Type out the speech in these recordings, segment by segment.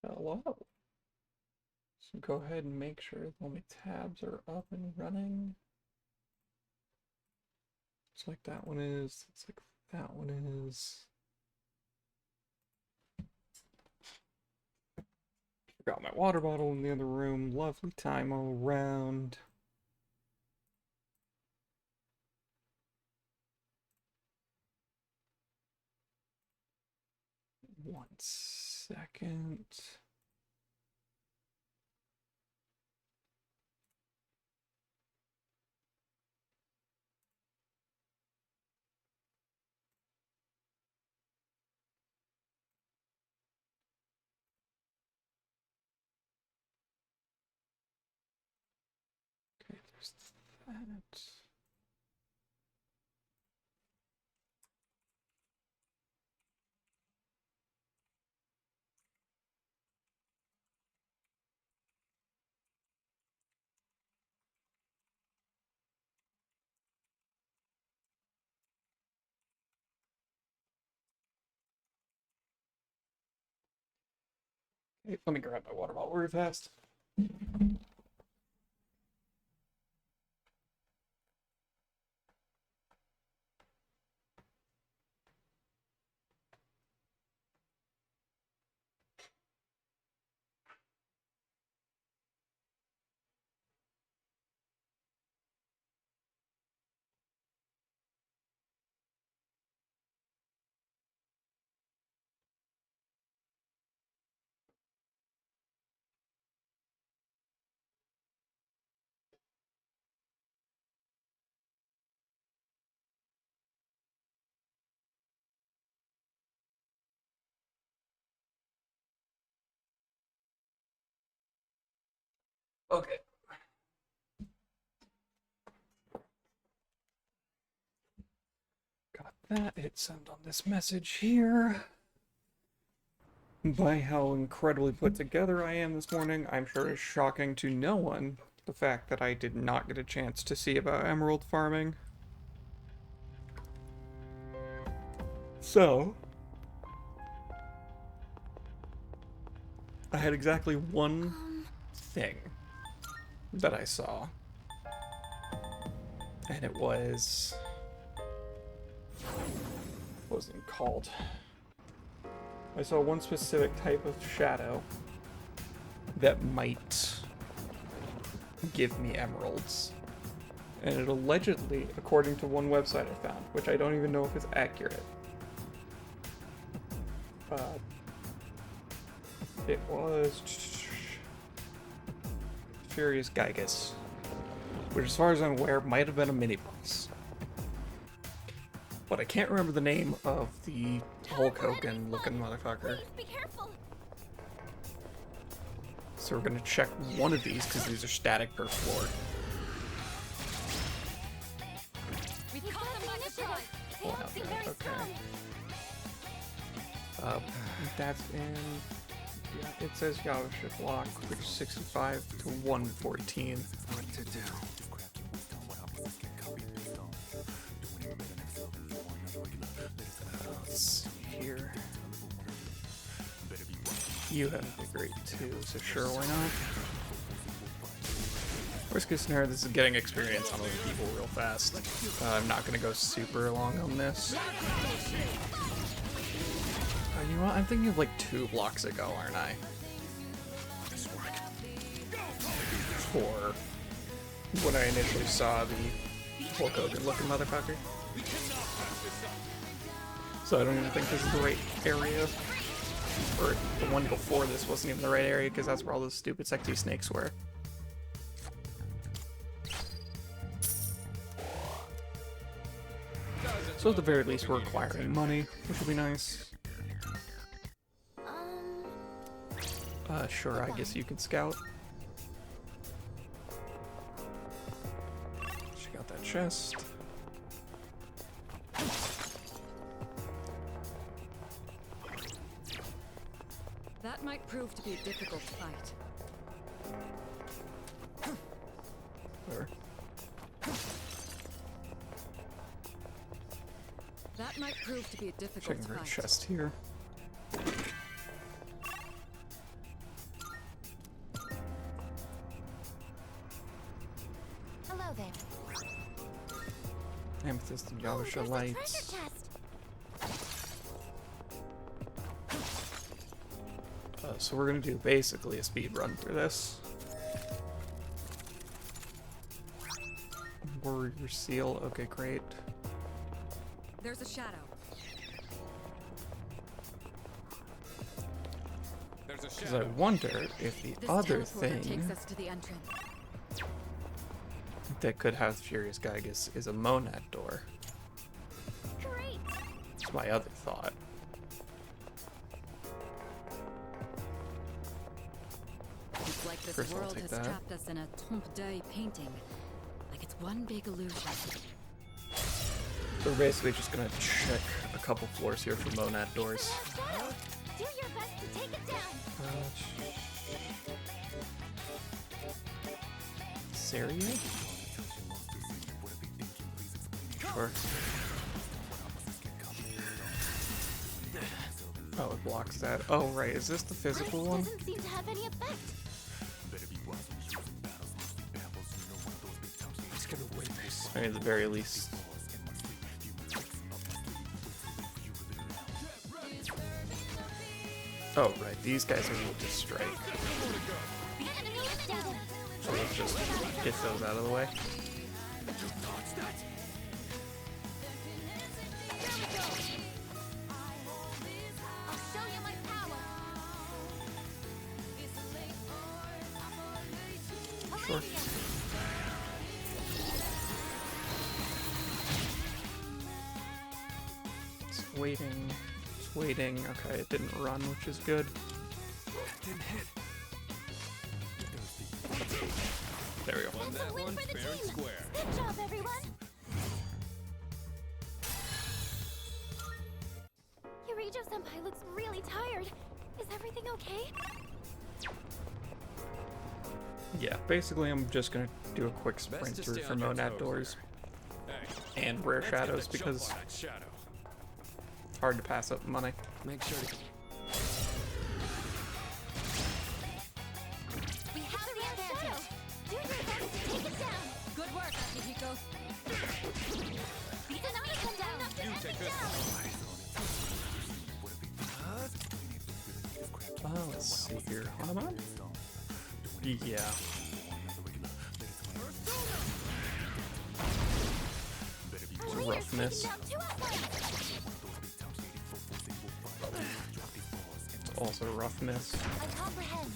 Hello. So go ahead and make sure all my tabs are up and running. It's like that one is. It's like that one is. Forgot my water bottle in the other room. Lovely time all around. One second. Okay, there's that. Hey, let me grab my water bottle real fast. Okay. Got that. Hit send on this message here. By how incredibly put together I am this morning, I'm sure is shocking to no one the fact that I did not get a chance to see about emerald farming. So, I had exactly one thing that I saw, and it was, what was it called? I saw one specific type of shadow that might give me emeralds. And it allegedly, according to one website I found, which I don't even know if it's accurate, it was Furious Gigas, which as far as I'm aware might have been a mini-boss. But I can't remember the name of the Hulk Hogan looking motherfucker. Be careful. So we're gonna check one of these because these are static per floor. We caught them by surprise. They don't seem very strong. That's in. Yeah, it says Yavaship block, which is 65 to 114. What to do? Let's see here. You have the grade 2, so sure, why not? Worst case scenario, this is getting experience on other people real fast. I'm not going to go super long on this. You know what? I'm thinking of like 2 blocks ago, aren't I? For when I initially saw the Hulk Hogan looking motherfucker. So I don't even think this is the right area. Or the one before this wasn't even the right area because that's where all those stupid sexy snakes were. So at the very least we're acquiring money, which will be nice. Sure, I guess you can scout. She got that chest. That might prove to be a difficult fight. There. That might prove to be a difficult Checking her fight. chest here. this the Oh, Yasha there's a lights. treasure chest. So we're gonna do basically a speed run through this. Warrior seal. Okay, great. There's a shadow. There's a Because I shadow. wonder if the This other teleporter takes thing us to the entrance. that could have Furious Gygus is a monad door. Great. It's my other thought. It's like this First I'll world take has that. trapped us in a trompe d'oeil painting. Like it's one big illusion. So we're basically just gonna check a couple floors here for monad doors. Shadow, do your best to take it down. Seria? Sure. Oh, it blocks that. Oh, right. Is this the physical one? Doesn't seem to have any effect. I mean, at the very least. Oh, right. These guys are able to strike. The enemy is down. So let's just get those out of the way. I'll show you my power. Sure. It's waiting. It's waiting. Okay, it didn't run, which is good. Didn't hit. There we go. Won that one For the fair and team. square. Good job, everyone. Yurijo Senpai looks really tired. Is everything okay? Yeah, basically I'm just gonna do a quick sprint Best to through stay for on your monad toes doors there. Hey, and rare let's get shadows the jump because on that shadow. it's hard to pass up money. Make sure to We have the advantage. Do your best to take it down. Good work, Akihiko. The enemy is down. you take this. Let's see here. Hanuman? Yeah. It's a rough miss. It's also a rough miss. I comprehend.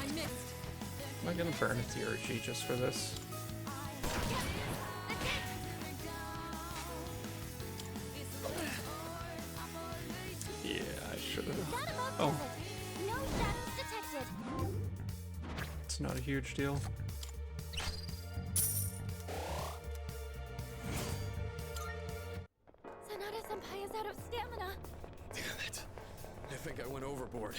I missed. Am I gonna burn a Tirachi just for this? Yeah, I should have. Got him up Oh. good. No shadows detected. It's not a huge deal. Sanada Senpai is out of stamina. Damn it. I think I went overboard.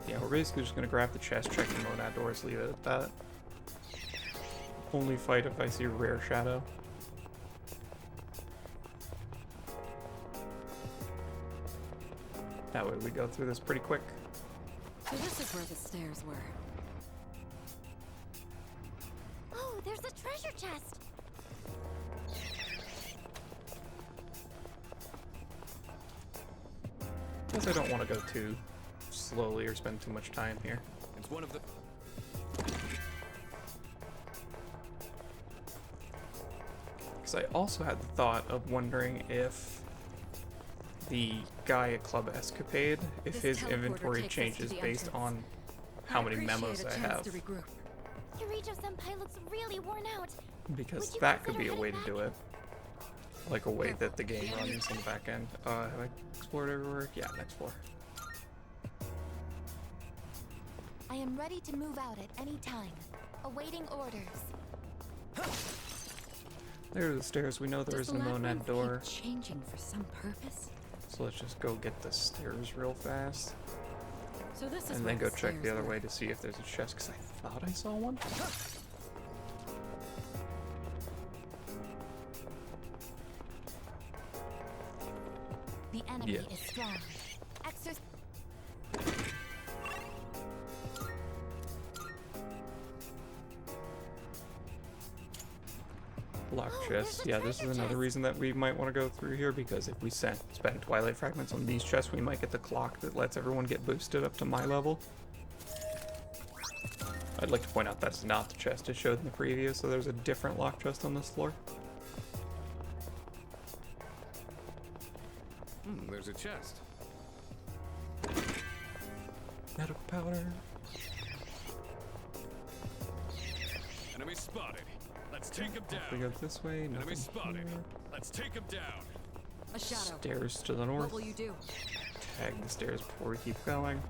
Yeah, we're basically just gonna grab the chest, check the monad doors, leave it at that. Only fight if I see a rare shadow. That way we go through this pretty quick. So this is where the stairs were. Oh, there's a treasure chest. Guess I don't want to go too slowly or spend too much time here. It's one of the. Because I also had the thought of wondering if the guy at Club Escapade, if This his teleporter inventory takes us to changes the based entrance. on how many Appreciate memos a I chance have. to regroup. Yurijo Senpai looks really worn out. Because Would you that could consider be a way to heading do it. Like a way that the game runs on the back end. Have I explored everywhere? Yeah, next floor. I am ready to move out at any time. Awaiting orders. There are the stairs. We know there Does is the a monad labyrinth door. keep changing for some purpose? So let's just go get the stairs real fast. So this is And where then go the check the stairs other were. way to see if there's a chest, because I thought I saw one. The enemy is strong. Exercise. Block Oh, chest. there's a Yeah, this is treasure another chest. reason that we might want to go through here, because if we spend Twilight Fragments on these chests, we might get the clock that lets everyone get boosted up to my level. I'd like to point out that's not the chest it showed in the preview, so there's a different lock chest on this floor. There's a chest. Medical powder. Enemy spotted. Let's take him down. We go this way. Enemy Nothing spotted. here. Let's take him down. A shadow. Stairs to the What north. will you do? Tag the stairs before we keep going.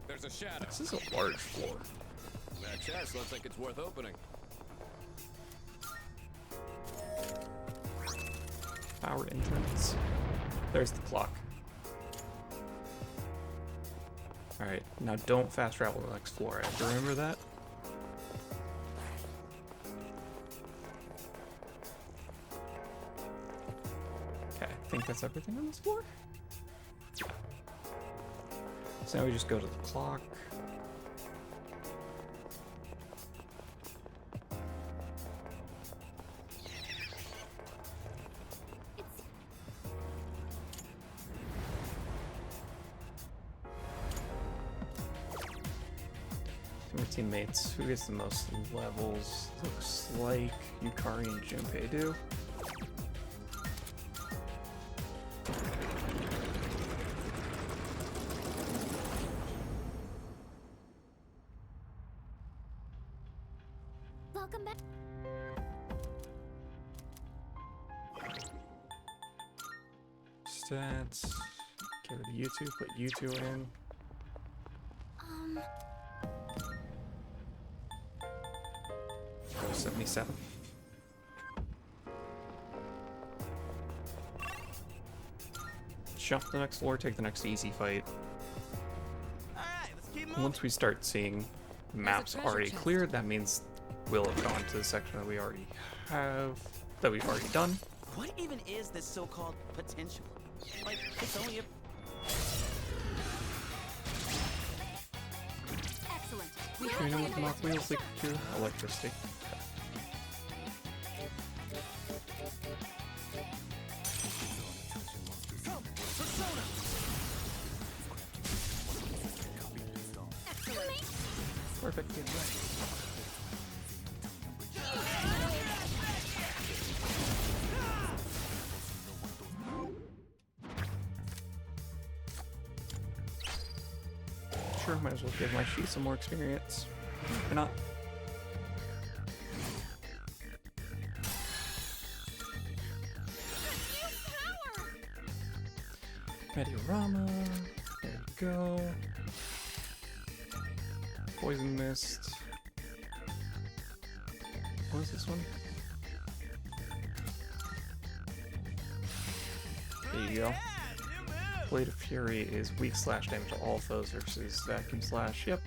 There's a shadow. This is a large floor. That chest looks like it's worth opening. Power entrance. There's the clock. Alright, now don't fast travel to the next floor. I have to remember that. Okay, I think that's everything on this floor. So now we just go to the clock. Our teammates, who gets the most levels? Looks like Yukari and Junpei do. Welcome back. Stats. Get rid of U2, put U2 in. 77. Jump to the next floor, take the next easy fight. Once we start seeing maps treasure already chest. cleared, that means we'll have gone to the section that we already have, that we've already done. What even is this so-called potential? Like, it's only a... Excellent. We Do you know what the mock wheels leak to? Electricity. Perfect. Sure, might as well give my sheet some more experience. Or not. Mediorama. There you go. Poison mist. What was this one? There you go. Blade of Fury is weak slash damage to all foes versus vacuum slash. Yep.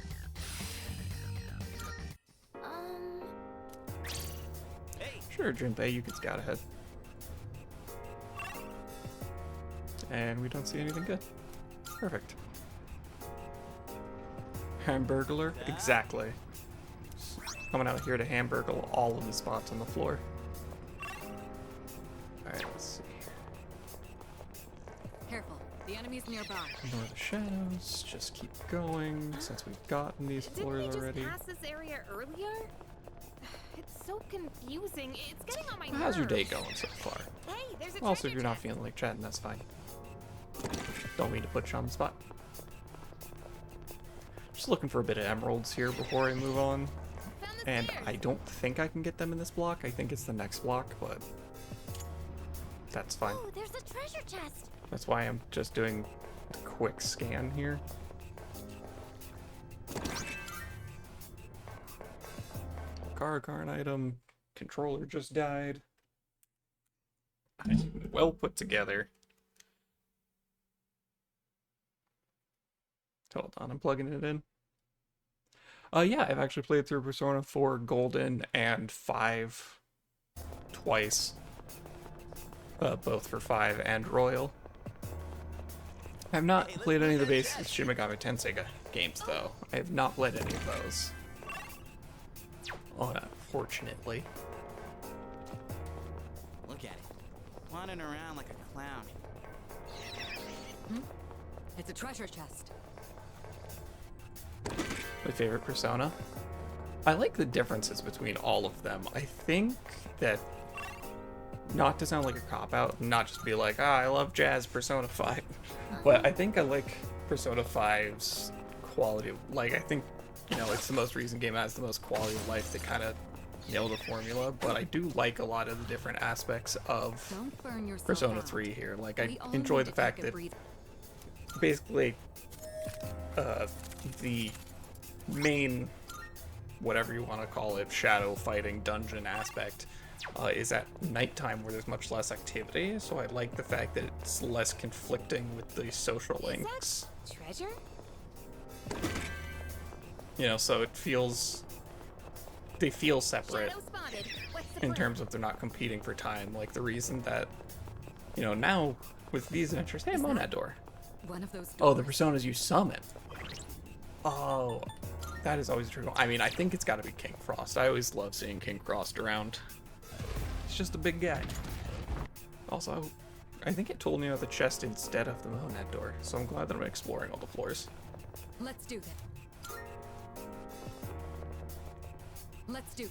Sure, Junpei, you can scout ahead. And we don't see anything good. Perfect. Hamburglar? Exactly. Coming out here to hamburgle all of the spots on the floor. Alright, let's see. Careful. The enemy's nearby. Ignore the shadows. Just keep going since we've gotten these Didn't floors we just already. pass this area earlier? It's so confusing. It's getting on my nerves. How's your day going so far? Hey, there's a Also, if treasure you're not chest. feeling like chatting, that's fine. Don't mean to put you on the spot. Just looking for a bit of emeralds here before I move on. Found the And stairs. I don't think I can get them in this block. I think it's the next block, but that's fine. Oh, there's a treasure chest. That's why I'm just doing a quick scan here. Card item. Controller just died. Well put together. Hold on, I'm plugging it in. Yeah, I've actually played through Persona 4 Golden and 5 twice. Both for 5 and Royal. I've not played any of the base Shin Megami Tensei games, though. I have not played any of those. Unfortunately. Look at it. Wandering around like a clown. It's a treasure chest. My favorite Persona. I like the differences between all of them. I think that, not to sound like a cop-out, not just be like, I love jazz Persona 5, but I think I like Persona 5's quality. Like, I think, it's the most recent game that has the most quality of life to kind of nail the formula, but I do like a lot of the different aspects of Don't burn yourself Persona out. 3 here. Like, I We all enjoy need the to fact take a that breather. basically the main, whatever you want to call it, shadow fighting dungeon aspect is at nighttime where there's much less activity, so I like the fact that it's less conflicting with the social links. Treasure? So it feels, they feel separate Shadow spotted. What's the in plan? terms of they're not competing for time. Like the reason that, now with these adventures, hey, Monad Door. One of those Oh, the doors. personas you summon. Oh, that is always true. I mean, I think it's got to be King Frost. I always love seeing King Frost around. He's just a big guy. Also, I think it told me about the chest instead of the Monad Door, so I'm glad that I'm exploring all the floors. Let's do that. Let's do.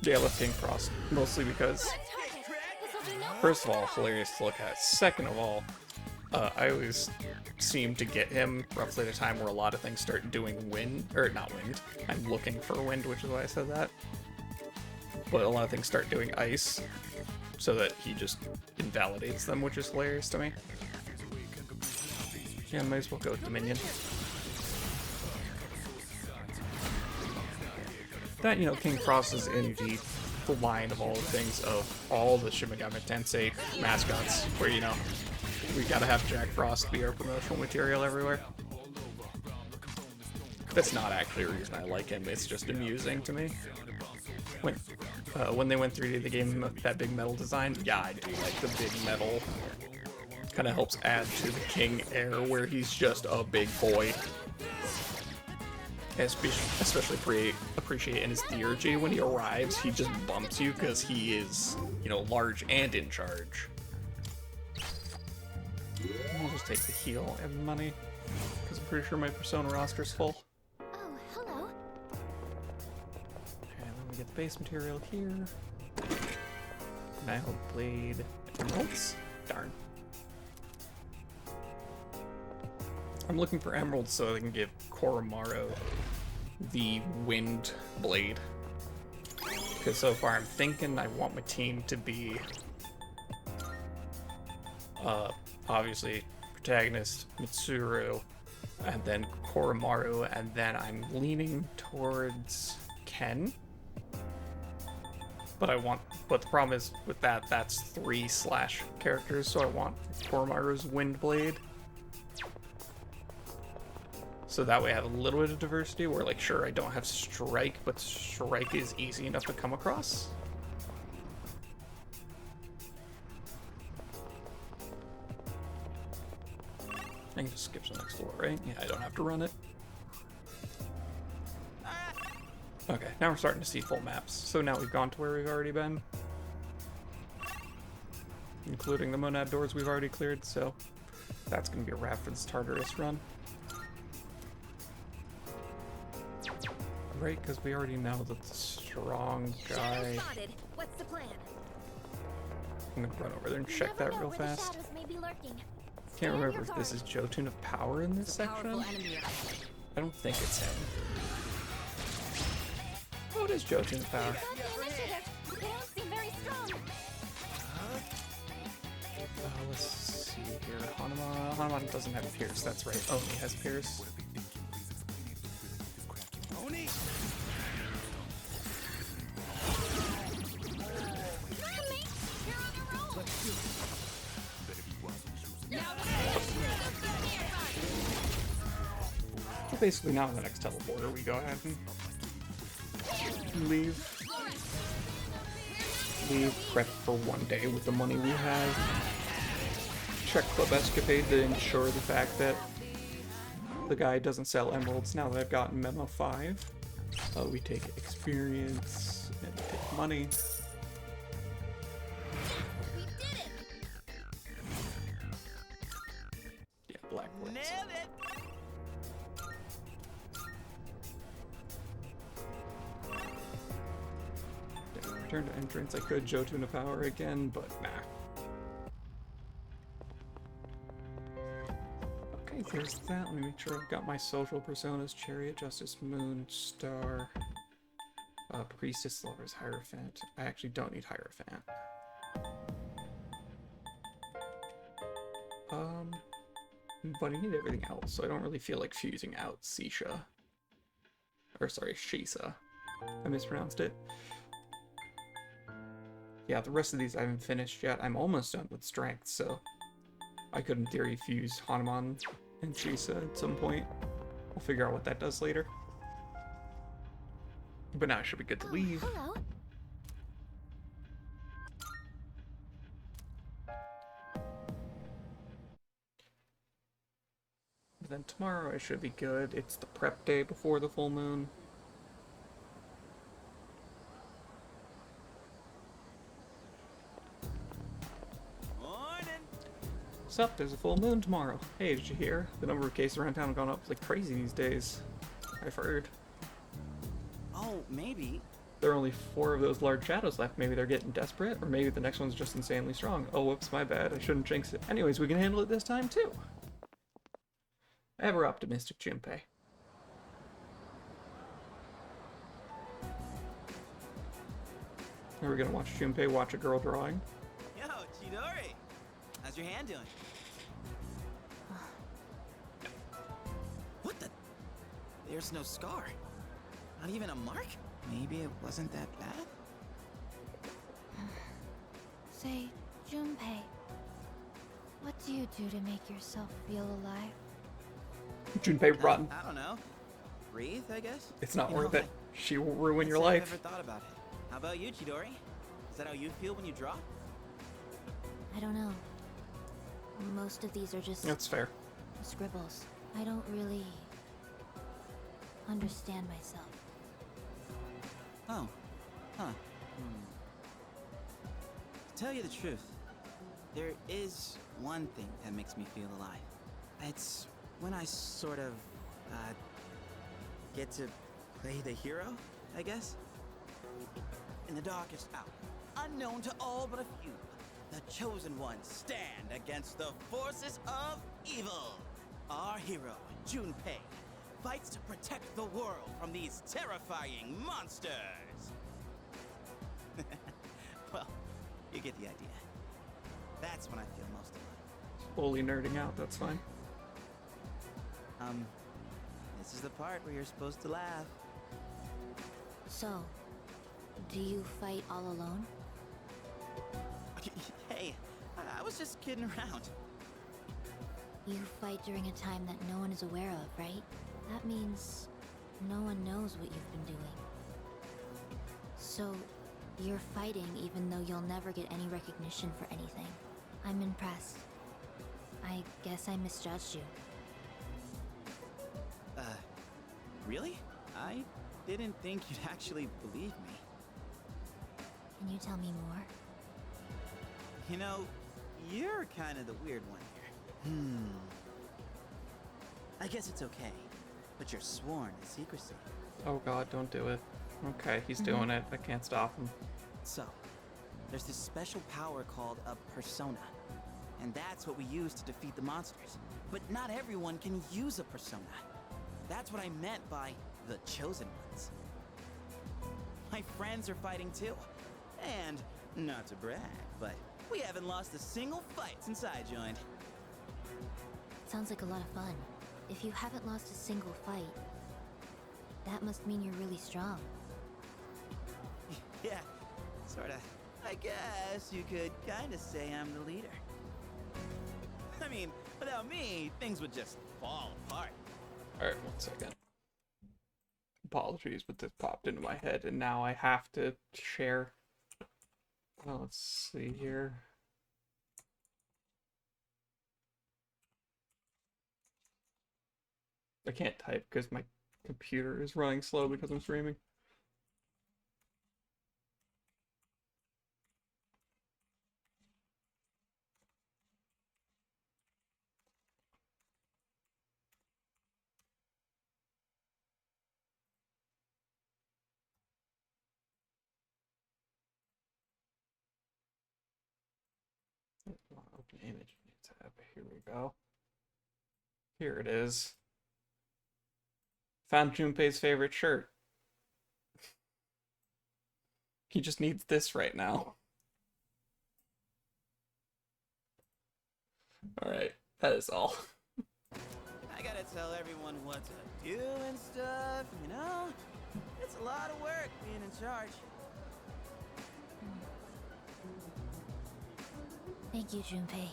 Yeah, I love King Frost, mostly because, This'll do no first of all, hilarious to look at. Second of all, I always seem to get him roughly at a time where a lot of things start doing wind, or not wind. I'm looking for wind, which is why I said that. But a lot of things start doing ice, so that he just invalidates them, which is hilarious to me. Yeah, might as well go with Dominion. That, King Frost is in the line of all the things of all the Shin Megami Tensei mascots, where, we gotta have Jack Frost be our promotional material everywhere. That's not actually a reason I like him, it's just amusing to me. When they went 3D, they gave him that big metal design. Yeah, I do like the big metal. Kind of helps add to the King air, where he's just a big boy. Especially appreciate in his theurgy. When he arrives, he just bumps you because he is, large and in charge. I'll just take the heal and money, because I'm pretty sure my Persona roster's full. Oh, hello. And then we get the base material here. Now blade emeralds. Darn. I'm looking for emeralds so I can give Koromaru the wind blade. Because so far I'm thinking I want my team to be obviously protagonist Mitsuru, and then Koromaru, and then I'm leaning towards Ken. But the problem is with that's 3 slash characters, so I want Koromaru's wind blade. So that way I have a little bit of diversity where, like, sure, I don't have Strike, but Strike is easy enough to come across. I can just skip to the next floor, right? Yeah, I don't have to run it. Okay, now we're starting to see full maps. So now we've gone to where we've already been. Including the Monad doors we've already cleared, so that's going to be a wrap for this Tartarus run. Right, because we already know that the strong guy... Shadow spotted. What's the plan? I'm going to run over there and You check never that know real where the fast. shadows may be lurking. Stay Can't on remember your if this is guard. Jotun of Power in this It's a powerful section. enemy. I don't think it's him. Oh, it is Jotun of Power. Got the initiative. They don't seem very strong. Let's see here. Hanuman doesn't have Pierce, that's right. Oni has Pierce. Oni! You're on a roll. So basically now in the next teleporter we go ahead and leave prep for one day with the money we have. Check Club Escapade to ensure the fact that the guy doesn't sell emeralds now that I've gotten Memo 5. We take experience and we take money. Yeah, black words. Nailed it! Return to entrance. I could Jotun Power again, but nah. Okay, there's that. Let me make sure I've got my social personas. Chariot, Justice, Moon, Star, Priestess, Lovers, Hierophant. I actually don't need Hierophant. But I need everything else, so I don't really feel like fusing out Sisha. Or sorry, Shisa. I mispronounced it. Yeah, the rest of these I haven't finished yet. I'm almost done with Strength, so I could, in theory, fuse Hanuman and Shisa at some point. We'll figure out what that does later. But now I should be good to leave. Hello. But then tomorrow I should be good. It's the prep day before the full moon. What's up? There's a full moon tomorrow. Hey, did you hear? The number of cases around town have gone up like crazy these days. I've heard. Oh, maybe. There are only 4 of those large shadows left. Maybe they're getting desperate, or maybe the next one's just insanely strong. Oh, whoops, my bad. I shouldn't jinx it. Anyways, we can handle it this time, too. Ever optimistic, Junpei. Are we gonna watch Junpei watch a girl drawing? Yo, Chidori! How's your hand doing? What the? There's no scar. Not even a mark? Maybe it wasn't that bad? Say, Junpei, what do you do to make yourself feel alive? Junpei, run. I don't know. Breathe, I guess? It's not You worth know, it. She will ruin I'd your say life. I've never thought about it. How about you, Chidori? Is that how you feel when you draw? I don't know. Most of these are just That's fair. scribbles. I don't really understand myself. Oh. Huh. To tell you the truth, there is one thing that makes me feel alive. It's when I sort of, get to play the hero, I guess? In the darkest hour, unknown to all but a few, the chosen ones stand against the forces of evil. Our hero, Junpei, fights to protect the world from these terrifying monsters. Well, you get the idea. That's when I feel most alive. Fully nerding out, that's fine. This is the part where you're supposed to laugh. So, do you fight all alone? Hey, I was just kidding around. You fight during a time that no one is aware of, right? That means no one knows what you've been doing. So, you're fighting even though you'll never get any recognition for anything. I'm impressed. I guess I misjudged you. Really? I didn't think you'd actually believe me. Can you tell me more? You know, you're kind of the weird one here. I guess it's okay, but you're sworn to secrecy. Oh god, don't do it. Okay, he's doing it. I can't stop him. So, there's this special power called a persona. And that's what we use to defeat the monsters. But not everyone can use a persona. That's what I meant by the chosen ones. My friends are fighting too. And, not to brag, but we haven't lost a single fight since I joined. Sounds like a lot of fun. If you haven't lost a single fight, that must mean you're really strong. Yeah, sorta. I guess you could kinda say I'm the leader. I mean, without me, things would just fall apart. Alright, one second. apologies, but this popped into my head, and now I have to share. Well, let's see here. I can't type because my computer is running slow because I'm streaming. Open image tab. Here we go. Here it is. Found Junpei's favorite shirt. He just needs this right now. Alright, that is all. I gotta tell everyone what to do and stuff, you know? It's a lot of work being in charge. Thank you, Junpei.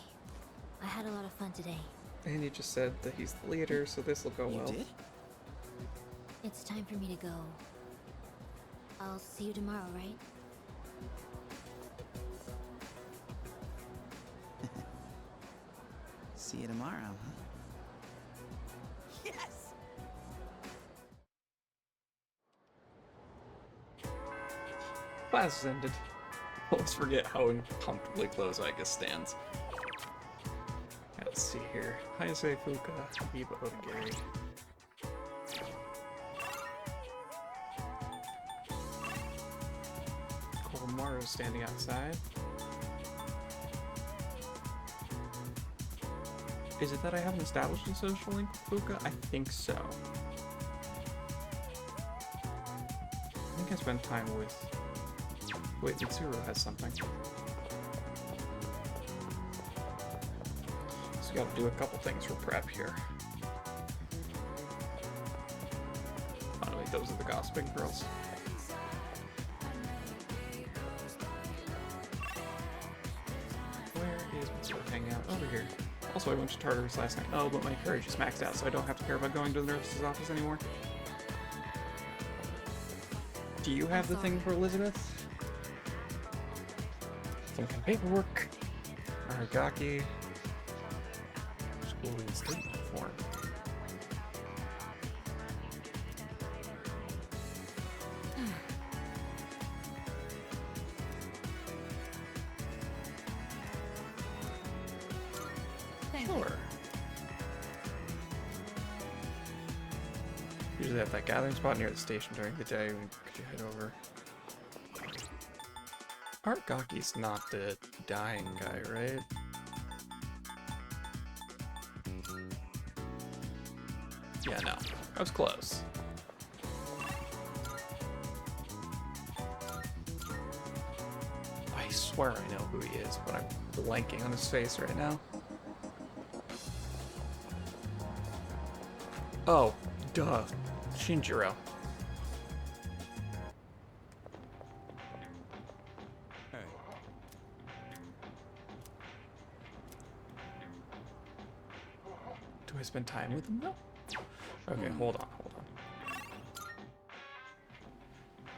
I had a lot of fun today. And he just said that he's the leader, so this will go well. You did? It's time for me to go. I'll see you tomorrow, right? See you tomorrow, huh? Yes! Class is ended. Let's forget how uncomfortably close Ica stands. Let's see here. Hayase Fuka, Iba Odagiri. Komaru standing outside. Is it that I haven't established a social link with Fuka? I think so. I think I spent time with... Wait, Mitsuru has something. So we gotta do a couple things for prep here. Oh no, wait, those are the gossiping girls. Where is Mitsuru hanging out? Over here. Also, I went to Tartarus last night. Oh, but my courage is maxed out, so I don't have to care about going to the nurse's office anymore. Do you have the thing for Elizabeth? Some kind of paperwork. Aragaki. School reinstatement form. Sure. Usually have that gathering spot near the station during the day. Could you head over? Aragaki's not the dying guy, right? Yeah, no. I was close. I swear I know who he is, but I'm blanking on his face right now. Oh, duh. Shinjiro. Do I spend time with him though? Okay, hold on.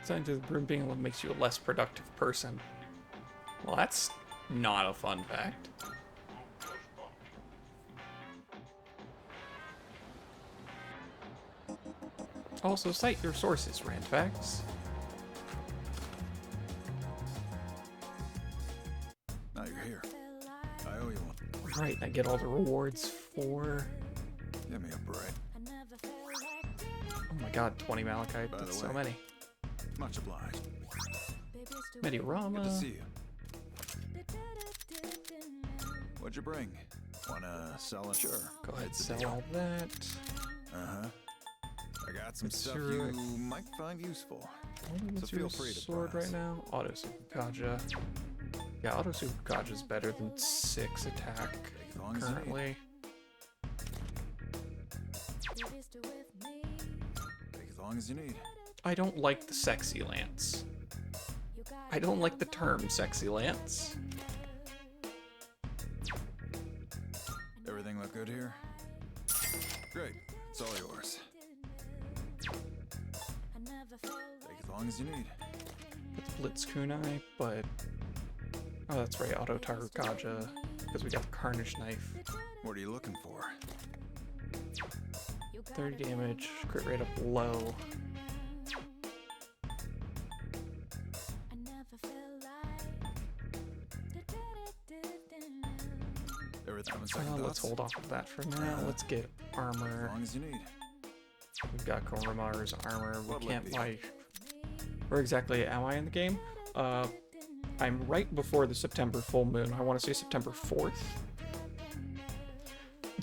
Scientific broom being alone makes you a less productive person. Well, that's not a fun fact. Also, cite your sources, rant facts. Now you're here. I owe you one. Right, I get all the rewards for... Give me a break. Oh my god, 20 Malachite, By the that's so way. many. Much obliged. Mediorama. Good to see you. What'd you bring? Wanna sell it? Sure. Go ahead, It's a sell deal. all that. Uh-huh. I got some stuff Mitsuru. you might find useful. What's feel your free to sword browse. right now? Auto Sukukaja. Yeah, Auto Sukukaja is better than 6 attack As long as you need. currently. Take as long as you need. I don't like the sexy lance. I don't like the term sexy lance. Everything look good here? Great. It's all yours. Take as long as you need. It's Blitz Kunai, but oh, that's right, Auto Tarukaja, because we got the Carnage Knife. What are you looking for? 30 damage, crit rate up low. Everything on second Let's thoughts? hold off of that for now. Let's get As armor. long as you need. We've got Koromaru's armor. We What'll it can't be? buy. Where exactly am I in the game? I'm right before the September full moon. I want to say September 4th.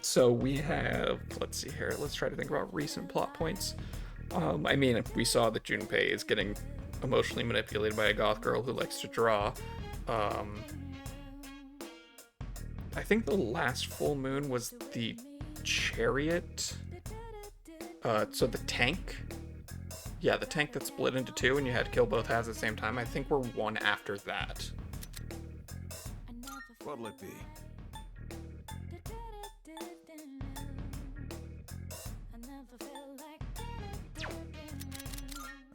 So we have, let's see here. Let's try to think about recent plot points. I mean, we saw that Junpei is getting emotionally manipulated by a goth girl who likes to draw. I think the last full moon was the chariot. So the tank. Yeah, the tank that split into two and you had to kill both halves at the same time. I think we're one after that. What'll it be?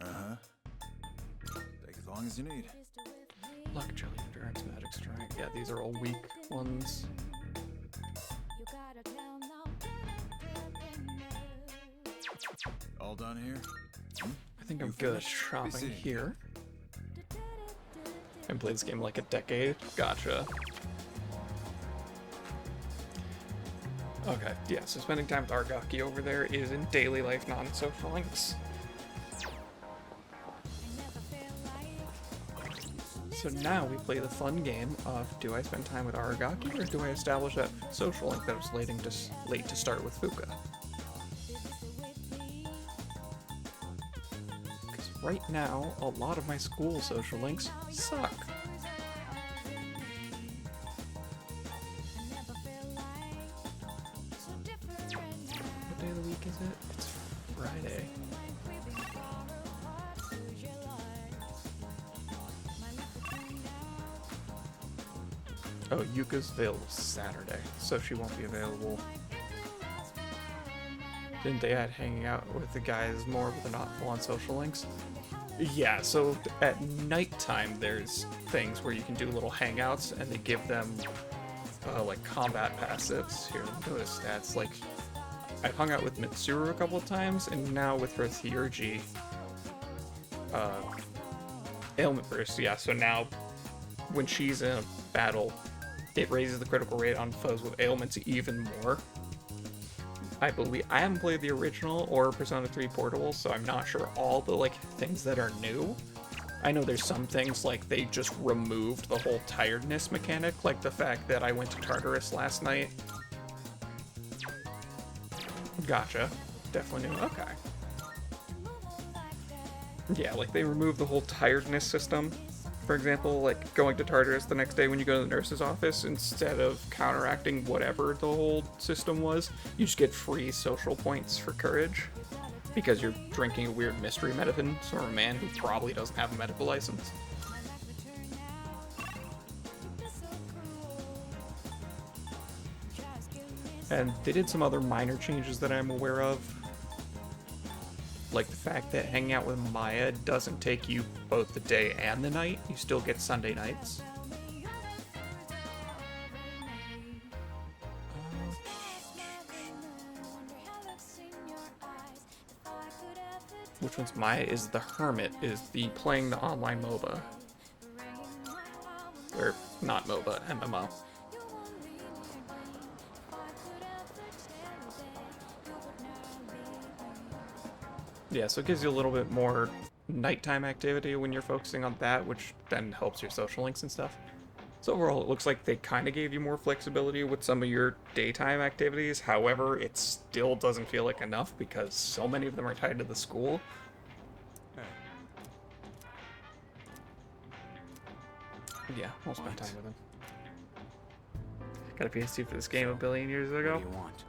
Uh-huh. Take as long as you need. Luck, Jelly, Endurance, Magic Strike. Yeah, these are all weak ones. All done here? I think I'm You good at finished? shopping Busy. here. I played this game like a decade. Gotcha. Okay, yeah, so spending time with Argaki over there is in daily life, not in social links. So now we play the fun game of, do I spend time with Aragaki or do I establish that social link that was late to start with Fuka? Because right now, a lot of my school social links suck. What day of the week is it? It's Friday. Oh, Yuka's available Saturday, so she won't be available. Didn't they add hanging out with the guys more, but they're not full on social links? Yeah, so at nighttime there's things where you can do little hangouts, and they give them like combat passives. Here, let me go to stats. Like, I've hung out with Mitsuru a couple of times, and now with her Theurgy ailment burst. Yeah, so now when she's in a battle, it raises the critical rate on foes with ailments even more. I believe I haven't played the original or Persona 3 Portable, so I'm not sure all the like things that are new. I know there's some things like they just removed the whole tiredness mechanic, like the fact that I went to Tartarus last night. Gotcha. Definitely new. Okay. Yeah, like they removed the whole tiredness system. For example, like going to Tartarus the next day when you go to the nurse's office, instead of counteracting whatever the whole system was, you just get free social points for courage because you're drinking a weird mystery medicine from a man who probably doesn't have a medical license. And they did some other minor changes that I'm aware of. Like the fact that hanging out with Maya doesn't take you both the day and the night. You still get Sunday nights. Which one's Maya? Is the Hermit, is the playing the online MOBA. Or not MOBA, MMO. Yeah, so it gives you a little bit more nighttime activity when you're focusing on that, which then helps your social links and stuff. So overall, it looks like they kind of gave you more flexibility with some of your daytime activities. However, it still doesn't feel like enough because so many of them are tied to the school. Yeah, we'll spend time with them. Got a PS2 for this game a billion years ago. What do you want?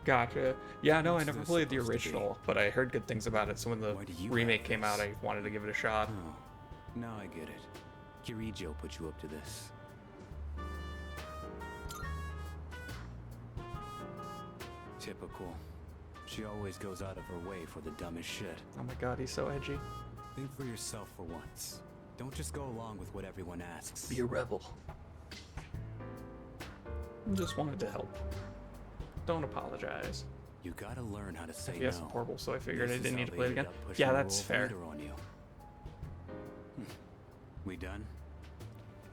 Gotcha. Yeah, no, I What's never this played the supposed to be? original, but I heard good things about it, so when the Why do you remake have came out, this? I wanted to give it a shot. Oh, now I get it. Kirijo put you up to this. Typical. She always goes out of her way for the dumbest shit. Oh my god, he's so edgy. Think for yourself for once. Don't just go along with what everyone asks. Be a rebel. I just wanted to help. Don't apologize. You gotta learn how to say Yes, no. horrible, so I figured I This is didn't need how to they play it ended again. up pushing Yeah, the that's role of fair. leader on you. We done?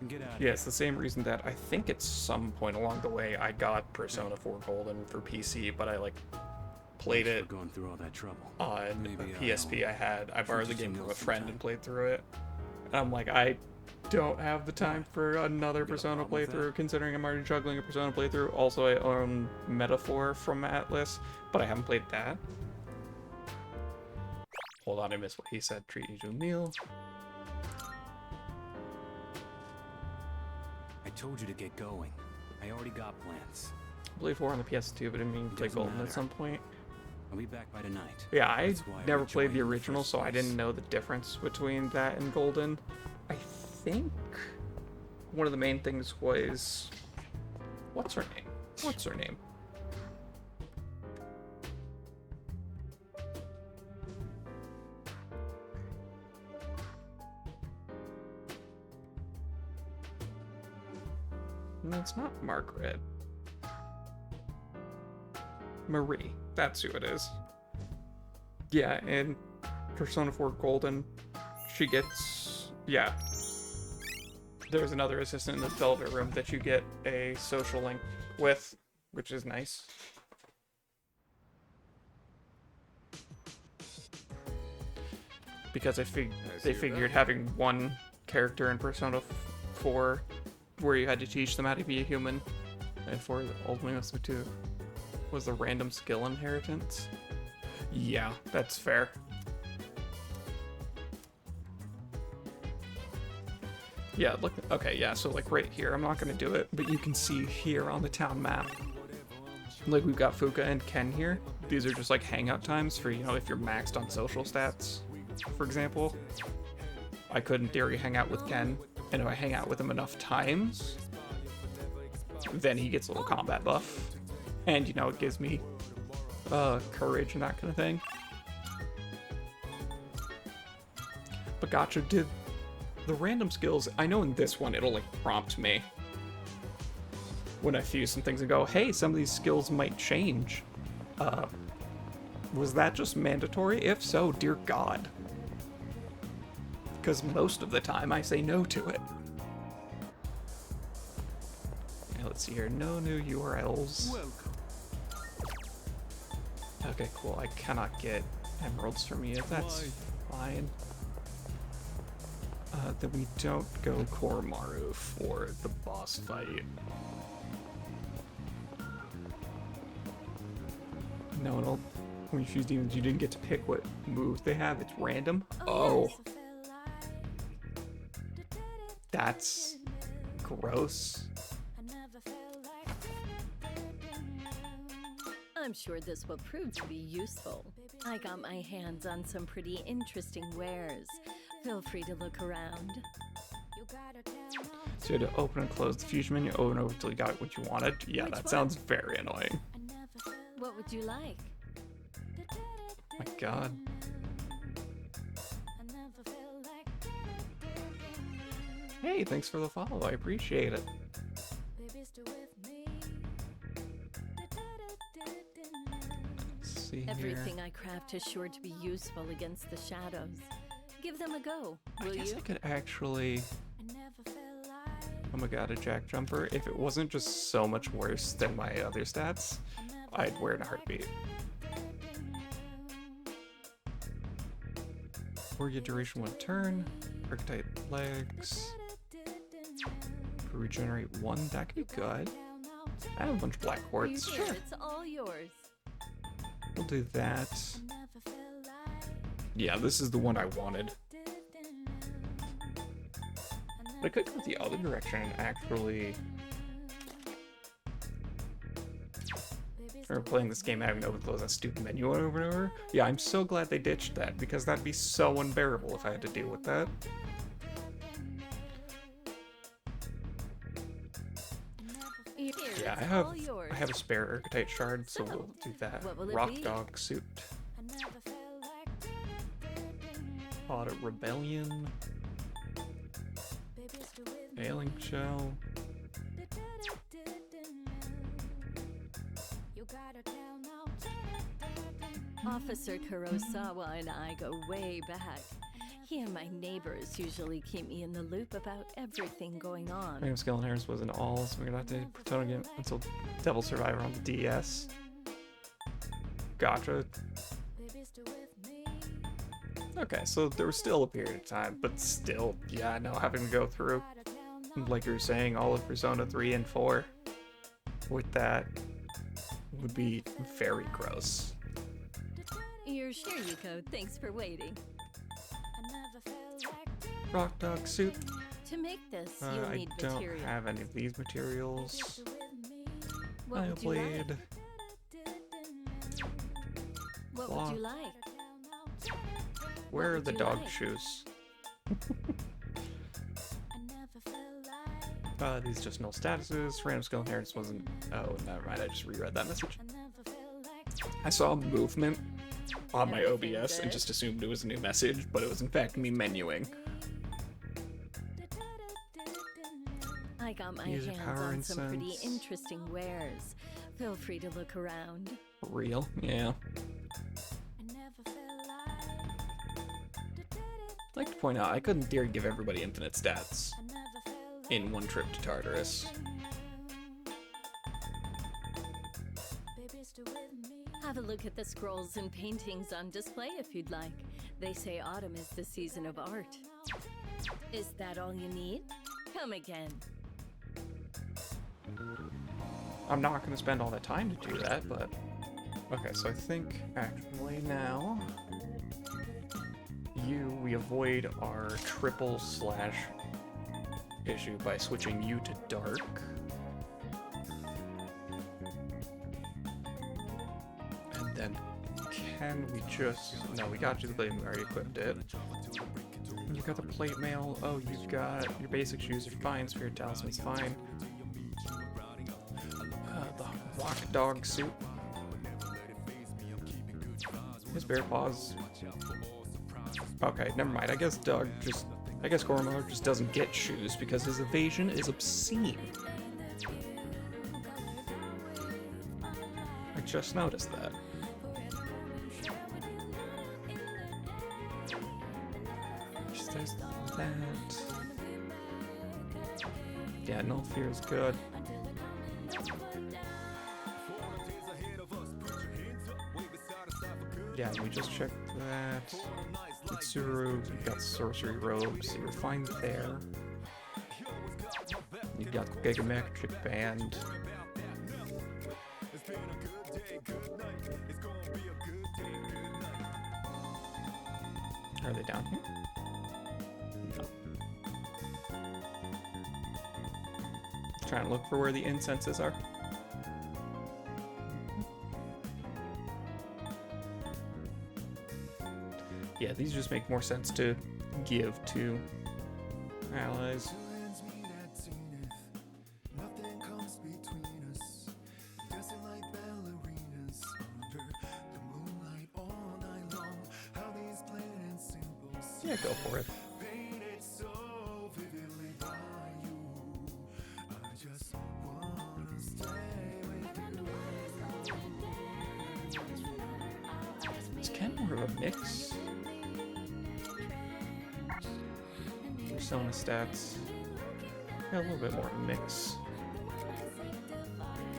Get out. Yeah, it's the same reason that I think at some point along the way I got Persona 4 Golden for PC, but I like played Thanks it for going through all that trouble. on Maybe a PSP I had. I borrowed the game from a friend sometime. and played through it. And I'm like, I don't have the time for another Persona problem with that? playthrough, considering I'm already juggling a Persona playthrough. Also, I own Metaphor from Atlas, but I haven't played that. Hold on, I missed what he said. Treat you to a meal. I told you to get going. I already got plans. I played 4 on the PS2, but I didn't mean to play Doesn't Golden at matter. some point. I'll be back by tonight. Yeah, I That's why I never played rejoined the in the original, first so I place. didn't know the difference between that and Golden. I think one of the main things was... What's her name? What's her name? No, it's not Margaret. Marie. That's who it is. Yeah, in Persona 4 Golden, she gets... Yeah. There's another assistant in the velvet room that you get a social link with, which is nice. Because they figured having one character in Persona 4 where you had to teach them how to be a human, and for ultimately also to was the random skill inheritance. Yeah, that's fair. Yeah, look, okay, yeah, so like right here, I'm not gonna do it, but you can see here on the town map, like we've got Fuka and Ken here. These are just like hangout times for, you know, if you're maxed on social stats, for example. I could in theory hang out with Ken, and if I hang out with him enough times, then he gets a little combat buff. And, you know, it gives me courage and that kind of thing. But gotcha, did the random skills, I know in this one it'll like prompt me when I fuse some things and go, hey, some of these skills might change. Was that just mandatory? If so, dear God. Because most of the time I say no to it. Yeah, let's see here, no new URLs. Okay, cool, I cannot get emeralds from you, that's fine. Then we don't go Koromaru for the boss fight. No, when you choose demons, you didn't get to pick what move they have. It's random. Oh. That's gross. I'm sure this will prove to be useful. I got my hands on some pretty interesting wares. Feel free to look around. So you had to open and close the fusion menu over and over until you got what you wanted. Yeah, Which that one? sounds very annoying. What would you like? My God. Hey, thanks for the follow. I appreciate it. Let's see here. Everything I craft is sure to be useful against the shadows. Give them a go, will I guess you? I could actually... Oh my God, a jack jumper. If it wasn't just so much worse than my other stats, I'd wear it in a heartbeat. Warrior duration 1 turn. Archetype legs. Regenerate 1, that could be good. I have a bunch of black quartz. Here, Sure. it's all yours. We'll do that. Yeah, this is the one I wanted. But I could go the other direction and actually... Or playing this game having to open close that stupid menu over and over. Yeah, I'm so glad they ditched that, because that'd be so unbearable if I had to deal with that. Here, Yeah, it's I have all yours. a spare Archetype shard, so we'll do that. what will it Rock be? dog suit. Audit Rebellion. Ailing Shell. Officer Kurosawa and I go way back. He and my neighbors usually keep me in the loop about everything going on. Random Skill Inheritance was an all, so we're gonna have to Persona game until Devil Survivor on the DS. Gotcha. Okay, so there was still a period of time, but still, yeah, no, having to go through, like you were saying, all of Persona 3 and 4 with that would be very gross. You're sure, Yuko. Thanks for waiting. Rock Dog Soup. To make this, you'll I need don't material. have any of these materials. What would you like? Blade. What Claw. would you like? Where are would the you dog like? shoes? These just null statuses. Random skill inheritance wasn't. Oh, never mind. I just reread that message. I saw movement on my Everything OBS and good? just assumed it was a new message, but it was in fact me menuing. I got my User hands power on some pretty incense. interesting wares. Feel free to look around. Real? Yeah. I'd like to point out, I couldn't dare give everybody infinite stats in one trip to Tartarus. Have a look at the scrolls and paintings on display if you'd like. They say autumn is the season of art. Is that all you need? Come again. I'm not going to spend all that time to do that, but... Okay, so I think, actually, now... we avoid our triple slash issue by switching you to dark. And then, can we just... No, we got you the blade, we already equipped it. You got the plate mail. Oh, you've got your basic shoes are fine. Spirit talisman's fine. The rock dog suit. His bear paws. Okay, never mind. I guess Gormo just doesn't get shoes because his evasion is obscene. I just noticed that. Just there's that. Yeah, no fear is good. Yeah, we just checked that. Mitsuru, you've got sorcery robes, so you're fine there. You've got Gigametric Band. Are they down here? No. Trying to look for where the incenses are. Yeah, these just make more sense to give to allies. Yeah, go for it. Is Ken more of a mix? Persona stats. Yeah, a little bit more mix.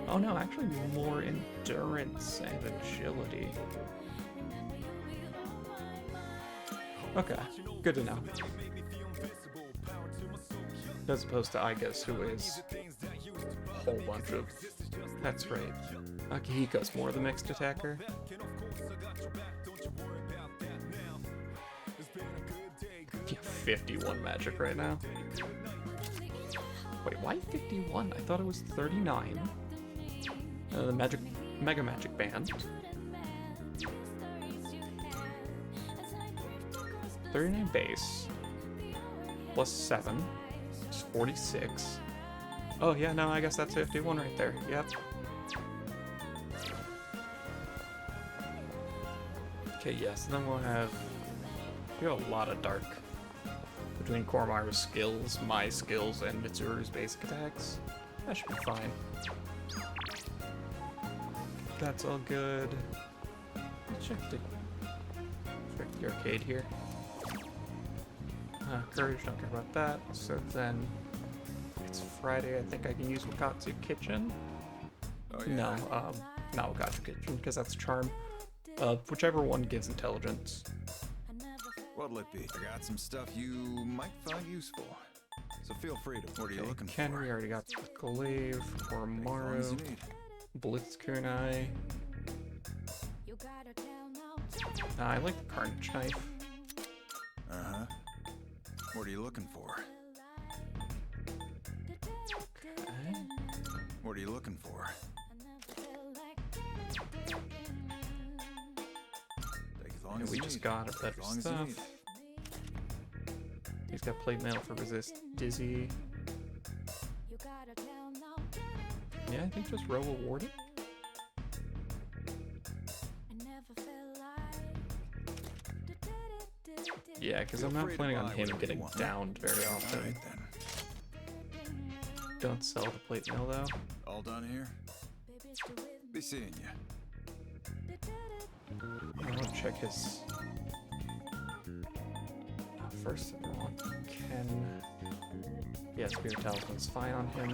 Oh no, actually more endurance and agility. Okay, good to know. As opposed to Igus, who is a whole bunch of... That's right. Akihiko's more the mixed attacker. Yeah, 51 magic right now. Wait, why 51? I thought it was 39. The Mega Magic Band. 39 base. Plus 7. It's 46. Oh yeah, no, I guess that's 51 right there. Yep. Okay, yes, then we'll have You have a lot of dark between Koromaru's skills, my skills, and Mitsuru's basic attacks. That should be fine. That's all good. Let's check the arcade here. Courage, don't care about that. So then, it's Friday. I think I can use Wakatsu Kitchen. Oh, yeah. No, not Wakatsu Kitchen, because that's Charm. Whichever one gives intelligence. What'll it be? I got some stuff you might find useful. So feel free to. What are you looking Ken, for? we already got the Glaive, Take as long as Koromaru, you need. Blitz Kunai. I like the Carnage Knife. Uh-huh. What are you looking for? Okay. What are you looking for? Take as long And as we you just need. got a Take better as long as you stuff. need. He's got plate mail for resist dizzy. Yeah, I think just row awarded. Yeah, because I'm Feel not free to planning on buy him whatever you getting want. downed very often. All right then. Don't sell the plate mail though. All done here? Be seeing you. I want to check his. First, I want Ken. Yeah, Spirit Talisman's fine on him.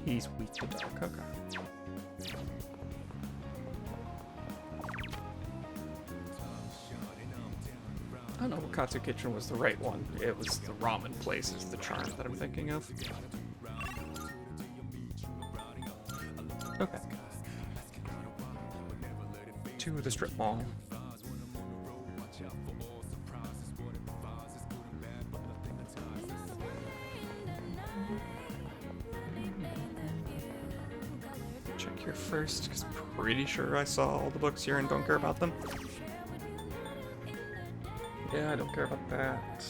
He's weak to Dark. Okay. Oh no, Wakatsu Kitchen was the right one. It was the ramen place is the charm that I'm thinking of. Okay. To the strip mall. Check here first, because I'm pretty sure I saw all the books here and don't care about them. Yeah, I don't care about that.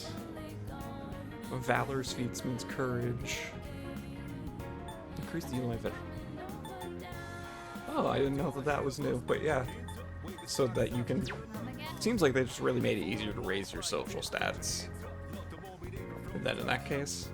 Valor's feats means courage. Increase the life. Oh, I didn't know that that was new, but yeah. So that you can... Seems like they just really made it easier to raise your social stats. And then in that case...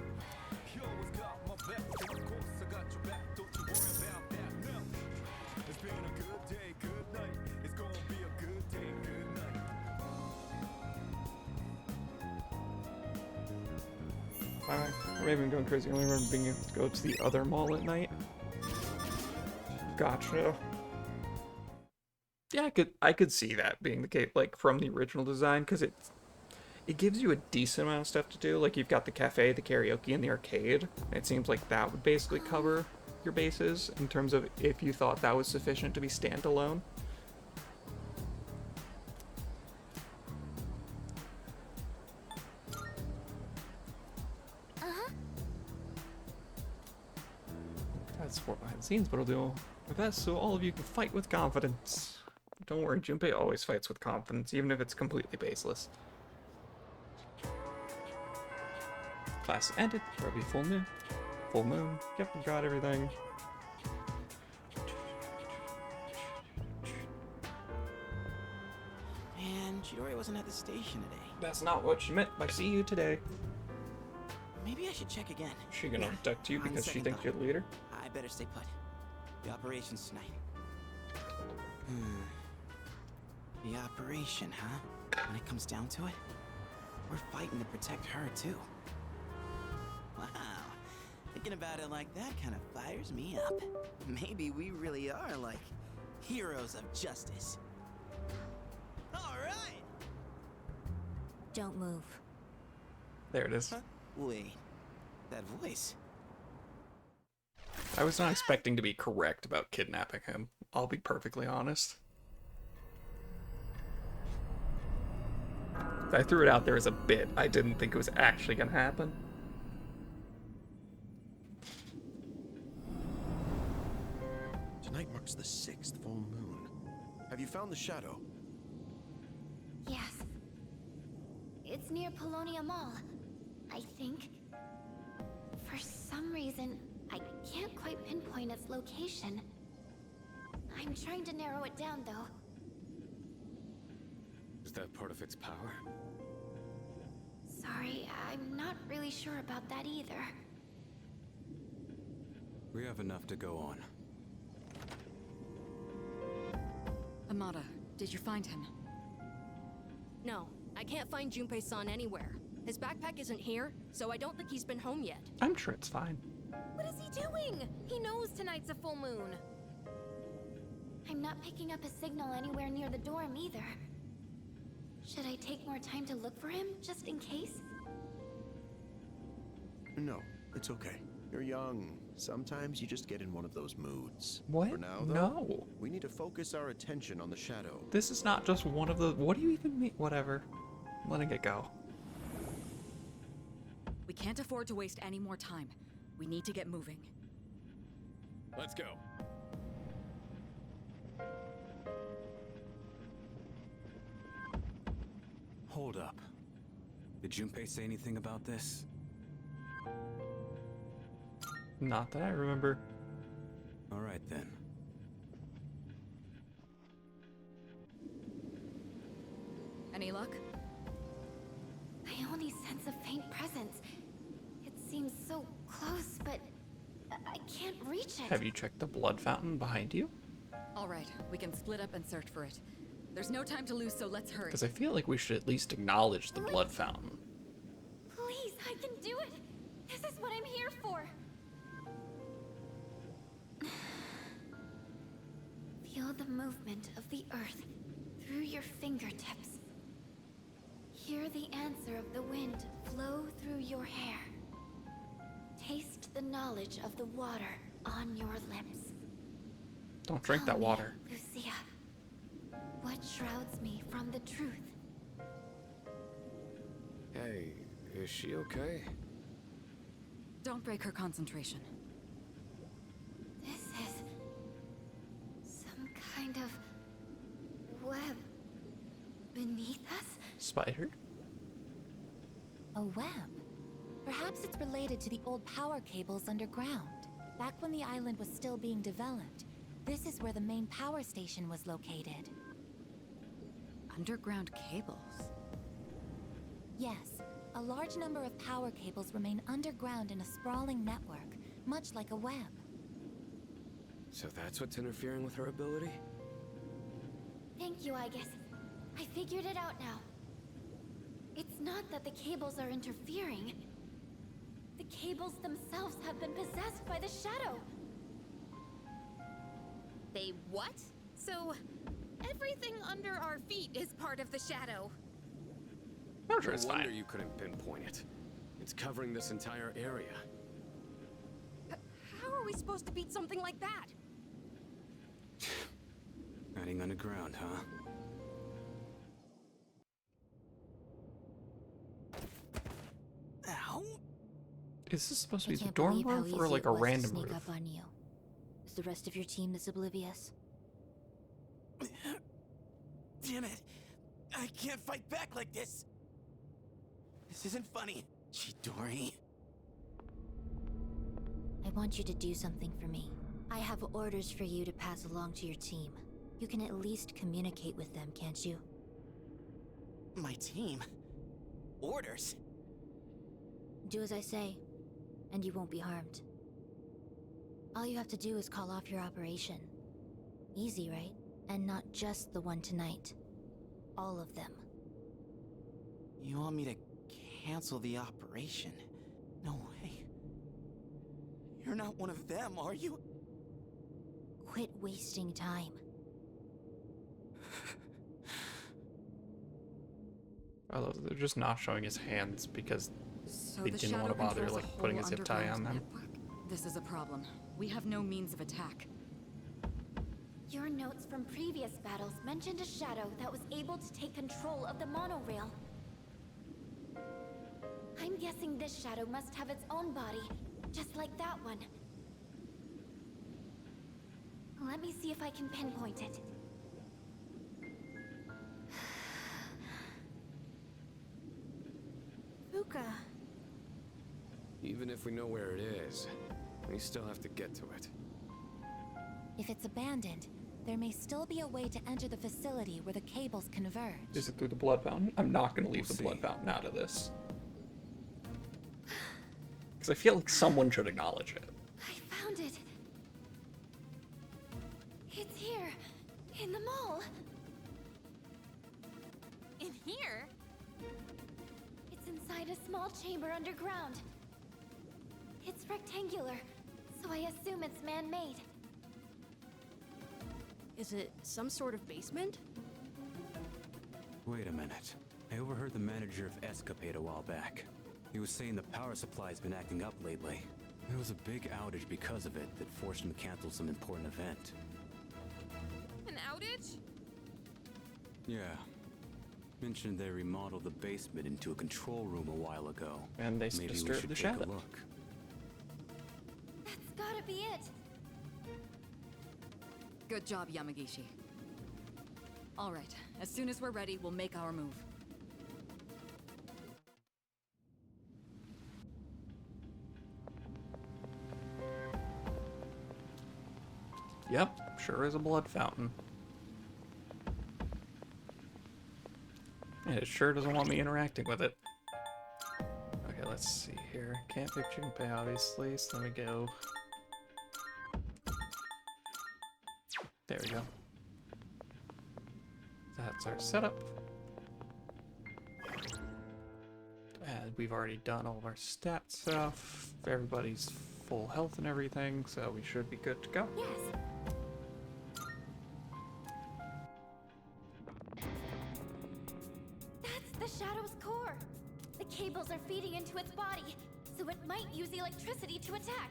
Or maybe I'm going crazy. I only remember being able to go to the other mall at night. Gotcha. Yeah, I could see that being the case, like from the original design, because it gives you a decent amount of stuff to do. Like you've got the cafe, the karaoke, and the arcade. It seems like that would basically cover your bases in terms of if you thought that was sufficient to be standalone. That's for behind the scenes, but I'll do my best so all of you can fight with confidence. Don't worry, Junpei always fights with confidence, even if it's completely baseless. Class ended. There'll be full moon. Full moon. Yep, we got everything. Man, Chidori wasn't at the station today. That's not what she meant by see you today. Maybe I should check again. She gonna abduct you On because she second thinks thought, you're the leader? I better stay put. The operation's tonight. The operation, huh? When it comes down to it, we're fighting to protect her, too. Wow. Thinking about it like that kind of fires me up. Maybe we really are, like, heroes of justice. All right! Don't move. There it is. Huh? Wait. That voice. I was not expecting to be correct about kidnapping him. I'll be perfectly honest. I threw it out there as a bit. I didn't think it was actually gonna happen. Tonight marks the 6th full moon. Have you found the shadow? Yes. It's near Polonia Mall, I think. For some reason, I can't quite pinpoint its location. I I'm trying to narrow it down, though. Is that part of its power? Sorry, I'm not really sure about that either. We have enough to go on. Amada, did you find him? No, I can't find Junpei-san anywhere. His backpack isn't here, so I don't think he's been home yet. I'm sure it's fine. What is he doing? He knows tonight's a full moon. I'm not picking up a signal anywhere near the dorm either. Should I take more time to look for him, just in case? No, it's okay. You're young. Sometimes you just get in one of those moods. What? For now, though, No. we need to focus our attention on the shadow. This is not just one of the... What do you even mean? Whatever. I'm letting it go. We can't afford to waste any more time. We need to get moving. Let's go. Hold up. Did Junpei say anything about this? Not that I remember. All right then. Any luck? I only sense a faint presence. It seems so close, but I can't reach it. Have you checked the blood fountain behind you? All right, we can split up and search for it. There's no time to lose, so let's hurry. Because I feel like we should at least acknowledge the blood fountain. Please, I can do it. This is what I'm here for. Feel the movement of the earth through your fingertips. Hear the answer of the wind flow through your hair. Taste the knowledge of the water on your lips. Don't drink Tell that me, water. Lucia, what shrouds me from the truth? Hey, is she okay? Don't break her concentration. This is some kind of web beneath us? Spider? A web. Perhaps it's related to the old power cables underground. Back when the island was still being developed, this is where the main power station was located. Underground cables? Yes, a large number of power cables remain underground in a sprawling network, much like a web. So that's what's interfering with her ability? Thank you, I guess. I figured it out now. It's not that the cables are interfering. The cables themselves have been possessed by the shadow. They what? So, everything under our feet is part of the shadow. I'm sure it's No wonder fine. you couldn't pinpoint it. It's covering this entire area. How are we supposed to beat something like that? Hiding underground, huh? Ow! Is this supposed to I be the can't dorm believe how roof easy or like it a was to random sneak roof? up on you. Is the rest of your team this oblivious? Damn it! I can't fight back like this! This isn't funny, Chidori. I want you to do something for me. I have orders for you to pass along to your team. You can at least communicate with them, can't you? My team? Orders? Do as I say, and you won't be harmed. All you have to do is call off your operation. Easy, right? And not just the one tonight. All of them. You want me to cancel the operation? No way. You're not one of them, are you? Quit wasting time. I love that they're just not showing his hands because So they the didn't want to shadow bother controls a like putting a whole zip tie on underground them. network. This is a problem. We have no means of attack. Your notes from previous battles mentioned a shadow that was able to take control of the monorail. I'm guessing this shadow must have its own body, just like that one. Let me see if I can pinpoint it. Fuka. Even if we know where it is, we still have to get to it. If it's abandoned, there may still be a way to enter the facility where the cables converge. Is it through the blood fountain? I'm not going to leave We'll the blood see. fountain out of this. Because I feel like someone should acknowledge it. I found it. It's here, in the mall. In here? It's inside a small chamber underground. It's rectangular, so I assume it's man-made. Is it some sort of basement? Wait a minute. I overheard the manager of Escapade a while back. He was saying the power supply's been acting up lately. There was a big outage because of it that forced him to cancel some important event. An outage? Yeah. Mentioned they remodeled the basement into a control room a while ago. And they Maybe we disturbed should the take shadow. a look. That's gotta be it. Good job, Yamagishi. All right, as soon as we're ready, we'll make our move. Yep, sure is a blood fountain. And it sure doesn't want me interacting with it. Okay, let's see here. Can't pick Junpei, obviously, so let me go. There we go. That's our setup. And we've already done all of our stat stuff. Everybody's full health and everything, so we should be good to go. Yes. That's the Shadow's core. The cables are feeding into its body, so it might use electricity to attack.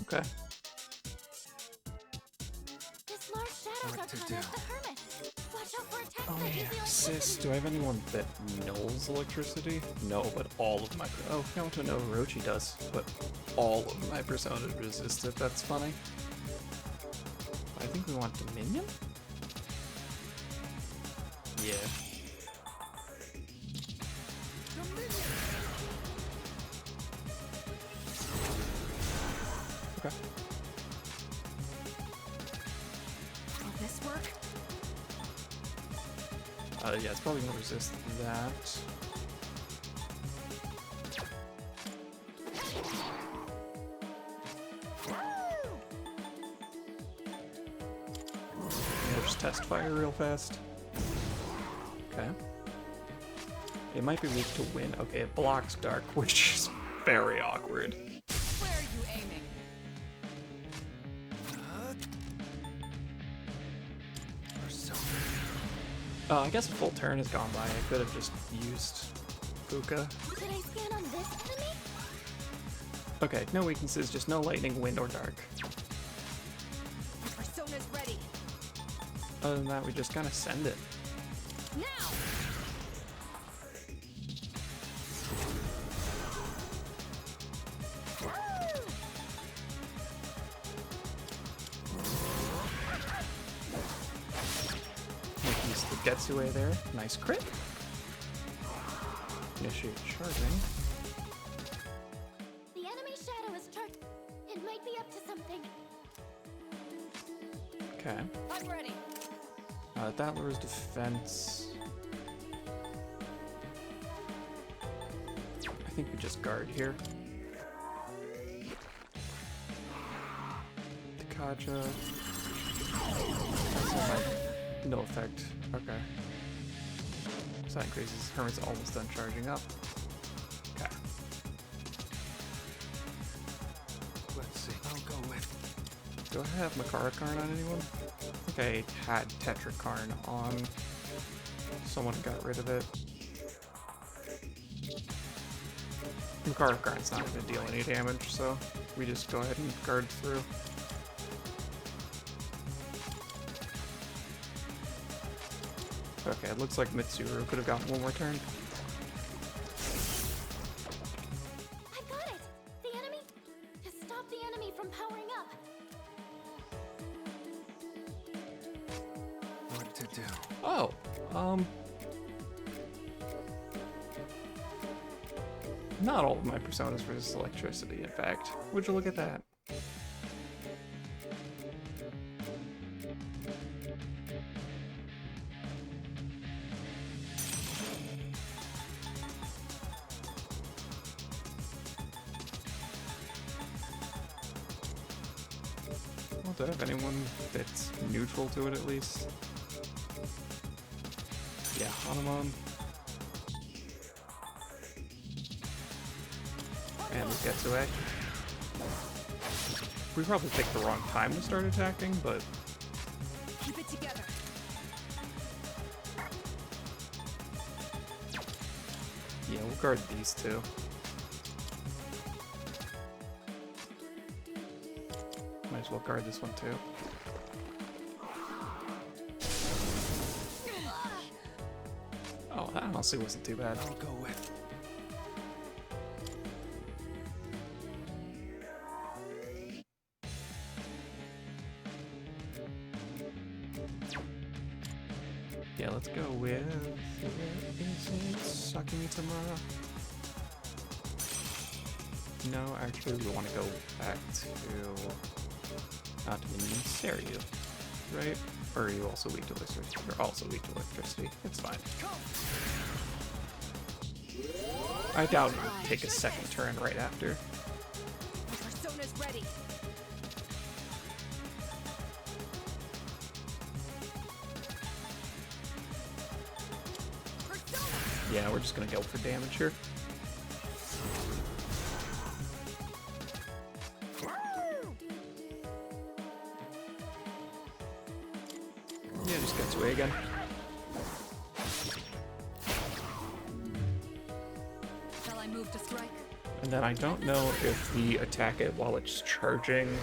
Okay. This large Shadow's Arcana is the Hermit. Watch out for attacks Oh that use yeah, electricity. sis, do I have anyone that knows electricity? No, but all of my... Oh, I want to know Orochi does, but all of my personas resist it. That's funny. I think we want Dominion? Yeah. Okay. Will this work? Yeah, it's probably gonna resist that. Yeah, just test fire real fast. Okay. It might be weak to wind. Okay, it blocks dark, which is very awkward. Where are you aiming? I guess a full turn has gone by. I could have just used Fuka. Should I scan on this enemy? Okay, no weaknesses, just no lightning, wind, or dark. The persona's ready. Other than that, we just kind of send it. Now! Make use of the Getsue there. Nice crit. Initiate charging. The enemy Shadow is charged. It might be up to something. Okay. I'm ready. That lowers defense. I think we just guard here. Takaja. No effect. Okay. So that increases. Hermit's almost done charging up. Okay. Let's see. I'll go with. Do I have Makara Karn on anyone? I think I had Tetra Karn on. Someone got rid of it. Makara Karn's not going to deal any damage, so we just go ahead and guard through. Okay, it looks like Mitsuru could have gotten one more turn. I got it! The enemy... To stop the enemy from powering up. What to do? Oh, Not all of my personas resist electricity, in fact. Would you look at that? Well, do I have anyone that's neutral to it at least? Yeah, Hanuman. And we get to it. We probably picked the wrong time to start attacking, but Keep it together. yeah, we'll guard these two. Might as well guard this one too. Oh, that honestly wasn't too bad. I'll go with. Yeah, let's go with... Where is it? Sucking me tomorrow? No, actually, we want to go back to... Not to the Seryu, right? Or are you also weak to electricity? You're also weak to electricity. It's fine. I doubt it would take a second turn right after. My persona's ready. Yeah, we're just gonna go for damage here. Yeah, just gets away again. Shall I move to strike? And then I don't know if we attack it while it's charging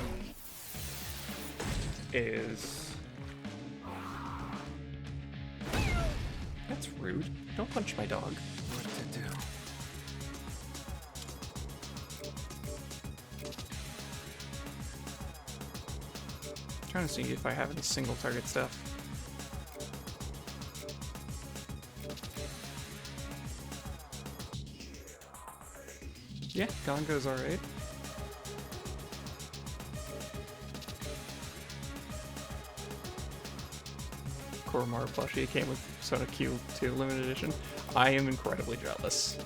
is... That's rude. Don't punch my dog. What to do? Trying to see if I have any single target stuff. Yeah, Gongo's alright. Koromaru plushie came with Persona Q2 limited edition. I am incredibly jealous.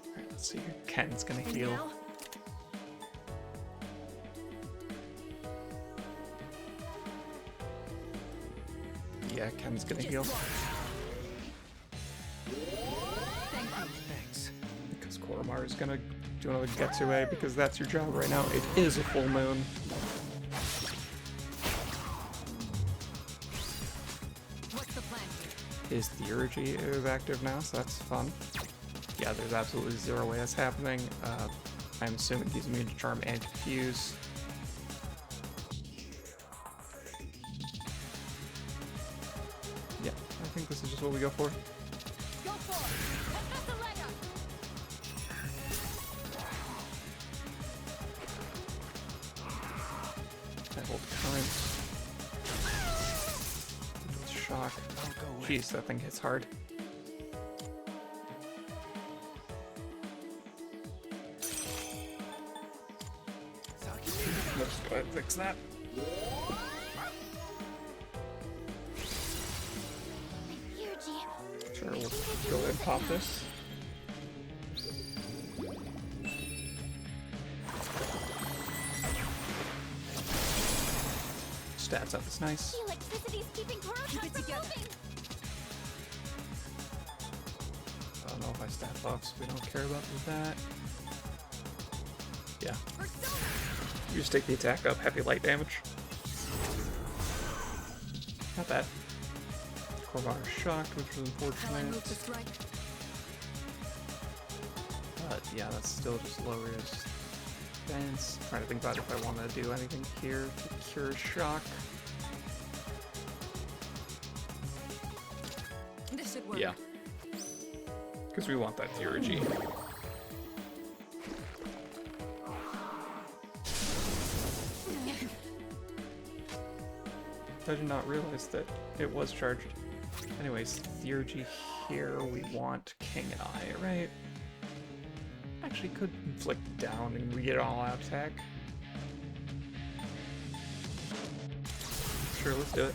Alright, let's see here. Ken's gonna heal. Yeah, Ken's gonna heal. Thanks. Because Koromaru's gonna do another Getsue because that's your job right now. It is a full moon. What's the plan here? His Theurgy is active now, so that's fun. Yeah, there's absolutely zero way that's happening. I'm assuming he's immune to Charm and Confuse. Yeah, I think this is just what we go for. Go for it! That's the leg up! I hold current. With shock. I'll go with. Jeez, that thing hits hard. Let's go ahead and fix that. Sure, we'll go ahead and pop this. Stats up, it's nice. The electricity's keeping Koro Keep it from together. moving. I don't know if I stat buffs, we don't care about that. Yeah. You just take the attack up, heavy light damage. Not bad. Koromaru shocked, which was Shall I unfortunate. move to strike? But yeah, that's still just lower his defense. Trying to think about if I want to do anything here to cure shock. This should work. Yeah. Because we want that Theurgy. I did not realize that it was charged. Anyways, theurgy here, we want King and I, right? Actually, could inflict down and we get all out attack. Sure, let's do it.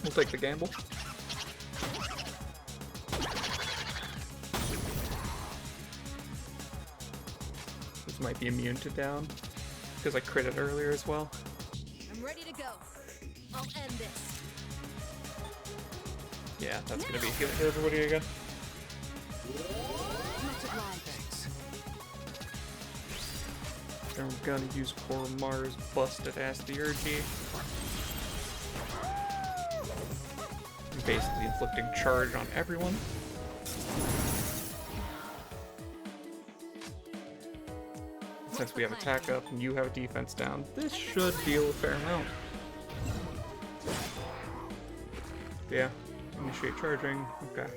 We'll take the gamble. This might be immune to down, because I critted earlier as well. I'm ready to go. I'll end this. Yeah, that's gonna be healing for everybody again. Then we're gonna use Koromar's busted ass theurgy. Basically inflicting charge on everyone. Since we have attack up and you have defense down, this should deal a fair amount. Yeah, initiate charging. Okay.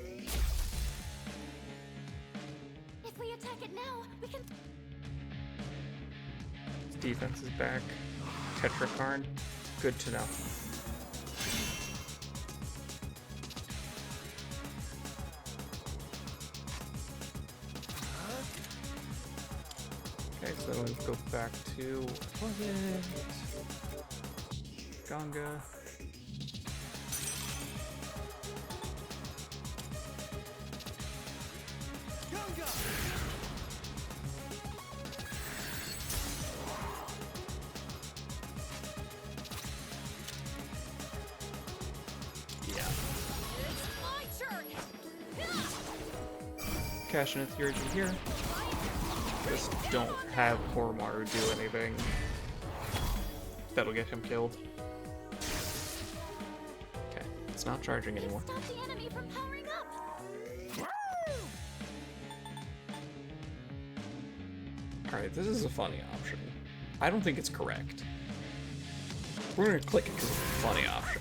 If we attack it now, we can. His defense is back. Tetrakarn, good to know. Okay, so let's go back to, what was it? Ganga. Yeah. It's my turn. Cash in a theurgy here. Just don't have Koromaru do anything that'll get him killed. Okay, it's not charging anymore. Stop the enemy from powering up. Alright, this is a funny option. I don't think it's correct. We're gonna click it because it's a funny option.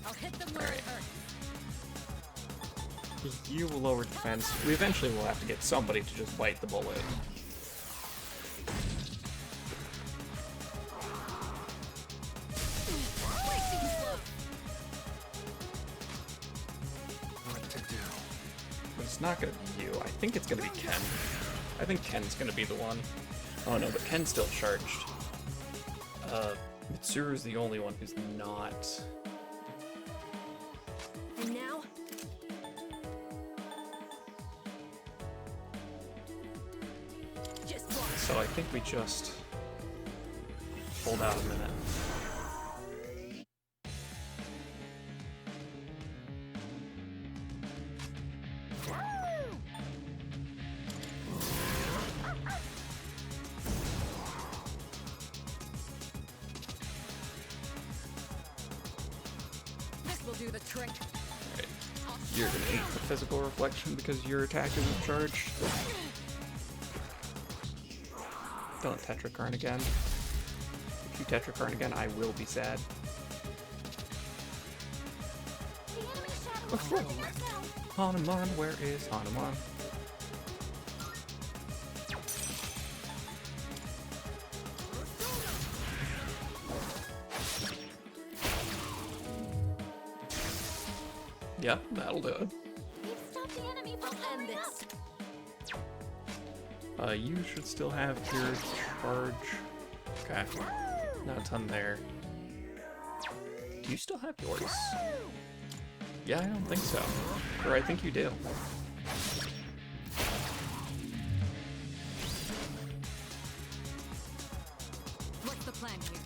I'll hit them where it hurts. You will lower defense. We eventually will have to get somebody to just bite the bullet. What to do? But it's not gonna be you. I think it's gonna be Ken. I think Ken's gonna be the one. Oh no, but Ken's still charged. Mitsuru's the only one who's not. And now? Just watch. So I think we just hold out a minute. This will do the trick. Right. You're gonna eat the physical reflection because your attack isn't charged. Don't Tetrakarn again. If you Tetrakarn again, I will be sad. The enemy shadow is touching us now. Hanuman, where is Hanuman? Yep, that'll do it. We've stopped the enemy from I'll end powering this. up. You should still have your charge. Okay, not a ton there. Do you still have yours? Yeah, I don't think so. Or I think you do. What's the plan here?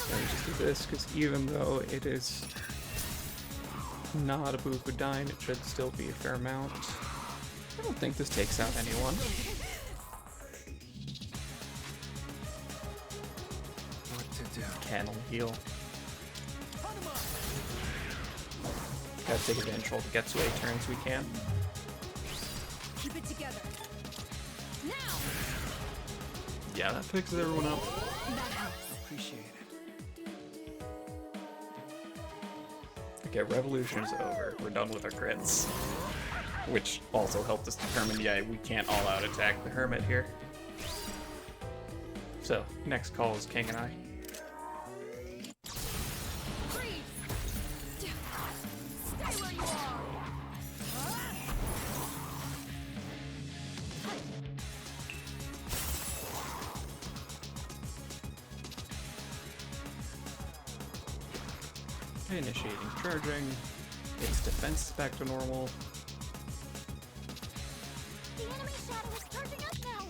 Let me just do this, because even though it is not a Bufudyne, it should still be a fair amount. I don't think this takes out anyone. What to do? Ken will heal. Gotta take advantage of all the Getsuei turns we can. Keep it together. Now! Yeah, that fixes everyone up. That helps. Appreciate it. Okay, Revolution is over. We're done with our crits. which also helped us determine, yeah, we can't all-out attack the Hermit here. So, next call is King and I. Stay where you are! Initiating charging. Its defense is back to normal. The enemy shadow is charging up now.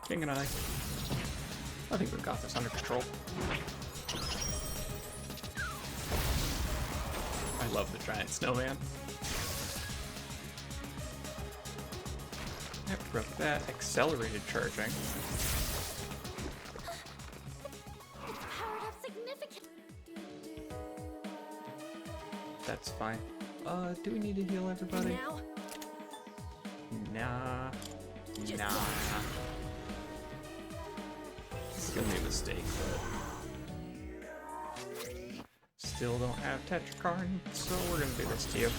King and I think we've got this under control. I love the giant snowman. Yep, broke that. Accelerated charging. Powered up significantly. That's fine. Do we need to heal everybody? Now? Nah. This is gonna be a mistake, but still don't have Tetrakarn, so we're gonna do this to you.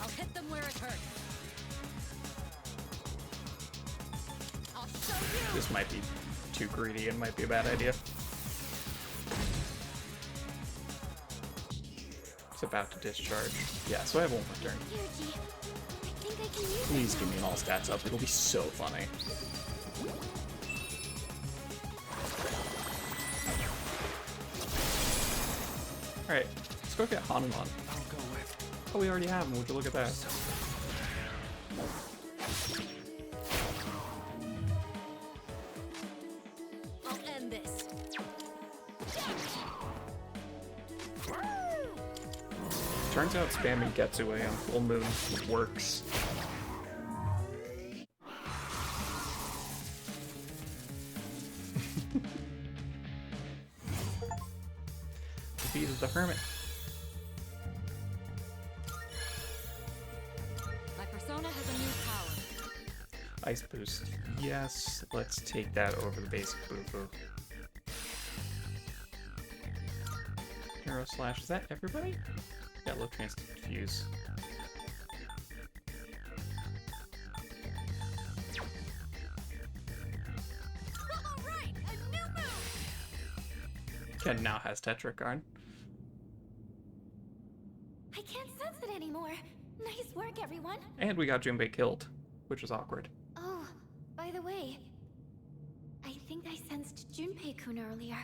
I'll hit them where it hurts. I'll show you! This might be too greedy and might be a bad idea. It's about to discharge. Yeah, so I have one more turn. Here, G. I think I can use Please give me an all stats up. It'll be so funny. Alright, let's go get Hanuman. I'll go with. Oh, we already have him. Would you look at that? I'll end this. Turns out spamming Getsue on full moon works. Defeated the Hermit. My persona has a new power. Ice boost. Yes, let's take that over the basic boo-boo. Hero slash. Is that everybody? Yeah, low chance to confuse. Alright, a new move! Ken now has Tetrakarn. I can't sense it anymore. Nice work, everyone. And we got Junpei killed, which is awkward. Oh, by the way, I think I sensed Junpei-kun earlier.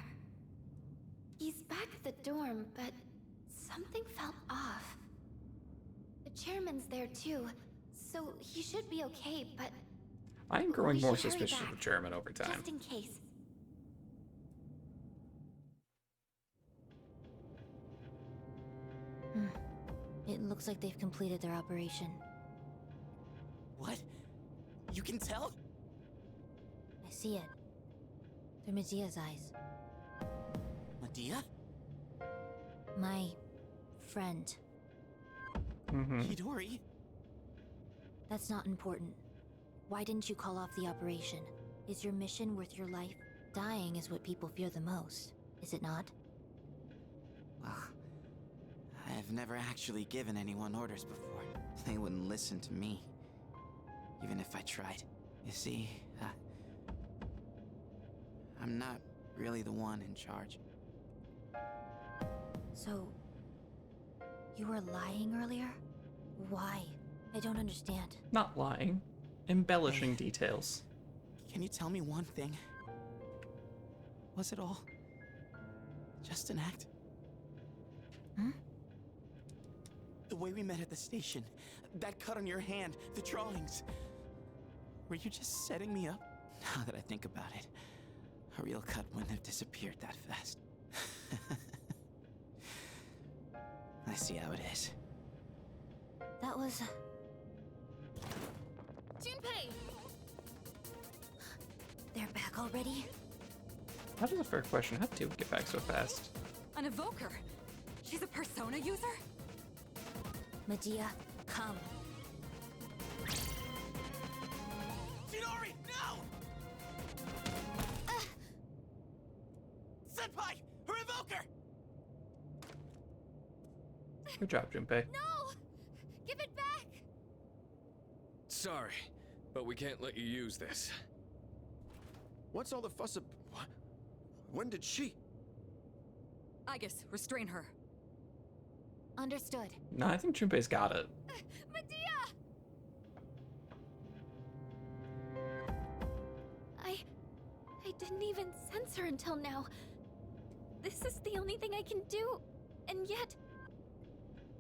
He's back at the dorm, but something felt off. The chairman's there too, so he should be okay, but I am growing we more should hurry suspicious of back, the chairman over time. just in case. It looks like they've completed their operation. What? You can tell? I see it. They're Medea's eyes. Medea? My friend. Midori? That's not important. Why didn't you call off the operation? Is your mission worth your life? Dying is what people fear the most, is it not? Well, I've never actually given anyone orders before. They wouldn't listen to me. Even if I tried. You see, I'm not really the one in charge. So, you were lying earlier? Why? I don't understand. Not lying. Embellishing details. Can you tell me one thing? Was it all just an act? Hmm? The way we met at the station, that cut on your hand, the drawings. Were you just setting me up? Now that I think about it, a real cut wouldn't have disappeared that fast. I see how it is. That was... Junpei! They're back already? That is a fair question. How did we get back so fast? An evoker! She's a persona user? Medea, come. Midori, no! Senpai! Her evoker! Good job, Junpei. No! Give it back! Sorry, but we can't let you use this. What's all the fuss what? When did she? Aegis, restrain her. Understood. No, I think Junpei's got it. Medea! I didn't even sense her until now. This is the only thing I can do, and yet...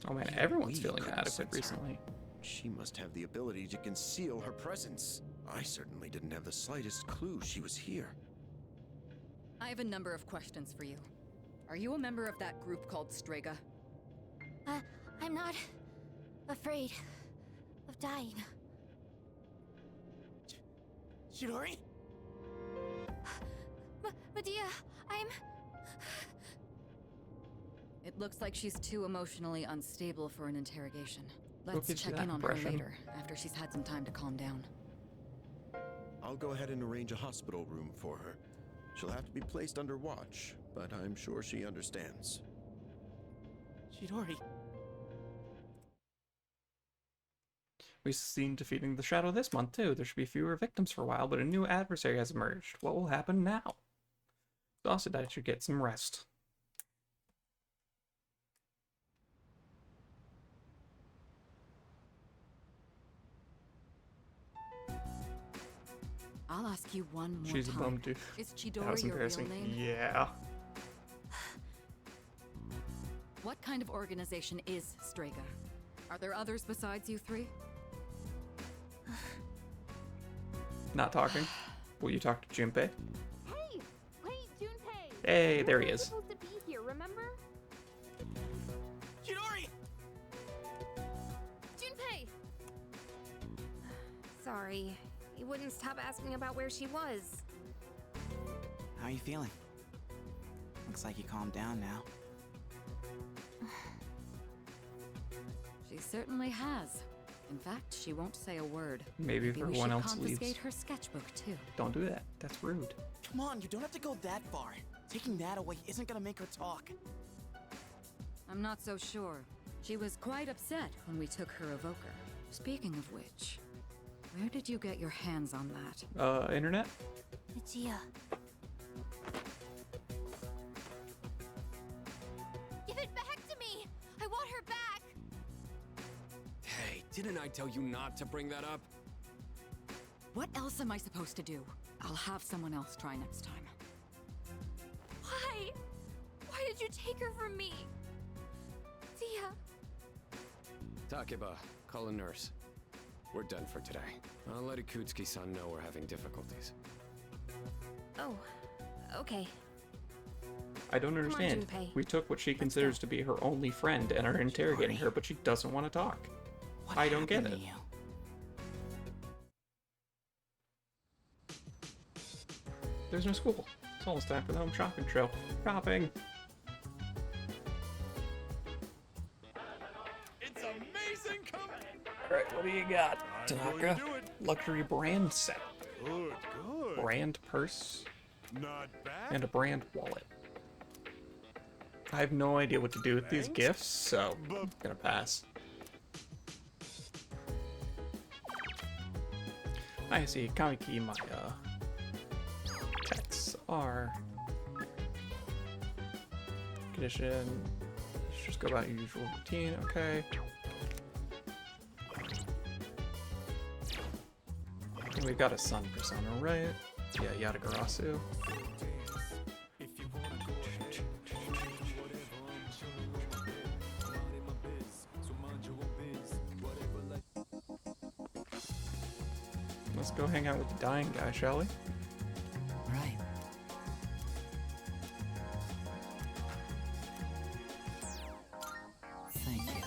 Oh man, everyone's We feeling couldn't inadequate sense her. recently. She must have the ability to conceal her presence. I certainly didn't have the slightest clue she was here. I have a number of questions for you. Are you a member of that group called Strega? I'm not afraid of dying. Chidori? Medea, I'm... It looks like she's too emotionally unstable for an interrogation. Who Let's gives you check that in on her impression? later, after she's had some time to calm down. I'll go ahead and arrange a hospital room for her. She'll have to be placed under watch, but I'm sure she understands. Chidori. We've seen defeating the Shadow this month too. There should be fewer victims for a while, but a new adversary has emerged. What will happen now? Exhausted, I should get some rest. I'll ask you one more She's a time. bum dude. Is That was Chidori your real embarrassing. name? Yeah. What kind of organization is Strega? Are there others besides you three? Not talking. Will you talk to Junpei? Hey! Wait, Junpei! Hey, there he You're is. supposed to be here, remember? Chidori! Junpei! Sorry. He wouldn't stop asking about where she was. How are you feeling? Looks like you calmed down now. She certainly has. In fact, she won't say a word. Maybe if we everyone should else confiscate leaves. her sketchbook too. Don't do that. That's rude. Come on, you don't have to go that far. Taking that away isn't gonna make her talk. I'm not so sure. She was quite upset when we took her evoker. Speaking of which, where did you get your hands on that? Internet? Medea. Give it back to me! I want her back! Hey, didn't I tell you not to bring that up? What else am I supposed to do? I'll have someone else try next time. Why? Why did you take her from me? Medea. Takeba, call a nurse. We're done for today. I'll let Ikutsuki-san know we're having difficulties. Oh, okay. I don't understand. Junpei. We took what she considers to be her only friend and are interrogating her, but she doesn't want to talk. I don't get it. There's no school. It's almost time for the home shopping show. Shopping! It's amazing! Alright, what do you got, Tanaka? Luxury brand set. Good, good. Brand purse. Not bad. And a brand wallet. I have no idea what to do with these gifts, so I'm gonna pass. I see. Kamiki, my texts are condition. Let's just go about your usual routine. Okay. And we've got a sun persona, right? Yeah, Yatagarasu. Let's go hang out with the dying guy, shall we? Right. Thank you.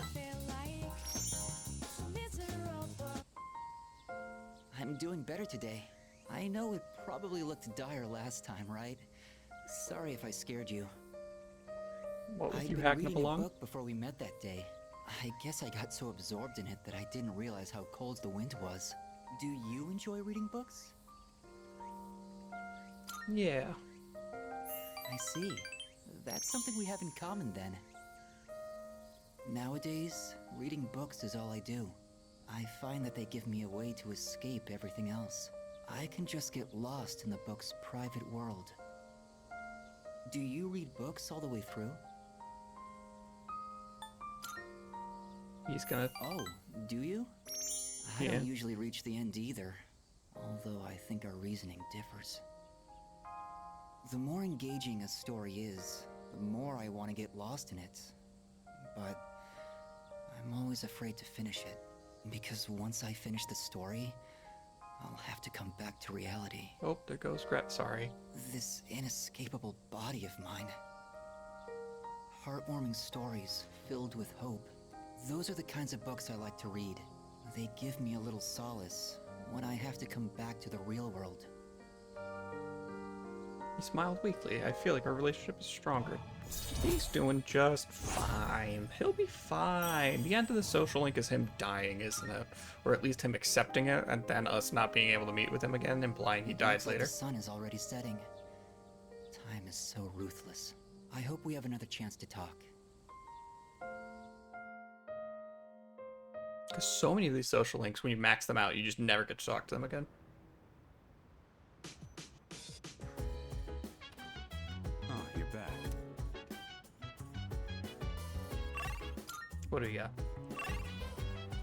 I'm doing better today. I know it probably looked dire last time, right? Sorry if I scared you. What, with I'd you been hacking up reading a along? book before we met that day. I guess I got so absorbed in it that I didn't realize how cold the wind was. Do you enjoy reading books? Yeah. I see. That's something we have in common then. Nowadays, reading books is all I do. I find that they give me a way to escape everything else. I can just get lost in the book's private world. Do you read books all the way through? He's gonna... Oh, do you? I Yeah. don't usually reach the end either, although I think our reasoning differs. The more engaging a story is, the more I want to get lost in it. But I'm always afraid to finish it, because once I finish the story, I'll have to come back to reality. Oh, there goes Gret, sorry. This inescapable body of mine. Heartwarming stories filled with hope. Those are the kinds of books I like to read. They give me a little solace when I have to come back to the real world. He smiled weakly. I feel like our relationship is stronger. He's doing just fine. He'll be fine. The end of the social link is him dying, isn't it? Or at least him accepting it, and then us not being able to meet with him again, implying he dies later. The sun is already setting. Time is so ruthless. I hope we have another chance to talk. Because so many of these social links, when you max them out, you just never get to talk to them again. Oh, you're back. What do you got?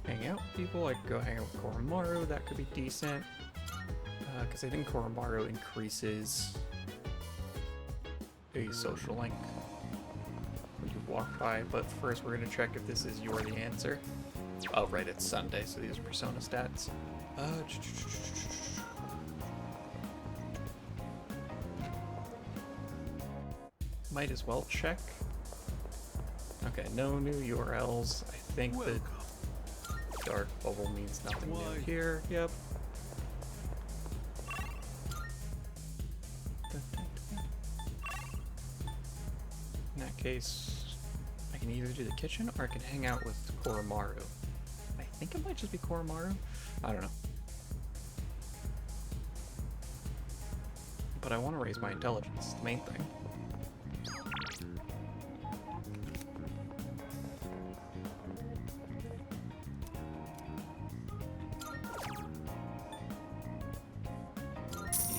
Hang out with people. I could go hang out with Koromaru. That could be decent. Because I think Koromaru increases a social link when you walk by. But first, we're going to check if this is You're the Answer. Oh, right, it's Sunday, so these are Persona stats. Might as well check. Okay, no new URLs. I think the dark bubble means nothing new here. Yep. In that case, I can either do the kitchen or I can hang out with Koromaru. I think it might just be Koromaru. I don't know. But I want to raise my intelligence. It's the main thing.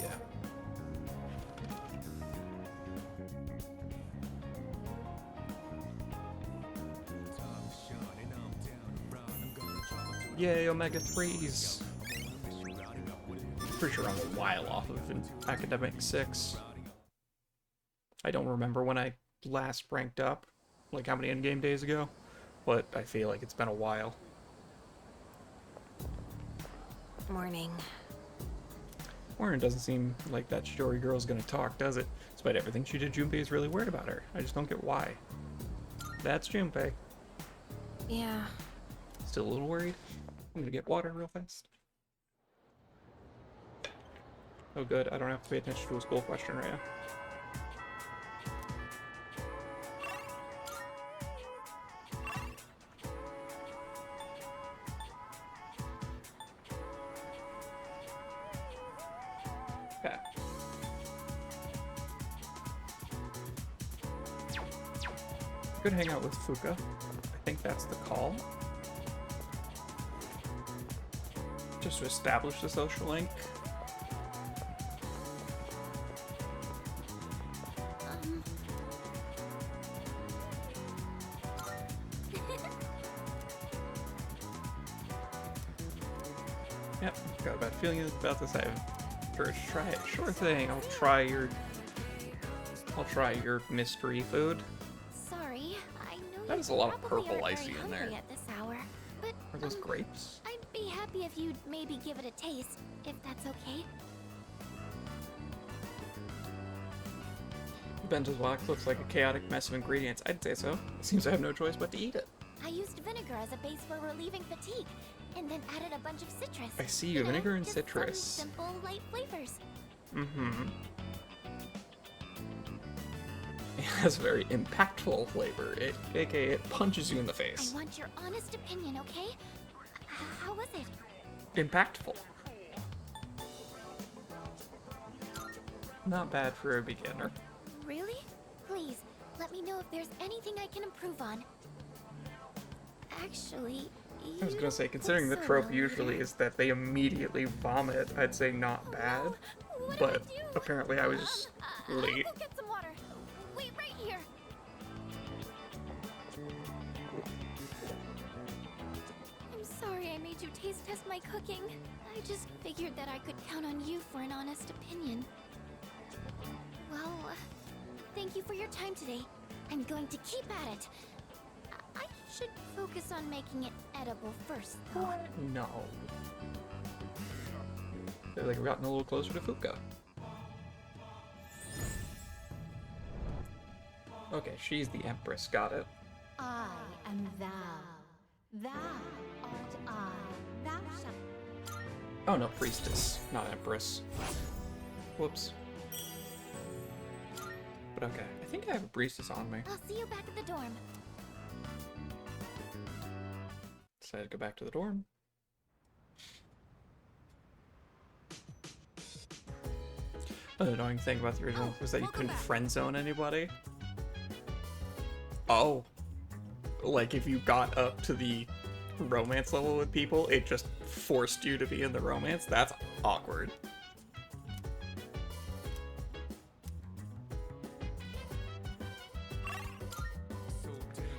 Yeah. Yay, Omega 3s. Pretty sure I'm a while off of an Academic 6. I don't remember when I last ranked up, like how many endgame days ago, but I feel like it's been a while. Morning. Warren doesn't seem like that Shiori girl's gonna talk, does it? Despite everything she did, Junpei is really weird about her. I just don't get why. That's Junpei. Yeah. Still a little worried. I'm gonna get water real fast. Oh good, I don't have to pay attention to a school question right now. Okay. Could hang out with Fuka. I think that's the call. Just to establish the social link. Yep, got a bad feeling about this. I have first try it. Sure thing. I'll try your mystery food. Sorry, I know That you is a lot of probably purple aren't icy very in there. hungry at this hour, but Are those grapes? I'd be happy if you'd maybe give it a taste, if that's okay. Bento's box looks like a chaotic mess of ingredients. I'd say so. It seems I have no choice but to eat it. I used vinegar as a base for relieving fatigue, and then added a bunch of citrus. I see you, vinegar and just citrus. Some simple, light flavors. Mm-hmm. It has a very impactful flavor, aka it punches you in the face. I want your honest opinion, okay? How was it? Impactful. Not bad for a beginner. Really? Please, let me know if there's anything I can improve on. Actually, I was gonna say, considering the trope usually is that they immediately vomit, I'd say not bad. But apparently I was just late. I'll go get some water. Wait right here. I'm sorry I made you taste test my cooking. I just figured that I could count on you for an honest opinion. Well, thank you for your time today. I'm going to keep at it. I should focus on making it edible first, though. No. Feel like we've gotten a little closer to Fuka. Okay, she's the Empress, got it. I am thou. Thou art I. Thou shalt. Oh no, Priestess, not Empress. Whoops. But okay, I think I have a Priestess on me. I'll see you back at the dorm. Decided to go back to the dorm. The annoying thing about the original was that you couldn't friend zone anybody. Oh. Like if you got up to the romance level with people, it just forced you to be in the romance. That's awkward.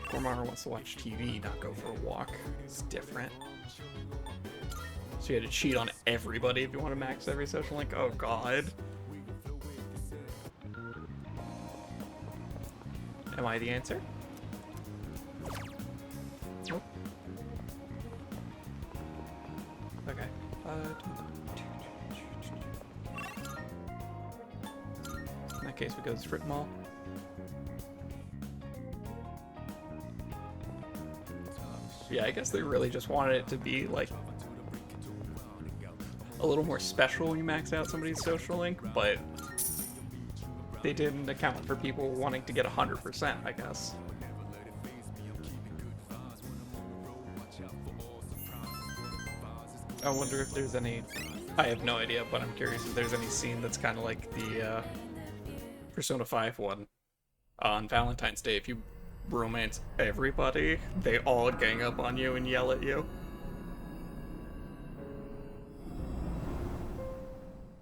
Gormara wants to watch TV, not go for a walk. It's different. So you had to cheat on everybody if you want to max every social link? Oh god. Am I the answer? Nope. Okay. In that case, we go to the strip mall. Yeah, I guess they really just wanted it to be, like, a little more special when you max out somebody's social link, but they didn't account for people wanting to get 100%, I guess. I wonder if there's any... I have no idea, but I'm curious if there's any scene that's kind of like the Persona 5 one. On Valentine's Day, if you romance everybody, they all gang up on you and yell at you.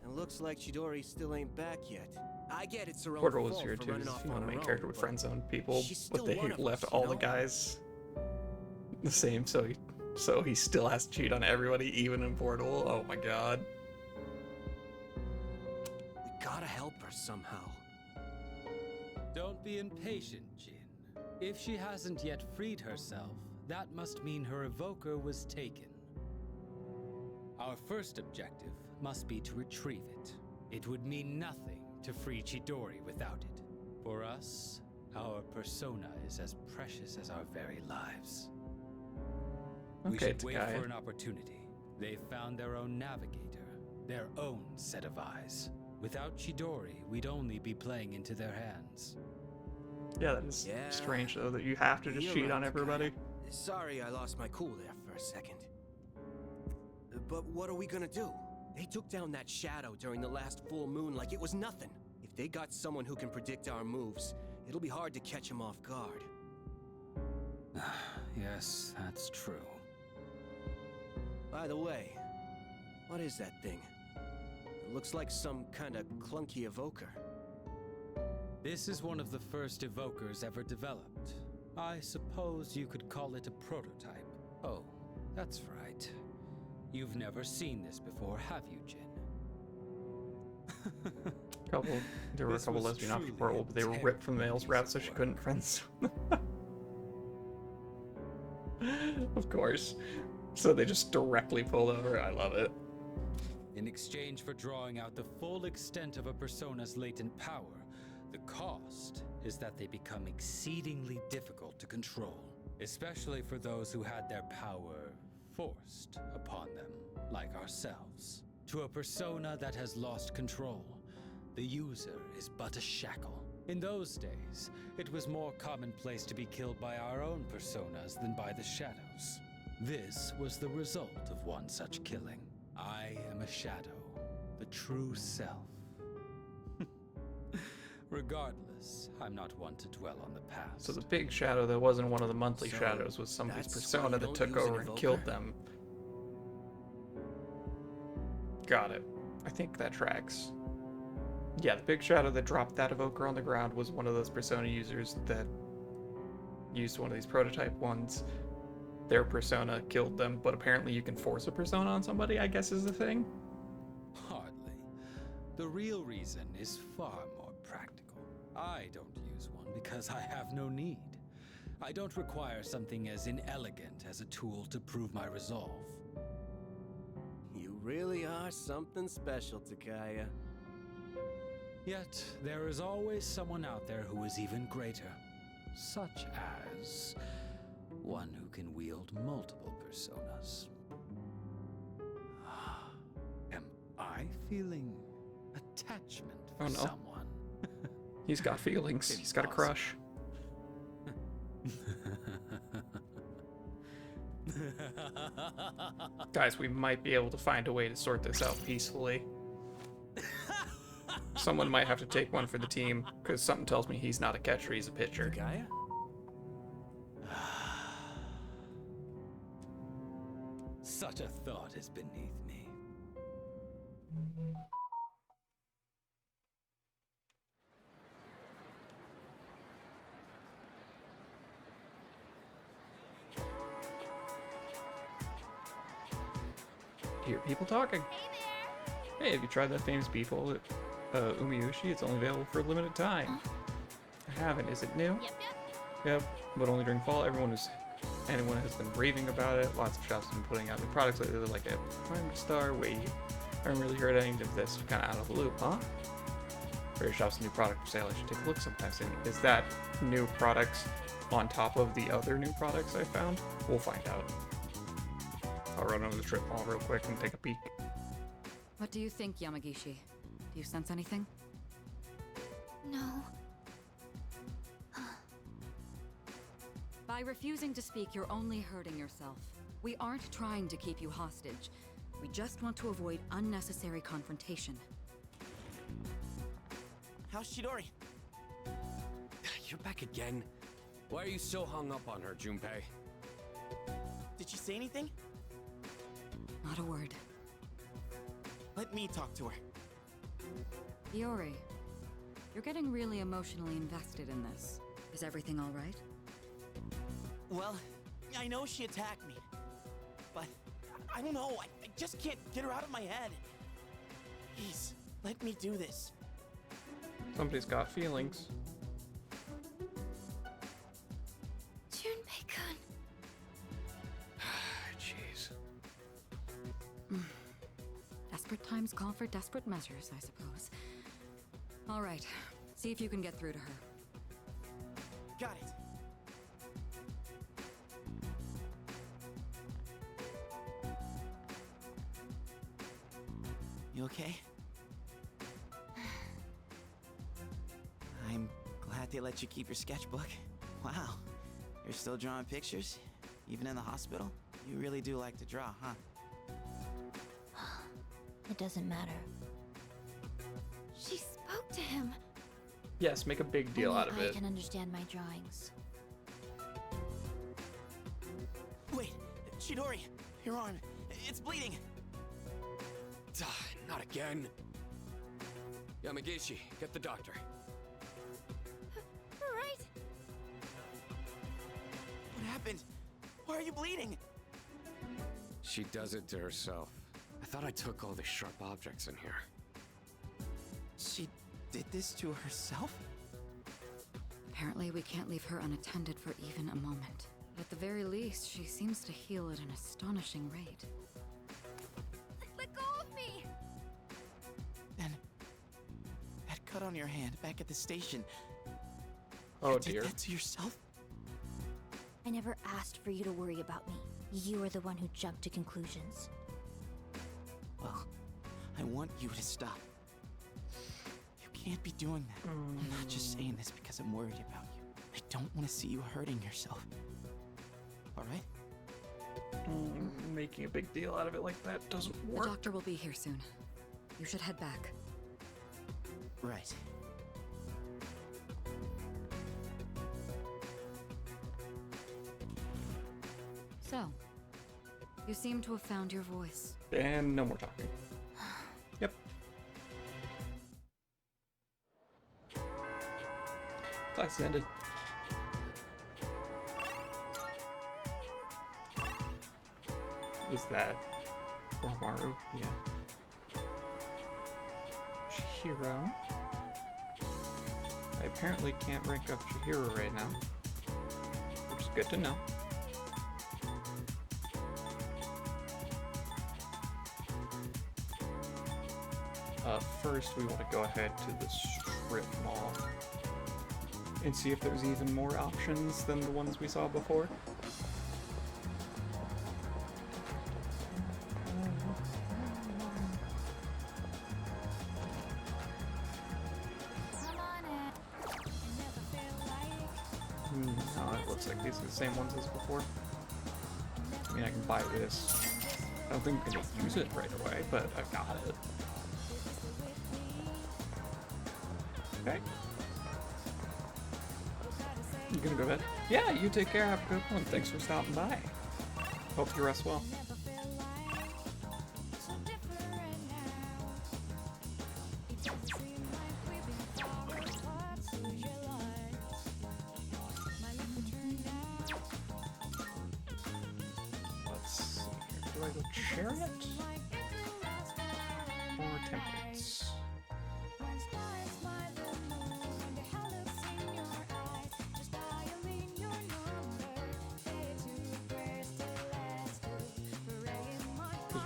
It looks like Chidori still ain't back yet. I get it's her own Portal was fault here for too, running because off you know, on the main her character own, would friend zone people, she's but still they one of left us, all you the know? guys the same, so he still has to cheat on everybody, even in Portal. Oh my god. We gotta help her somehow. Don't be impatient, Jin. If she hasn't yet freed herself, that must mean her evoker was taken. Our first objective must be to retrieve it. It would mean nothing to free Chidori without it. For us, our persona is as precious as our very lives. We should wait for an opportunity. They've found their own navigator, their own set of eyes. Without Chidori, we'd only be playing into their hands. Yeah, that is strange though, that you have to just cheat on everybody. Sorry I lost my cool there for a second. But what are we gonna do? They took down that shadow during the last full moon like it was nothing. If they got someone who can predict our moves, it'll be hard to catch them off guard. Yes, that's true. By the way, what is that thing? It looks like some kind of clunky evoker. This is one of the first evokers ever developed. I suppose you could call it a prototype. Oh, that's right. You've never seen this before, have you, Jin? There were a couple lesbian option Portal, but they were ripped from the male's route so she couldn't friend zone. Of course. So they just directly pulled over. I love it. In exchange for drawing out the full extent of a persona's latent power, the cost is that they become exceedingly difficult to control, especially for those who had their power forced upon them, like ourselves. To a persona that has lost control, the user is but a shackle. In those days, it was more commonplace to be killed by our own personas than by the shadows. This was the result of one such killing. I am a shadow, the true self. Regardless, I'm not one to dwell on the past. So the big shadow that wasn't one of the monthly So, shadows was somebody's that's why persona you that don't took use an over and evoker? killed them. Got it. I think that tracks. Yeah, the big shadow that dropped that evoker on the ground was one of those persona users that used one of these prototype ones. Their persona killed them, but apparently you can force a persona on somebody, I guess is the thing. Hardly. The real reason is far more practical. I don't use one because I have no need. I don't require something as inelegant as a tool to prove my resolve. You really are something special, Takaya. Yet, there is always someone out there who is even greater. Such as one who can wield multiple personas. Am I feeling attachment for Oh, no. someone? He's got feelings. He's got a crush. Guys, we might be able to find a way to sort this out peacefully. Someone might have to take one for the team, because something tells me he's not a catcher, he's a pitcher. Takaya? Such a thought is beneath me. Hear people talking. Hey, have you tried that famous beef bowl at Umiyushi? It's only available for a limited time. I haven't. Is it new? Yep, but only during fall. Anyone has been raving about it. Lots of shops have been putting out new products lately. They're like a Prime Star. Wait, I haven't really heard any of this. Kind of out of the loop, huh? Various shops, new product for sale. I should take a look sometime soon. Is that new products on top of the other new products I found? We'll find out. I'll run over the strip mall real quick and take a peek. What do you think, Yamagishi? Do you sense anything? No. By refusing to speak, you're only hurting yourself. We aren't trying to keep you hostage. We just want to avoid unnecessary confrontation. How's Chidori? You're back again. Why are you so hung up on her, Junpei? Did she say anything? Not a word. Let me talk to her. Iori, you're getting really emotionally invested in this. Is everything all right? Well, I know she attacked me, but I don't know. I just can't get her out of my head. Please, let me do this. Somebody's got feelings. Junpei-kun. Jeez. Desperate times call for desperate measures, I suppose. All right, see if you can get through to her. Got it. You okay? I'm glad they let you keep your sketchbook. Wow, you're still drawing pictures? Even in the hospital? You really do like to draw, huh? It doesn't matter. She spoke to him. Yes, make a big deal Only out of I it. can understand my drawings. Wait, Chidori, your arm, it's bleeding. Not again. Yamagishi, get the doctor. Right. What happened? Why are you bleeding? She does it to herself. I thought I took all the sharp objects in here. She did this to herself? Apparently, we can't leave her unattended for even a moment. But at the very least, she seems to heal at an astonishing rate. Let go of me! Then, that cut on your hand back at the station. Oh You dear. did that to yourself? I never asked for you to worry about me. You are the one who jumped to conclusions. Well, I want you to stop. You can't be doing that. I'm not just saying this because I'm worried about you. I don't want to see you hurting yourself. Alright? Making a big deal out of it like that doesn't The work. doctor will be here soon. You should head back. Right. So, you seem to have found your voice. And no more talking. Yep. Class ended. Is that Oromaru? Yeah. Chihiro. I apparently can't rank up Chihiro right now, which is good to know. First, we want to go ahead to the strip mall and see if there's even more options than the ones we saw before. No, it looks like these are the same ones as before. I mean, I can buy this. I don't think I'm going to use it right away, but I got it. Okay. You gonna go to bed? Yeah, you take care. Have a good one. Thanks for stopping by. Hope you rest well. Let's see here. Do I go chariot? Or templates?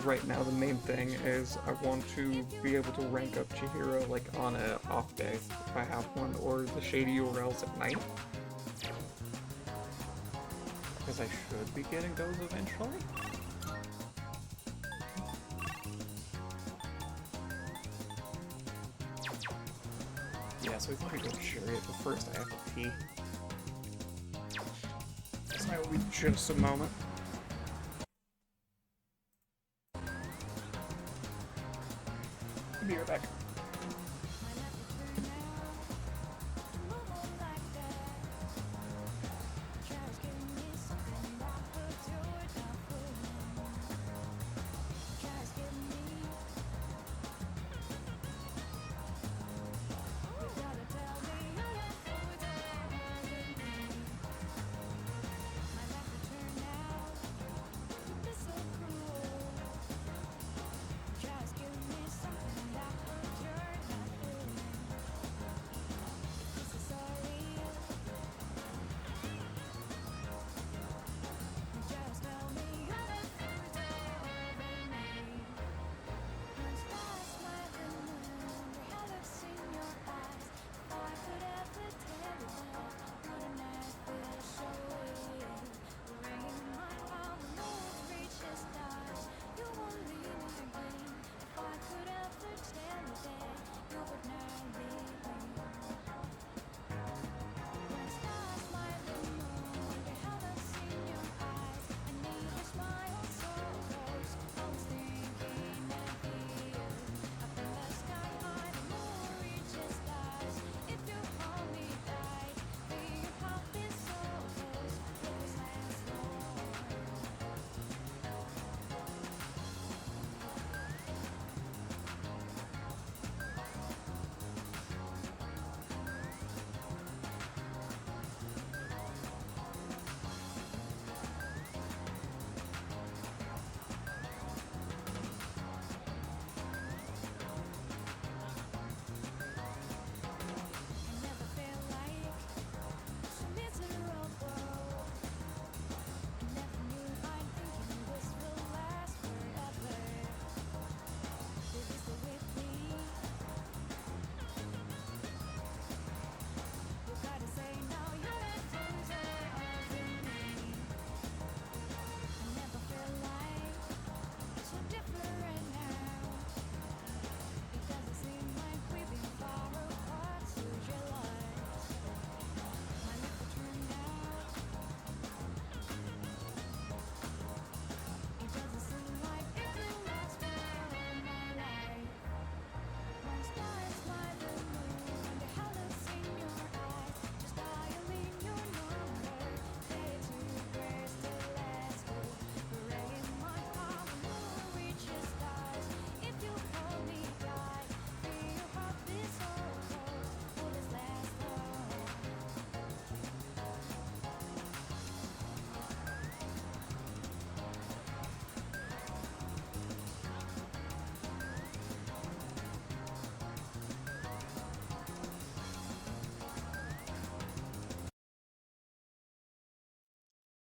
Right now the main thing is I want to be able to rank up Chihiro like on a off day if I have one, or the shady URLs at night, because I should be getting those eventually. Yeah, so I think I go chariot, but first I have to pee. So that will be just a moment. Be right back.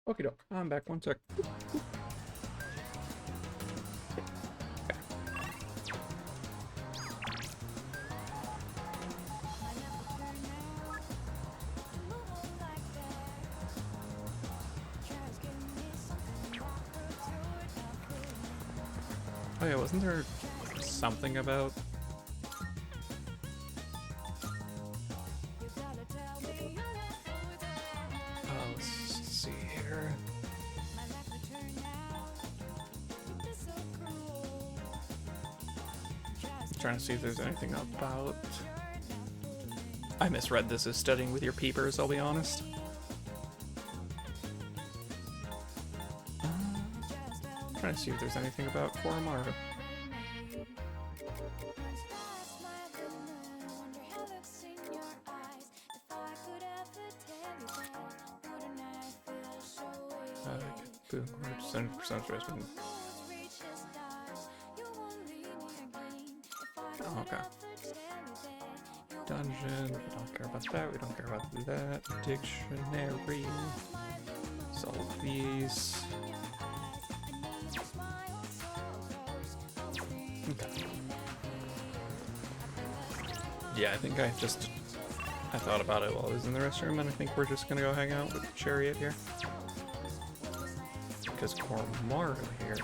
Okie doke. I'm back. One sec. Oh yeah, wasn't there something about... Oh, let's see here. I'm trying to see if there's anything about... I misread this as studying with your peepers, I'll be honest. Trying to see if there's anything about Koromaru. Boom, 100% stress. Oh, okay. Dungeon, we don't care about that, we don't care about that. Dictionary. Solve these. Okay. Yeah, I think I thought about it while I was in the restroom, and I think we're just gonna go hang out with Chariot here. Because Koromaru here...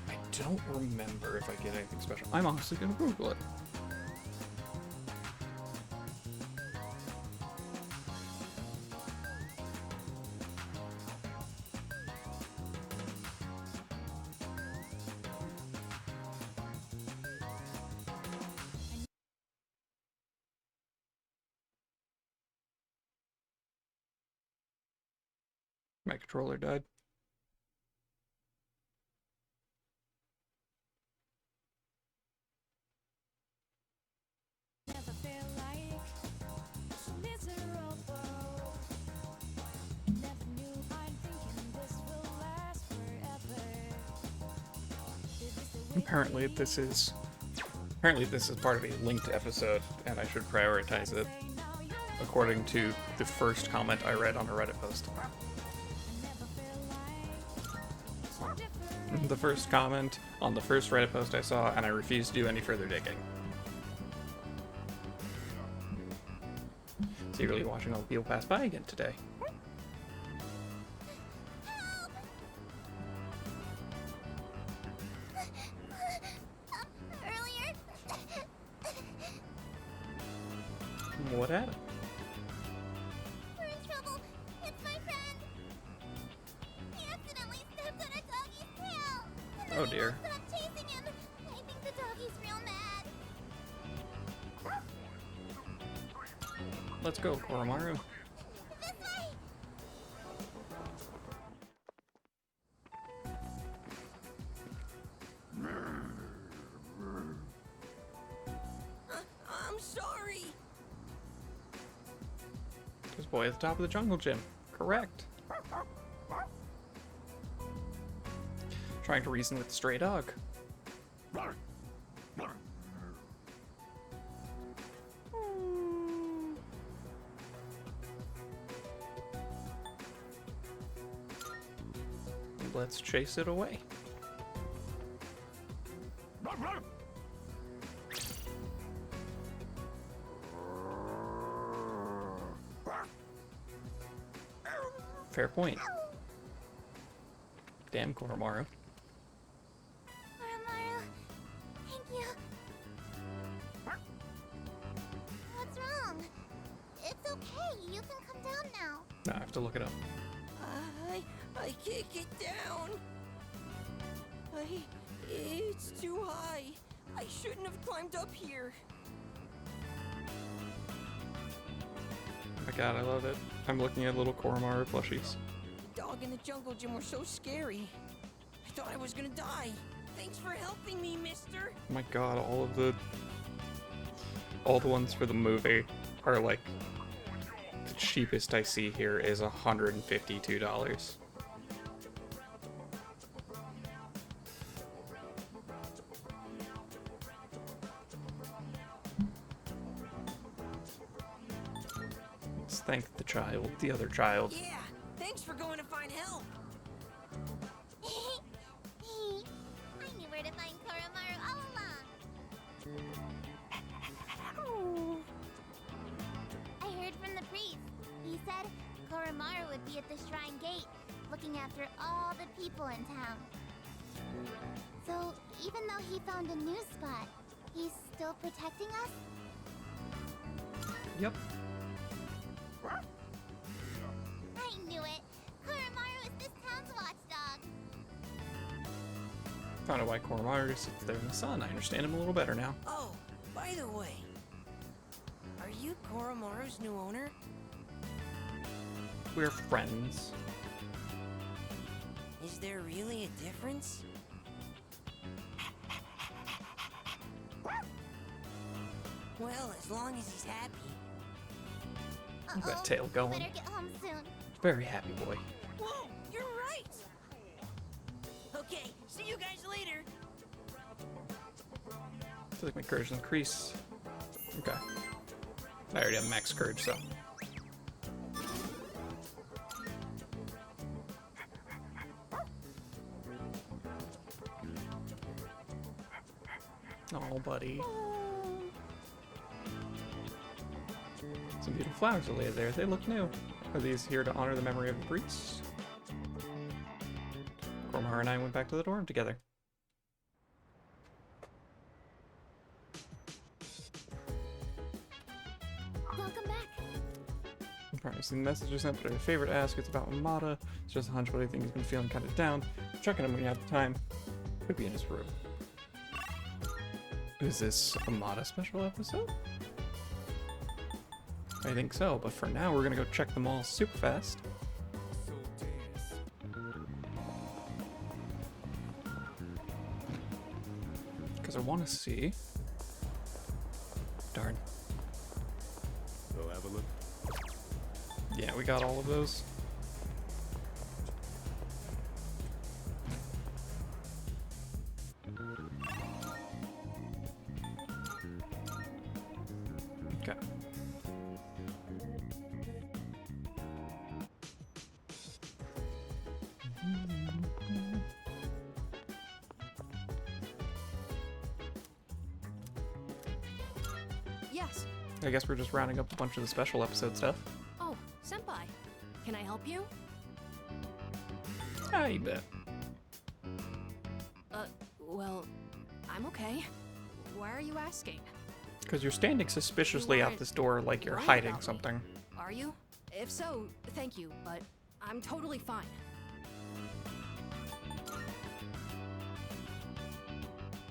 I don't remember if I get anything special. I'm honestly gonna Google it. My controller died. Apparently this is part of a linked episode, and I should prioritize it according to the first comment I read on a Reddit post. The first comment on the first Reddit post I saw, and I refused to do any further digging. Secretly watching all the people pass by again today. What happened? We're in trouble. It's my friend. He accidentally stepped on a doggy's tail. Oh dear. Stop chasing him. I think the doggy's real mad. Let's go, Koromaru. This way. I'm sorry. This boy at the top of the jungle gym. Correct. Trying to reason with the stray dog. Let's chase it away. Fair point. Damn, Koromaru. Koromaru, thank you. What's wrong? It's okay. You can come down now. No, I have to look it up. I can't get down. It's too high. I shouldn't have climbed up here. Oh my god, I love it. I'm looking at little Koromaru plushies. The dog in the jungle gym were so scary. I thought I was gonna die. Thanks for helping me, mister. Oh my god, all the ones for the movie are like, the cheapest I see here is $152. thank the child, the other child. Yeah, thanks for going to find help. I knew where to find Koromaru all along. I heard from the priest. He said Koromaru would be at the shrine gate, looking after all the people in town. So, even though he found a new spot, he's still protecting us? Yep. I knew it! Koromaru is this town's watchdog! Found out why Koromaru sits there in the sun. I understand him a little better now. Oh, by the way, are you Koromaru's new owner? We're friends. Is there really a difference? Well, as long as he's happy. Look at that tail going. Better get home soon. Very happy boy. Whoa, you're right! Okay, see you guys later! I feel like my courage increase. Okay. I already have max courage, so. Oh, buddy. Some beautiful flowers are laid there. They look new. Are these here to honor the memory of the priest? Koromaru and I went back to the dorm together. Welcome back. You've probably seen the messages sent, but our favorite to ask. It's about Amada. It's just a hunch, but I think he's been feeling kind of down. Check on him when you have the time. Could be in his room. Is this Amada special episode? I think so, but for now we're gonna go check them all super fast. Because I want to see. Darn. Go have a look. Yeah, we got all of those. Okay. Yes. I guess we're just rounding up a bunch of the special episode stuff. Oh, Senpai. Can I help you? Ah, you bet. Well, I'm okay. Why are you asking? Because you're standing suspiciously You out weren't this door like you're worried hiding about me, something. Are you? If so, thank you, but I'm totally fine.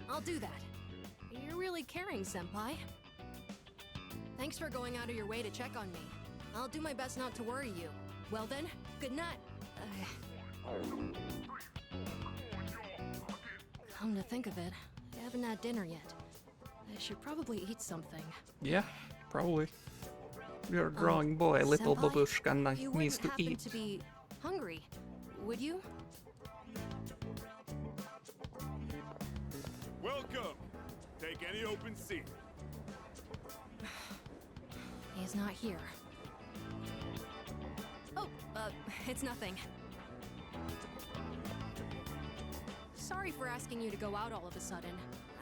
I'll do that. You're really caring, Senpai. Thanks for going out of your way to check on me. I'll do my best not to worry you. Well then, good night. Come to think of it, I haven't had dinner yet. I should probably eat something. Yeah, probably. You're a growing boy, little Senpai, babushka you needs to wouldn't happen eat. to be hungry, would you? Welcome. Take any open seat. He's not here. Oh, it's nothing. Sorry for asking you to go out all of a sudden.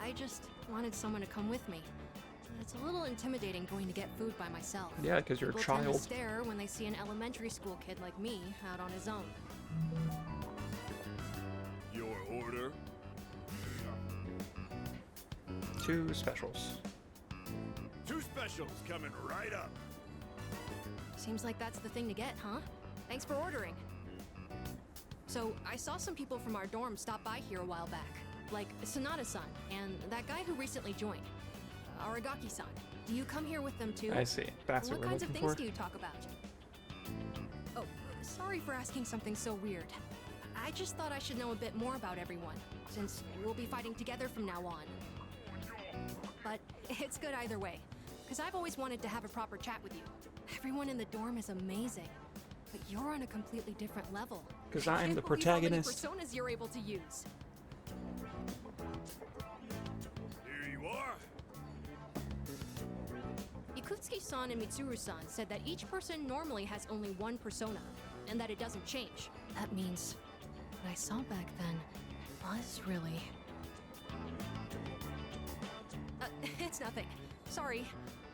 I just wanted someone to come with me. It's a little intimidating going to get food by myself. Yeah, because you're a People tend to child. stare when they see an elementary school kid like me out on his own. Your order. 2 specials. 2 specials coming right up. Seems like that's the thing to get, huh? Thanks for ordering. So, I saw some people from our dorm stop by here a while back. Like Sonata-san and that guy who recently joined. Aragaki-san. Do you come here with them too? I see. That's what we're kinds of looking things for. do you talk about? Oh, sorry for asking something so weird. I just thought I should know a bit more about everyone, since we'll be fighting together from now on. But it's good either way, because I've always wanted to have a proper chat with you. Everyone in the dorm is amazing, but you're on a completely different level. Because I I'm can't the believe how many protagonist. personas you're able to use. Here you are. Kutsuki-san and Mitsuru-san said that each person normally has only one persona, and that it doesn't change. That means what I saw back then was really... it's nothing. Sorry.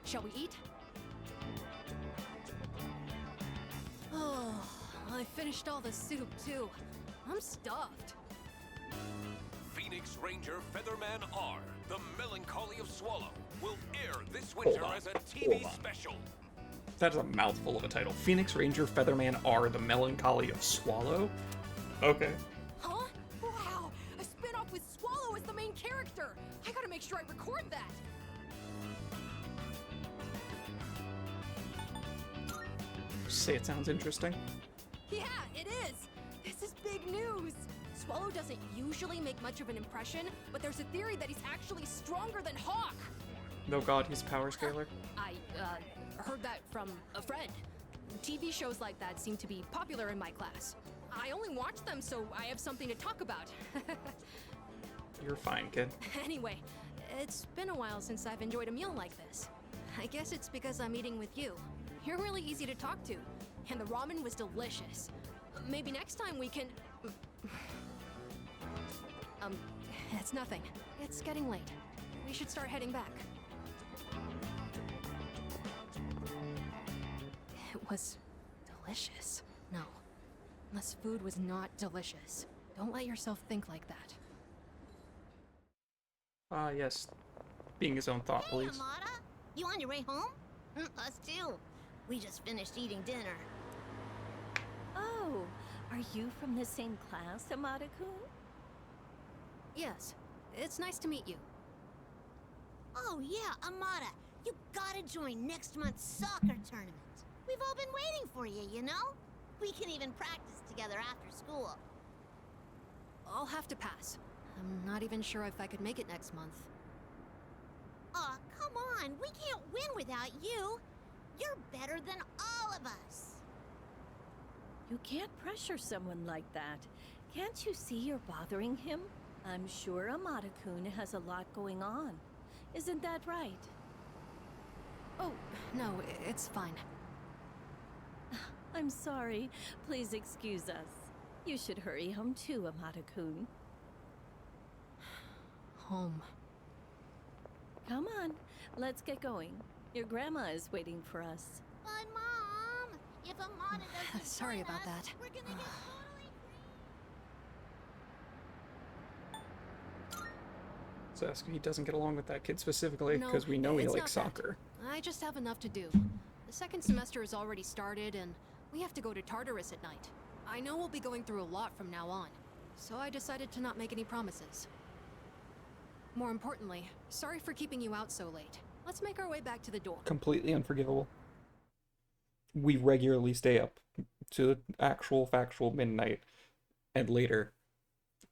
Shall we eat? Oh, I finished all the soup, too. I'm stuffed. Phoenix Ranger Featherman R, The Melancholy of Swallow, will air this winter as a TV special. That is a mouthful of a title. Phoenix Ranger Featherman R, The Melancholy of Swallow? Okay. Huh? Wow! A spin-off with Swallow as the main character! I gotta make sure I record that! Say it sounds interesting. Yeah, it is! This is big news! Swallow doesn't usually make much of an impression, but there's a theory that he's actually stronger than Hawk! No god, he's power scaler. I, heard that from a friend. TV shows like that seem to be popular in my class. I only watch them so I have something to talk about. You're fine, kid. Anyway, it's been a while since I've enjoyed a meal like this. I guess it's because I'm eating with you. You're really easy to talk to, and the ramen was delicious. Maybe next time we can... it's nothing. It's getting late. We should start heading back. It was delicious. No, this food was not delicious. Don't let yourself think like that. Yes. Being his own thought, please. Amada? You on your way home? Us too. We just finished eating dinner. Oh, are you from the same class, Amada-kun? Yes, it's nice to meet you. Oh yeah, Amada, you gotta join next month's soccer tournament. We've all been waiting for you, you know? We can even practice together after school. I'll have to pass. I'm not even sure if I could make it next month. Aw, come on, we can't win without you. You're better than all of us. You can't pressure someone like that. Can't you see you're bothering him? I'm sure Amada-kun has a lot going on. Isn't that right? Oh, no, it's fine. I'm sorry. Please excuse us. You should hurry home too, Amada-kun. Home. Come on, let's get going. Your grandma is waiting for us. But Mom, if Amada doesn't Sorry join about us, that. we're gonna get totally So he doesn't get along with that kid specifically No, because we know he it's likes not that. soccer. I just have enough to do. The second semester has already started, and we have to go to Tartarus at night. I know we'll be going through a lot from now on, so I decided to not make any promises. More importantly, sorry for keeping you out so late. Let's make our way back to the dorm. Completely unforgivable. We regularly stay up to actual factual midnight and later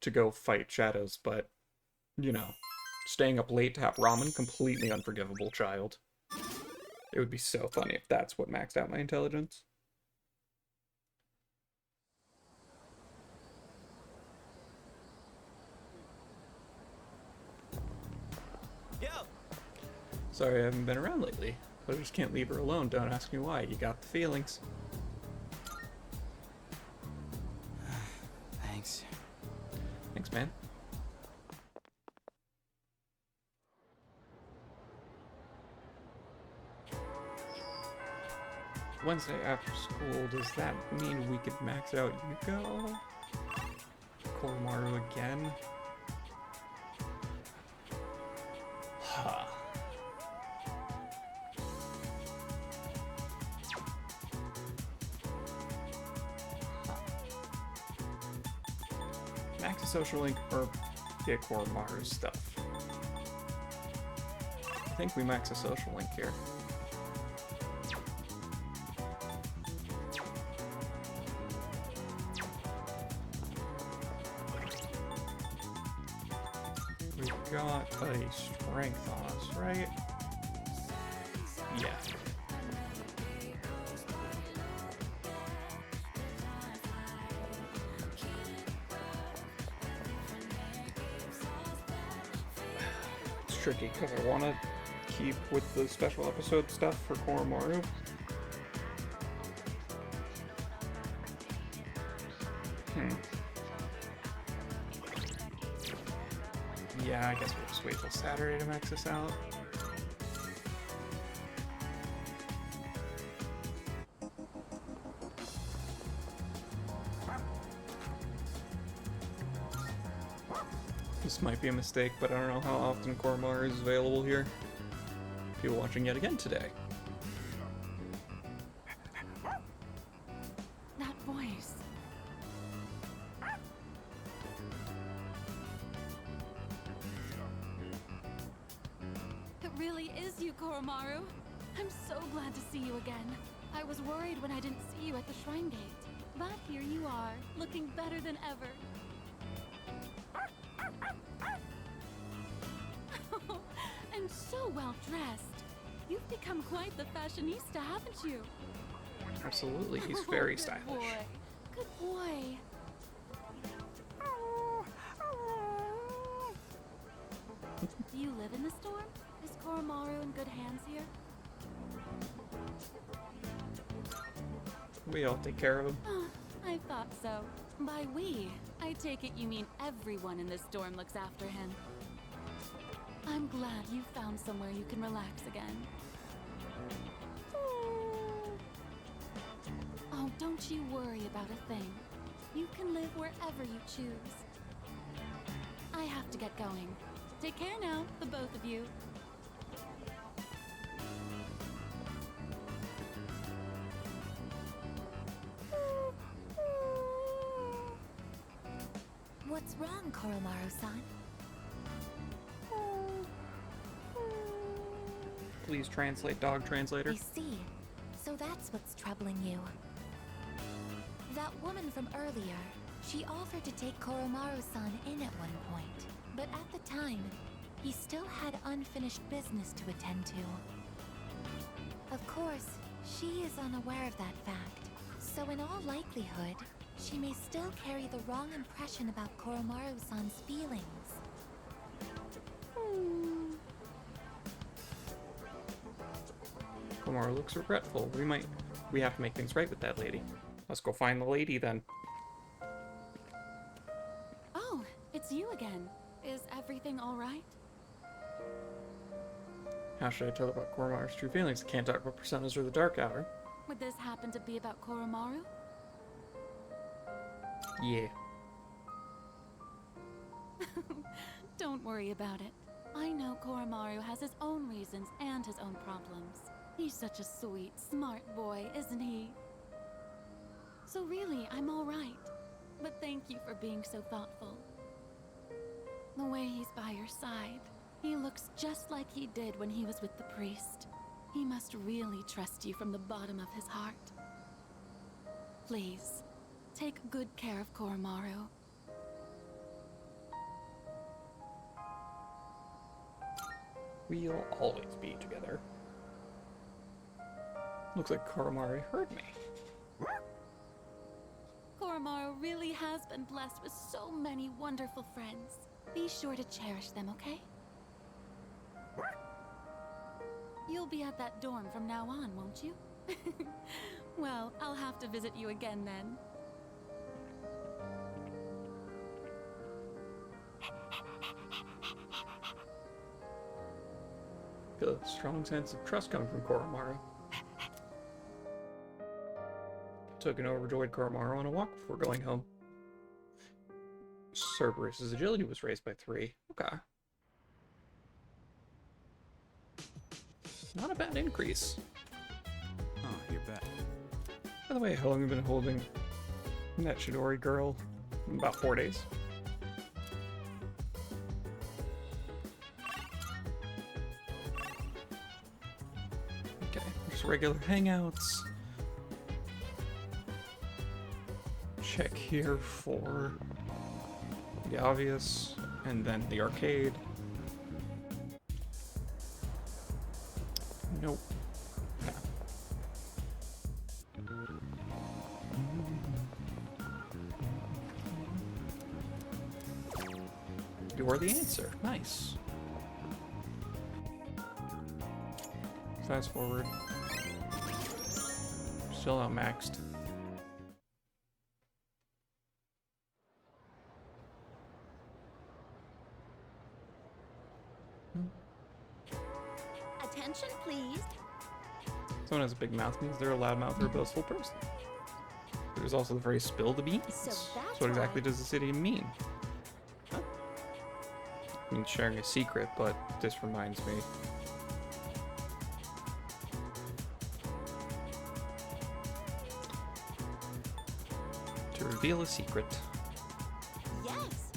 to go fight shadows, but, you know, staying up late to have ramen, completely unforgivable, child. It would be so funny if that's what maxed out my intelligence. Yo! Sorry I haven't been around lately, but I just can't leave her alone. Don't ask me why. You got the feelings. Thanks. Thanks, man. Wednesday after school, does that mean we could max out Yuko? Koromaru again? Huh. Max a social link or get Koromaru's stuff? I think we max a social link here. Got a strength on us, right? Yeah. It's tricky because I want to keep with the special episode stuff for Koromaru. Yeah, I guess we'll just wait till Saturday to max this out. This might be a mistake, but I don't know how often Koromaru is available here. People watching yet again today. That voice. It really is you, Koromaru. I'm so glad to see you again. I was worried when I didn't see you at the shrine gate. But here you are, looking better than ever. And so well dressed. You've become quite the fashionista, haven't you? Absolutely, he's very Good stylish. boy. Good boy. Do you live in the storm? Is Koromaru in good hands here? We all take care of him. Oh, I thought so. By we, I take it you mean everyone in this storm looks after him. I'm glad you found somewhere you can relax again. Oh, don't you worry about a thing. You can live wherever you choose. I have to get going. Take care now, the both of you. What's wrong, Koromaru-san? Please translate, dog translator. I see. So that's what's troubling you. That woman from earlier, she offered to take Koromaru-san in at one point. But at the time, he still had unfinished business to attend to. Of course, she is unaware of that fact. So in all likelihood, she may still carry the wrong impression about Koromaru-san's feelings. Koromaru looks regretful. We have to make things right with that lady. Let's go find the lady then. Oh, it's you again. Is everything all right? How should I tell her about Koromaru's true feelings? I can't talk about personas or the Dark Hour. Would this happen to be about Koromaru? Yeah. Don't worry about it. I know Koromaru has his own reasons and his own problems. He's such a sweet, smart boy, isn't he? So really, I'm all right. But thank you for being so thoughtful. The way he's by your side, he looks just like he did when he was with the priest. He must really trust you from the bottom of his heart. Please, take good care of Koromaru. We'll always be together. Looks like Koromaru heard me. Koromaru really has been blessed with so many wonderful friends. Be sure to cherish them, okay? You'll be at that dorm from now on, won't you? Well, I'll have to visit you again then. Feel a strong sense of trust coming from Koromaru. Took an overjoyed Koromaru on a walk before going home. Cerberus's agility was raised by 3. Okay. Not a bad increase. Oh, you're back. By the way, how long have you been holding that Chidori girl? About 4 days. Okay, just regular hangouts. Check here for the obvious, and then the arcade. Nope. Okay. You're the answer. Nice. Fast forward. Still not maxed. Attention, please. Someone has a big mouth means they're a loudmouth or a boastful person. There's also the phrase "spill the beans." So that's what exactly why- does this idiom mean? Huh? I mean, sharing a secret, but this reminds me. To reveal a secret. Yes.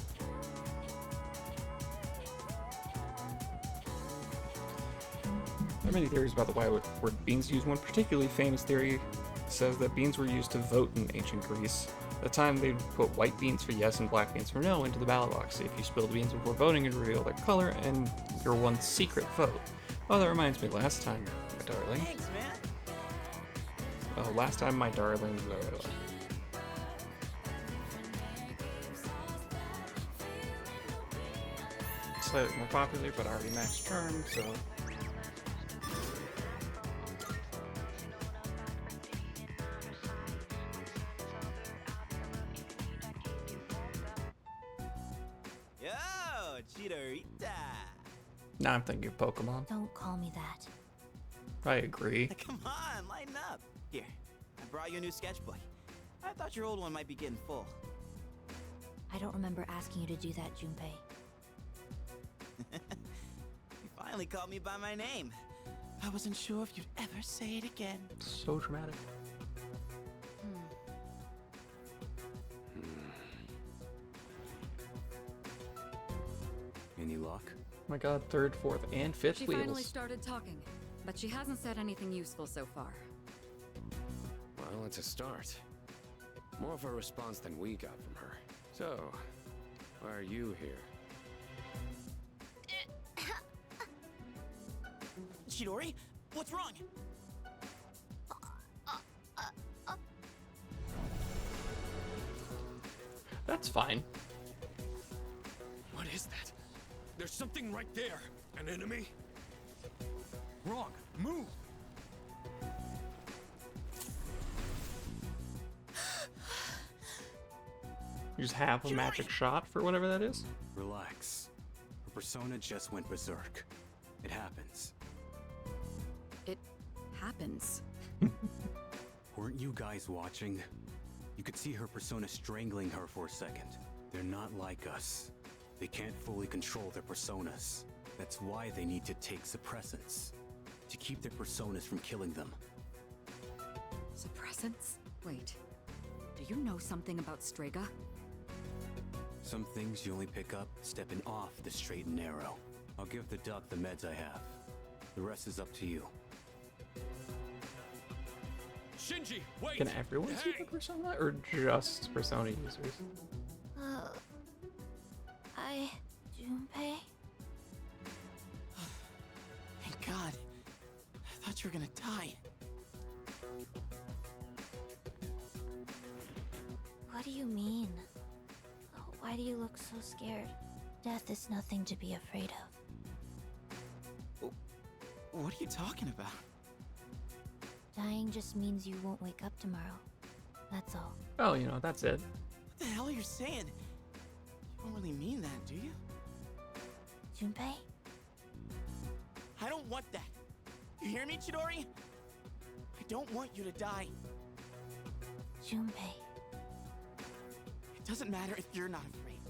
There are many theories about the why word beans used. One particularly famous theory says that beans were used to vote in ancient Greece. At the time, they'd put white beans for yes and black beans for no into the ballot box. If you spilled beans before voting, it'd reveal their color and your one secret vote. Oh, that reminds me, last time, my darling. Thanks, man. Oh, last time, my darling. Slightly more popular, but already max charm, so. Yo, Chidorita. Now I'm thinking of Pokemon. Don't call me that. I agree. Come on, lighten up. Here, I brought you a new sketchbook. I thought your old one might be getting full. I don't remember asking you to do that, Junpei. You finally called me by my name. I wasn't sure if you'd ever say it again. So dramatic. Any luck? Oh my god, third, fourth, and fifth She wheels. finally started talking, but she hasn't said anything useful so far. Well, it's a start. More of a response than we got from her. So, why are you here? Chidori, what's wrong? That's fine. What is that? There's something right there. An enemy? Wrong. Move! You just have a magic shot for whatever that is? Relax. Her persona just went berserk. It happens. It happens. Weren't you guys watching? You could see her persona strangling her for a second. They're not like us. They can't fully control their personas. That's why they need to take suppressants. To keep their personas from killing them. Suppressants? Wait. Do you know something about Strega? Some things you only pick up stepping off the straight and narrow. I'll give the duck the meds I have. The rest is up to you. Shinji, wait! Can everyone see the persona, or just persona users? Junpei? Thank God. I thought you were gonna die. What do you mean? Why do you look so scared? Death is nothing to be afraid of. What are you talking about? Dying just means you won't wake up tomorrow. That's all. Oh, you know, that's it. What the hell are you saying? You don't really mean that, do you? Junpei? I don't want that. You hear me, Chidori? I don't want you to die. Junpei. It doesn't matter if you're not afraid.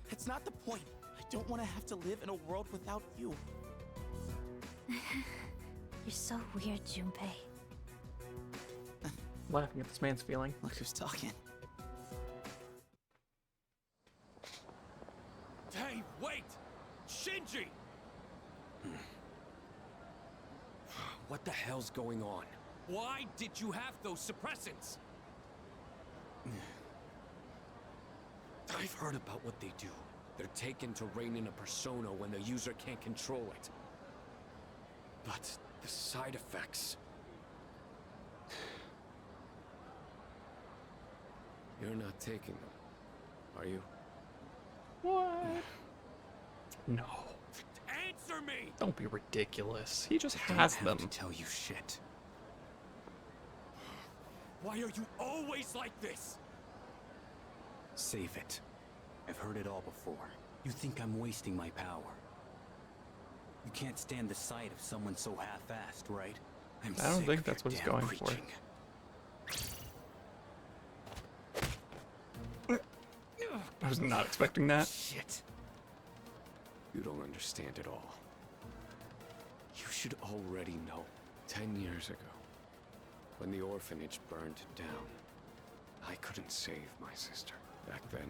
That's not the point. I don't want to have to live in a world without you. You're so weird, Junpei. Laughing at this man's feeling. Look who's talking. Hey, wait! Shinji! What the hell's going on? Why did you have those suppressants? I've heard about what they do. They're taken to rein in a persona when the user can't control it. But the side effects... You're not taking them, are you? What? No. Answer me! Don't be ridiculous. He just has them. To tell you shit. Why are you always like this? Save it. I've heard it all before. You think I'm wasting my power. You can't stand the sight of someone so half-assed, right? I don't think that's what he's going for. I was not expecting that. Shit. You don't understand at all. You should already know. 10 years ago, when the orphanage burned down, I couldn't save my sister. Back then,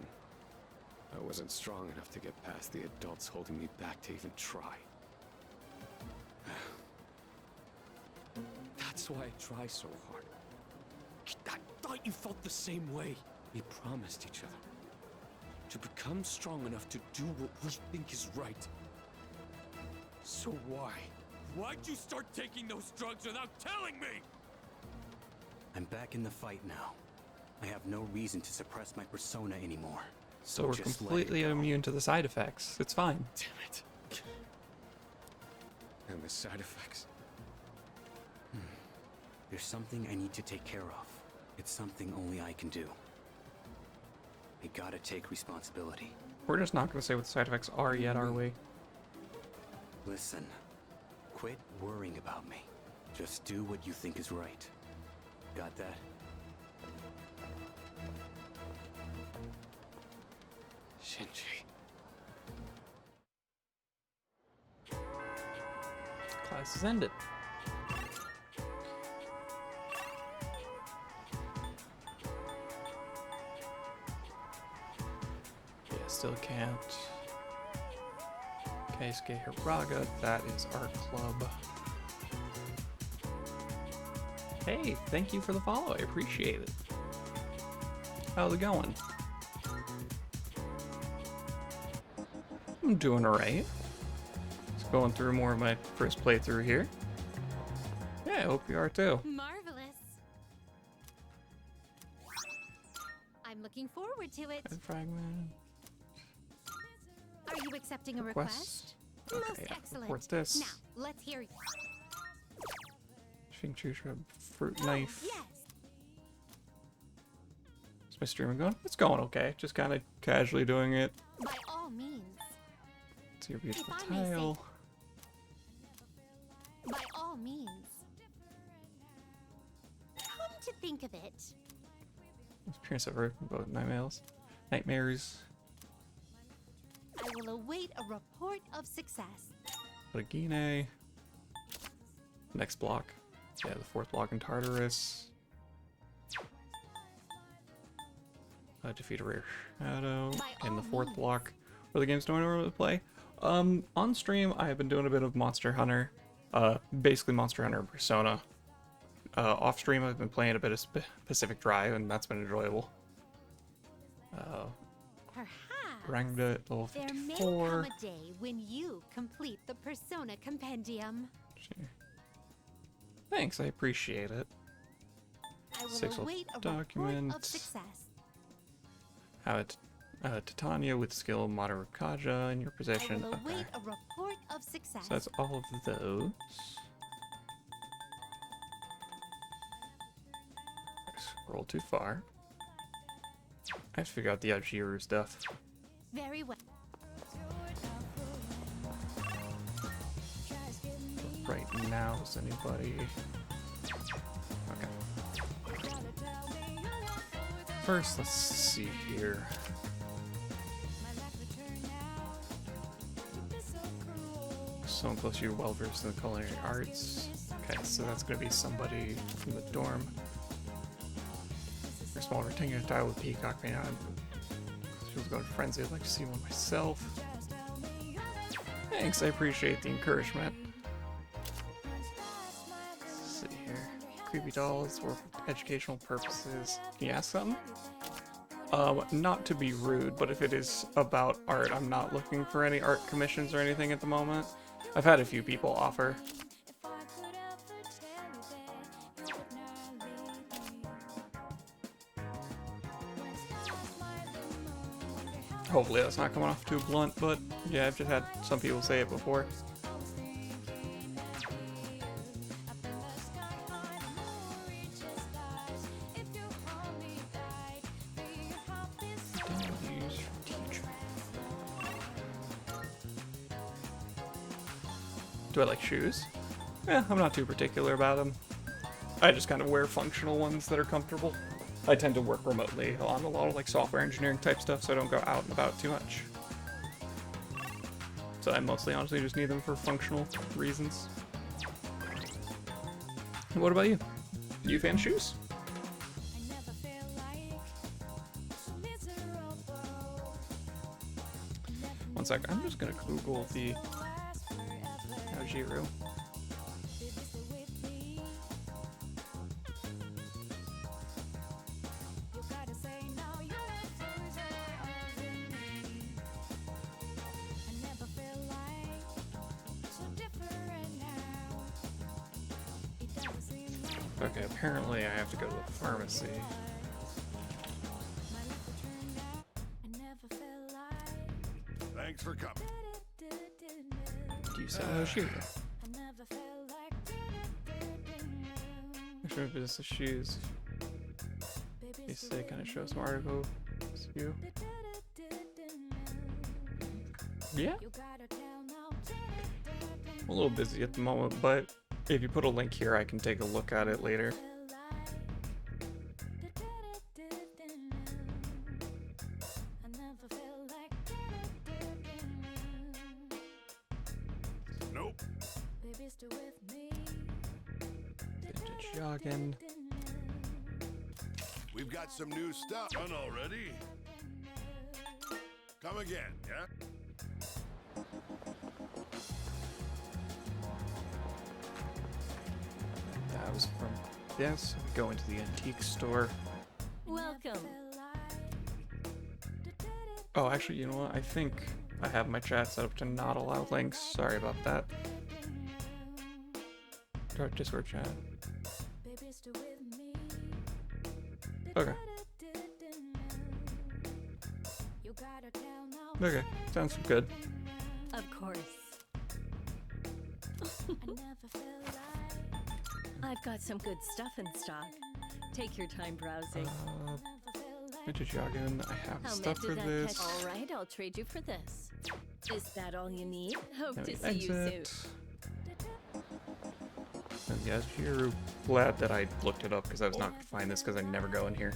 I wasn't strong enough to get past the adults holding me back to even try. That's why I try so hard. I thought you felt the same way. We promised each other to become strong enough to do what we think is right. So why? Why'd you start taking those drugs without telling me? I'm back in the fight now. I have no reason to suppress my persona anymore. So we're completely immune to the side effects. It's fine. Damn it. And the side effects? There's something I need to take care of. It's something only I can do. I gotta take responsibility. We're just not going to say what the side effects are yet, are we? Listen, quit worrying about me. Just do what you think is right. Got that? Shinji. Class is ended. Yeah, still can't. Keisuke Hiraga, that is our club. Hey, thank you for the follow, I appreciate it. How's it going? I'm doing alright. Just going through more of my first playthrough here. Yeah, I hope you are too. Marvelous. I'm looking forward to it. Fragment. Are you accepting a Request? request? Okay, Most yeah, excellent. report this. Now, let's hear you. Shing shrub, fruit knife. Yes. Is my streaming going? It's going okay. Just kind of casually doing it. By all means. It's your beautiful If I may say- tile. By all means. Come to think of it. Experience over about nightmares. I will await a report of success. Regine. Next block. Yeah, the fourth block in Tartarus. Defeat a rare shadow in the fourth block where the games don't normally play. On stream, I have been doing a bit of Monster Hunter. Basically Monster Hunter Persona. Off stream, I've been playing a bit of Pacific Drive, and that's been enjoyable. Rangda at level 54. There may come a day when you complete the Persona Compendium. Thanks, I appreciate it. I will 6 await a document. report of success. Have it. Titania with skill Modern Kaja in your possession. I will Okay. await a report of success. So that's all of those. I scrolled too far. I have to figure out the Ajiru stuff. Very well. Right now, is anybody? Okay. First, let's see here. Someone close to you well versed in the culinary arts. Okay, so that's gonna be somebody from the dorm. Your small rectangular tile with peacock paint on. She was going frenzy. I'd like to see one myself. Thanks, I appreciate the encouragement. Let's see here. Creepy dolls for educational purposes. Can you ask something? Not to be rude, but if it is about art, I'm not looking for any art commissions or anything at the moment. I've had a few people offer. Hopefully that's not coming off too blunt, but yeah, I've just had some people say it before. Do I like shoes? Yeah, I'm not too particular about them. I just kind of wear functional ones that are comfortable. I tend to work remotely on a lot of like software engineering type stuff, so I don't go out and about too much. So I mostly honestly just need them for functional reasons. What about you? Do you fan shoes? One sec, I'm just gonna Google the Aojiru. Okay, apparently I have to go to the pharmacy. Thanks for coming. Do you sell Aojiru? Actually, maybe this is shoes. They say kind of show some article. It's you. Yeah. I'm a little busy at the moment, but if you put a link here, I can take a look at it later. Nope. Vintage jogging. We've got some new stuff. Done already? Come again, yeah? That was from this. We go into the antique store. Welcome. Oh, actually, you know what? I think I have my chat set up to not allow links. Sorry about that. Start Discord chat. Okay. Okay, sounds good. Of course. I've got some good stuff in stock. Take your time browsing. Vintage jogging. I have How stuff for did that this. catch? All right, I'll trade you for this. Is that all you need? Hope Then to we see you soon. exit. And yes, you're glad that I looked it up because I was not going to find this because I never go in here.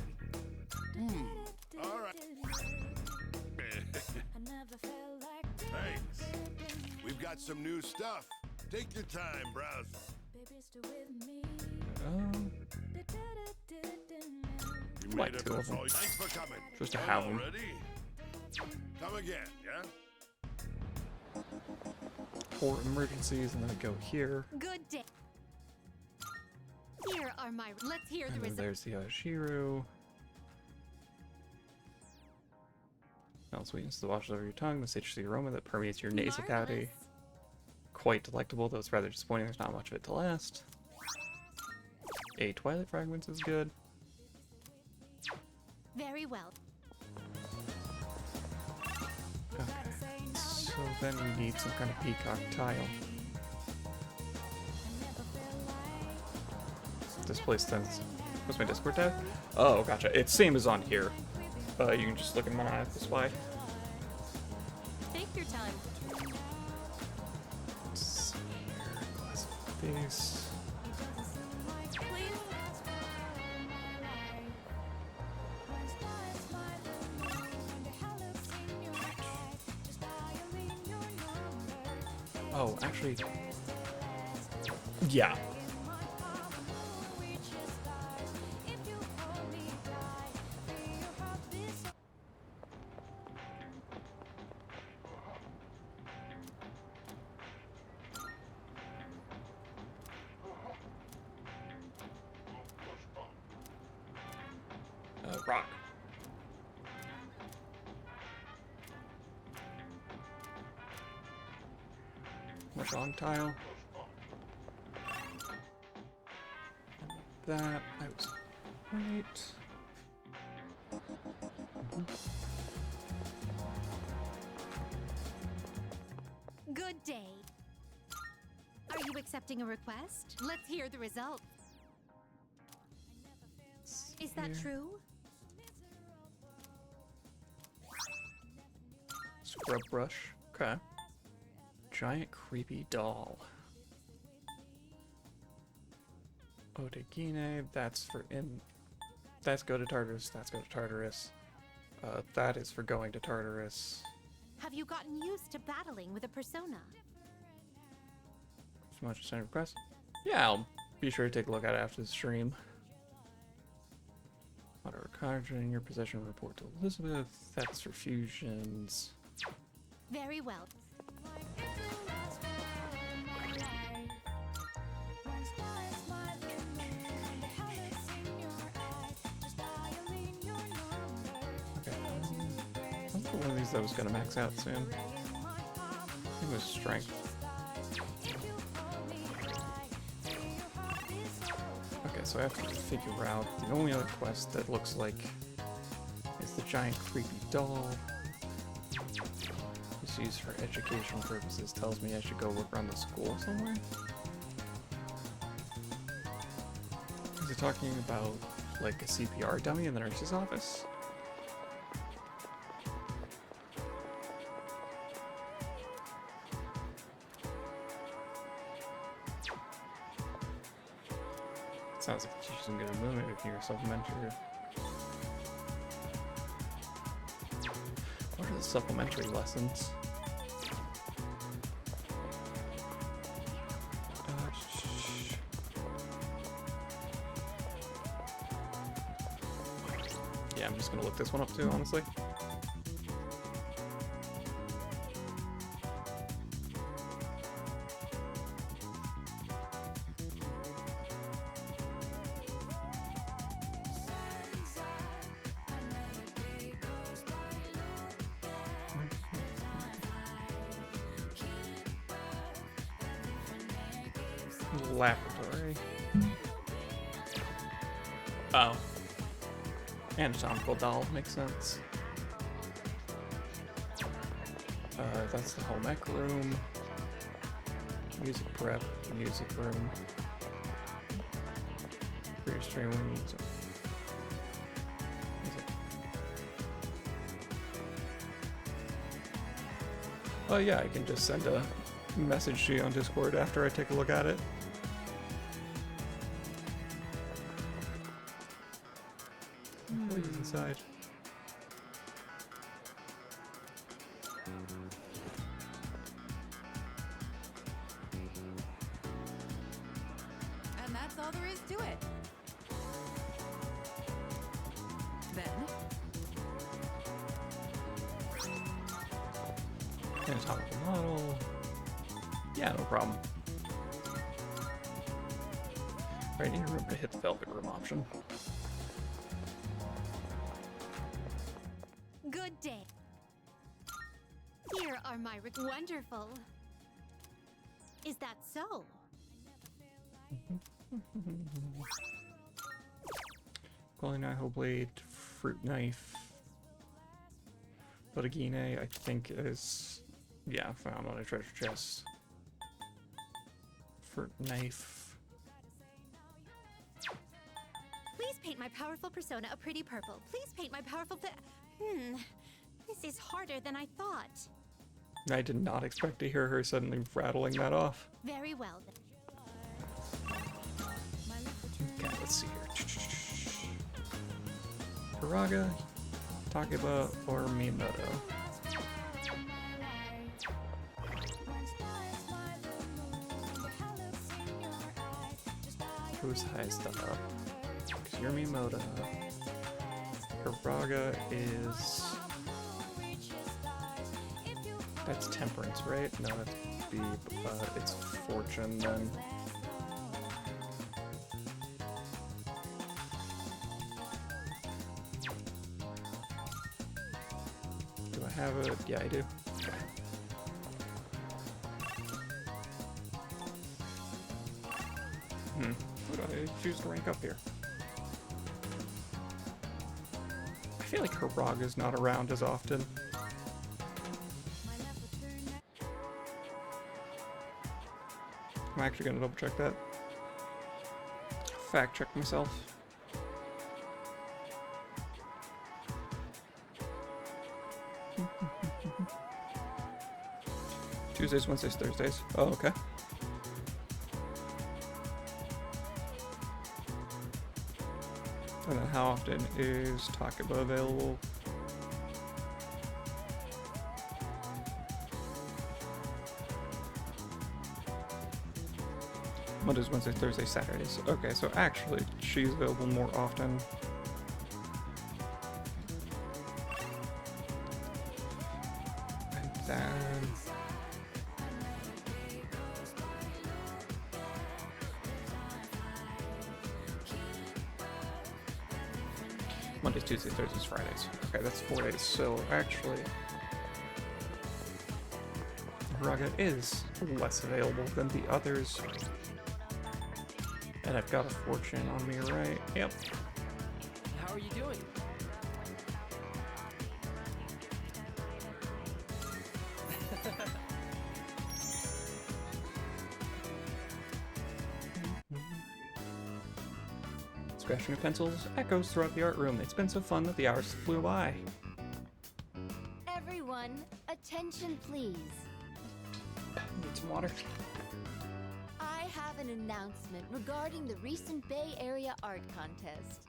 All right. Thanks. We've got some new stuff. Take your time browsing. You Like made it. two of That's them. all. Thanks for coming. Just to Done have them. already? Come again, yeah? For emergencies, and then I go here. Good day. Here are my. Let's hear the And then results. there's the Aojiru. Smell sweetness that washes over your tongue, the citrusy aroma that permeates your nasal cavity. Quite delectable, though it's rather disappointing there's not much of it to last. A Twilight Fragments is good. Very well. Okay. So then we need some kind of peacock tile. This place then. What's my Discord tab? Oh, gotcha. It's same as on here. You can just look in Maniacal's Spy. Take your time. Let's see here. Glass face. Oh, actually, yeah. Rock. Mahjong tile. That I was right. Good day. Are you accepting a request? Let's hear the results. Is that true? Scrub brush. Okay. Giant creepy doll. Otegine, that's for that's go to Tartarus, that's go to Tartarus. That is for going to Tartarus. Have you gotten used to battling with a persona? So much as send request. Yeah, I'll be sure to take a look at it after the stream. Auto card in your possession, report to Elizabeth. That's for fusions. Very well. One of these that was gonna max out soon. It was strength. Okay, so I have to figure out the only other quest that looks like is the giant creepy doll. It's used for educational purposes. Tells me I should go look around the school somewhere. Is it talking about like a CPR dummy in the nurse's office? Sounds like she's gonna get a movement if you're supplementary. What are the supplementary lessons? Yeah, I'm just gonna look this one up too, honestly. Laboratory. Oh. Anatomical doll, makes sense. That's the home ec room. Music prep, music room. Career stream needs Oh yeah, I can just send a message to you on Discord after I take a look at it. Please inside. And that's all there is to it. Then Anatomical model. Yeah, no problem. Right, need room to hit the velvet room option. Good day. Here are my wonderful. Is that so? Calling Knife, Blade, Fruit Knife. Otegine, I think is, yeah, found on a treasure chest. Fruit Knife. Please paint my powerful persona a pretty purple. Please paint my powerful This is harder than I thought. I did not expect to hear her suddenly rattling that off. Very well then. Okay, let's see here. Karaga, Takeba, or Miyamoto. Who's highest up? Because you're Miyamoto. Karaga is... That's Temperance, right? No, that's B. It's Fortune then. Do I have it? Yeah, I do. Who do I choose to rank up here? I feel like Karaga's not around as often. I'm actually gonna double check that. Fact check myself. Tuesdays, Wednesdays, Thursdays. Oh, okay. And then how often is Takaba available? Mondays, Wednesdays, Thursdays, Saturdays. Okay, so actually, she's available more often. And then... Mondays, Tuesdays, Thursdays, Fridays. Okay, that's 4 days. So actually, Raga is less available than the others. And I've got a fortune on me, right? Yep. How are you doing? Scratching of pencils echoes throughout the art room. It's been so fun that the hours flew by. Everyone, attention please. Need some water. I have an announcement regarding the recent Bay Area Art Contest.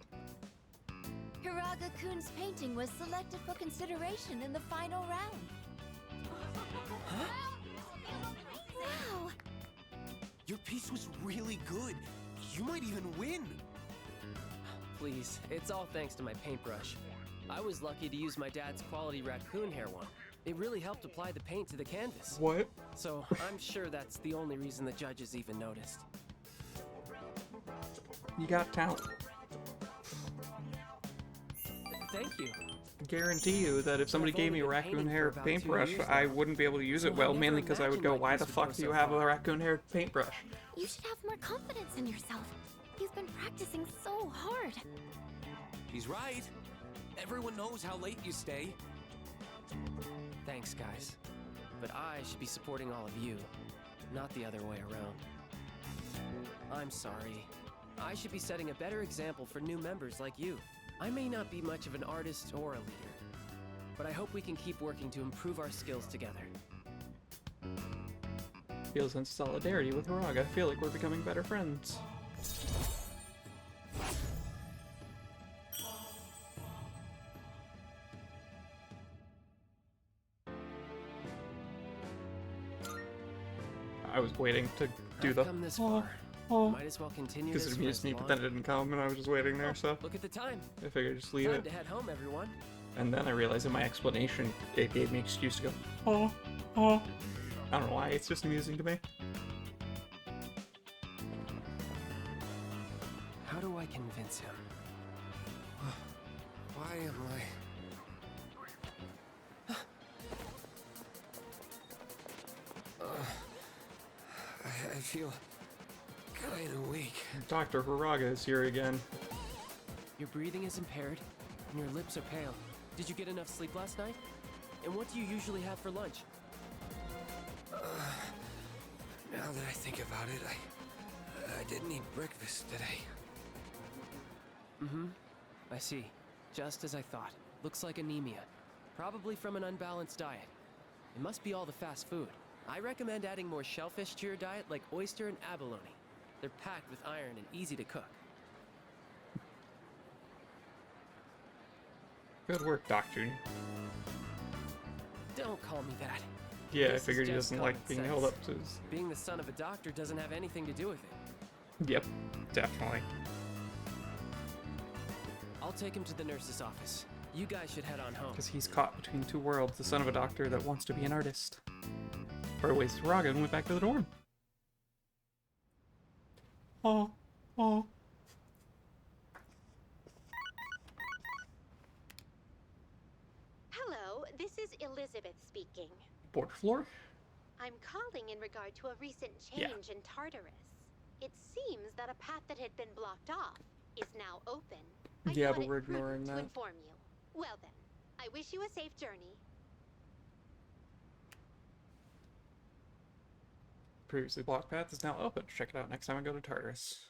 Hiraga-kun's painting was selected for consideration in the final round. Huh? Wow! Your piece was really good. You might even win. Please, it's all thanks to my paintbrush. I was lucky to use my dad's quality raccoon hair one. It really helped apply the paint to the canvas. What? So I'm sure that's the only reason the judges even noticed. You got talent. Thank you. Guarantee you that if somebody gave me a raccoon hair paintbrush, I wouldn't be able to use it well, mainly because I would go, why the fuck do you have a raccoon hair paintbrush? You should have more confidence in yourself. You've been practicing so hard. He's right. Everyone knows how late you stay. Thanks, guys. But I should be supporting all of you, not the other way around. I'm sorry. I should be setting a better example for new members like you. I may not be much of an artist or a leader, but I hope we can keep working to improve our skills together. Feel a sense of solidarity with Hiraga. I feel like we're becoming better friends. I was waiting to do the Come this far. Might as well continue because this it for amused as me, but long- then it didn't come, and I was just waiting there. So Look at the time. I figured just leave Time it. to head home, everyone. And then I realized in my explanation, it gave me an excuse to go, I don't know why, it's just amusing to me. How do I convince him? Why am I feel kinda weak. Dr. Hiraga is here again. Your breathing is impaired, and your lips are pale. Did you get enough sleep last night? And what do you usually have for lunch? Now that I think about it, I didn't eat breakfast today. Mm-hmm. I see. Just as I thought. Looks like anemia. Probably from an unbalanced diet. It must be all the fast food. I recommend adding more shellfish to your diet, like oyster and abalone. They're packed with iron and easy to cook. Good work, Doctor. Don't call me that. Yeah, I This is figured he just doesn't like common being held sense. up to his... Being the son of a doctor doesn't have anything to do with it. Yep, definitely. I'll take him to the nurse's office. You guys should head on home. Because he's caught between two worlds, the son of a doctor that wants to be an artist. Or wasted Hiraga and went back to the dorm. Oh. Hello, this is Elizabeth speaking. Border floor? I'm calling in regard to a recent change in Tartarus. It seems that a path that had been blocked off is now open. I Yeah, thought but it we're prudent ignoring to that. inform you. Well then, I wish you a safe journey. Previously blocked path is now open. Check it out next time I go to Tartarus.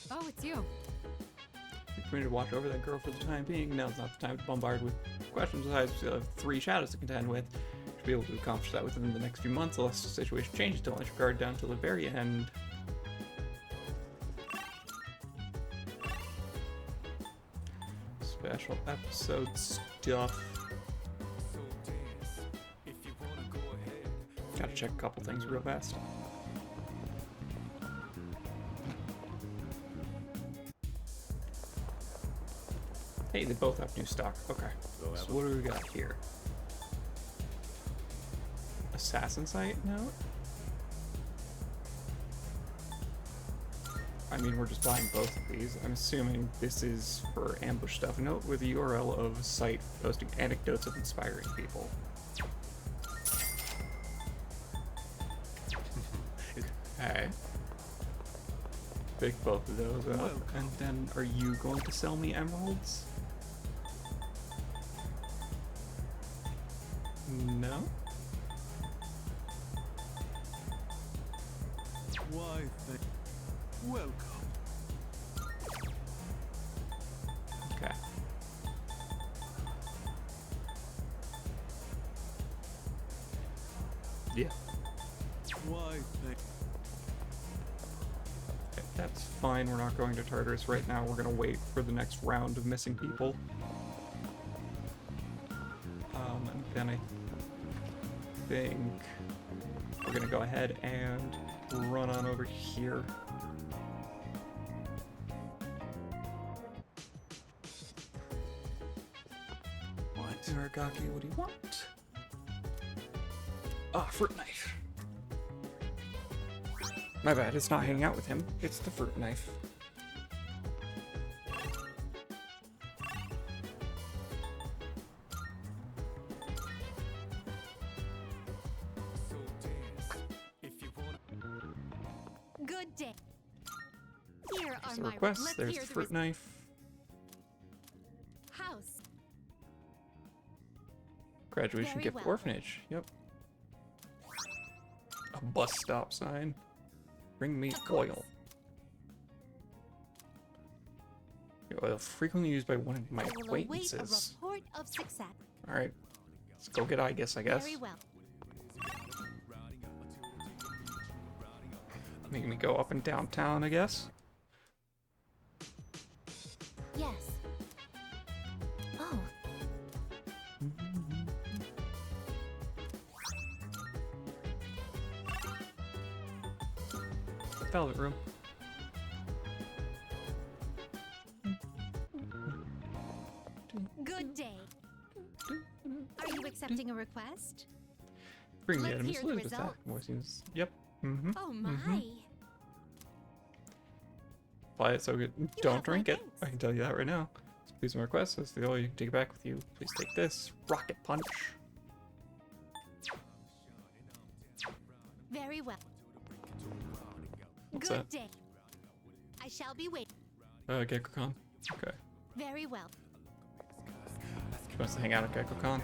Oh, it's you. You're permitted to watch over that girl for the time being. Now's not the time to bombard with questions. Besides, we still have 3 shadows to contend with. You should be able to accomplish that within the next few months, unless the situation changes. Don't let your guard down till the very end. special episode stuff. Gotta check a couple things real fast. Hey, they both have new stock. Okay. So what do we got here? Assassin site note? I mean, we're just buying both of these. I'm assuming this is for ambush stuff. Note with the URL of a site posting anecdotes of inspiring people. Okay. Pick both of those up. And then, are you going to sell me emeralds? No? Why, welcome. Okay. Yeah. Why, that's fine. We're not going to Tartarus right now. We're gonna wait for the next round of missing people. And then I think we're gonna go ahead and run on over here. What? Aragaki, what do you want? Ah, fruit knife. My bad, it's not hanging out with him. It's the fruit knife. Good day. Here are There's the my request, let's there's hear the the fruit knife. house. Graduation Very gift well. orphanage. Yep. A bus stop sign. Bring me oil. Your oil frequently used by one of my I will await a acquaintances. report of success. Alright. Let's go get Igus, I guess. Very well. Making me go up and down town, I guess. Yes. Oh. Velvet room. Good day. Are you accepting a request? Bring the Let's items. hear the Elizabeth results. voices. Yep. Mm-hmm. Oh my. Buy it so good. Don't drink it. I can tell you that right now. So please my request. That's the oil you can take it back with you. Please take this. Rocket punch. Very well. What's Good that? day. I shall be waiting. GeckoCon. Okay. Very well. She wants to hang out at GeckoCon.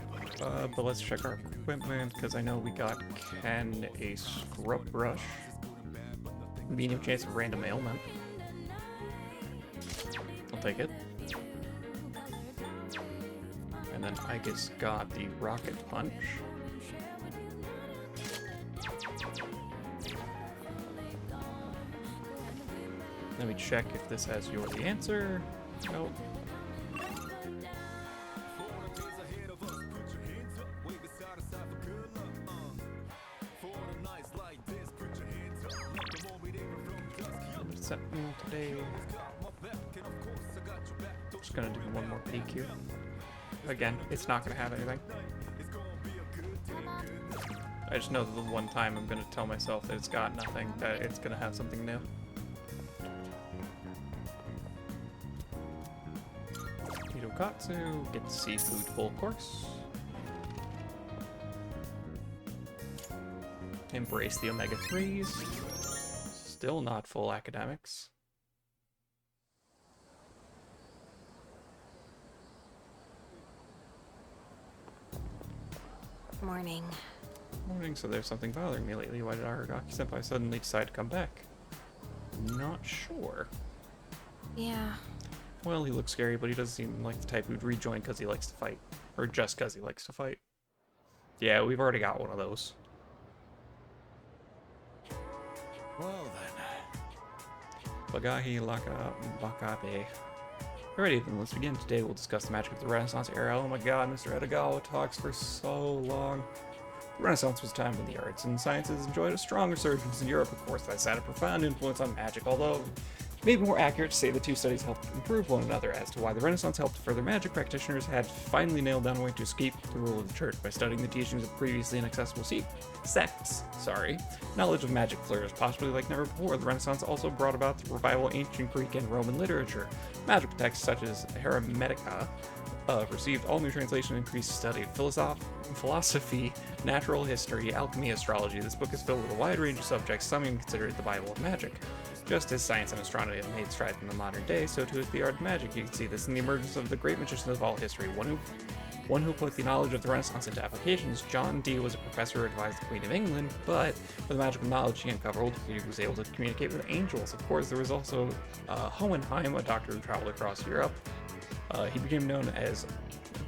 But let's check our equipment, because I know we got Ken a scrub brush. Medium chance of random ailment. I'll take it. And then I just got the rocket punch. Let me check if this has your the answer. Nope. Sentinel today. Just gonna do one more peek here. Again, it's not gonna have anything. I just know that the one time I'm gonna tell myself that it's got nothing, that it's gonna have something new. Hitokatsu, get the seafood full course. Embrace the omega-3s. Still not full academics. Morning. Morning, so there's something bothering me lately. Why did Aragaki-senpai suddenly decide to come back? Not sure. Yeah. Well, he looks scary, but he doesn't seem like the type who'd rejoin because he likes to fight. Or just because he likes to fight. Yeah, we've already got one of those. Well then. Bagahi Laka Bakabe. Alrighty, then let's begin. Today we'll discuss the magic of the Renaissance era. Oh my god, Mr. Edogawa talks for so long. The Renaissance was a time when the arts and sciences enjoyed a strong resurgence in Europe. Of course, that's had a profound influence on magic, although it may be more accurate to say the two studies helped improve one another. As to why the Renaissance helped further magic, practitioners had finally nailed down a way to escape the rule of the church by studying the teachings of previously inaccessible sects. Knowledge of magic flourished possibly like never before. The Renaissance also brought about the revival of ancient Greek and Roman literature. Magical texts such as Hermetica received all new translation and increased study of philosophy, natural history, alchemy, astrology. This book is filled with a wide range of subjects, some even consider it the Bible of magic. Just as science and astronomy have made strides in the modern day, so too is the art of magic. You can see this in the emergence of the great magicians of all history. One who put the knowledge of the Renaissance into applications. John Dee was a professor who advised the Queen of England, but with the magical knowledge he uncovered, he was able to communicate with angels. Of course, there was also Hohenheim, a doctor who traveled across Europe. He became known as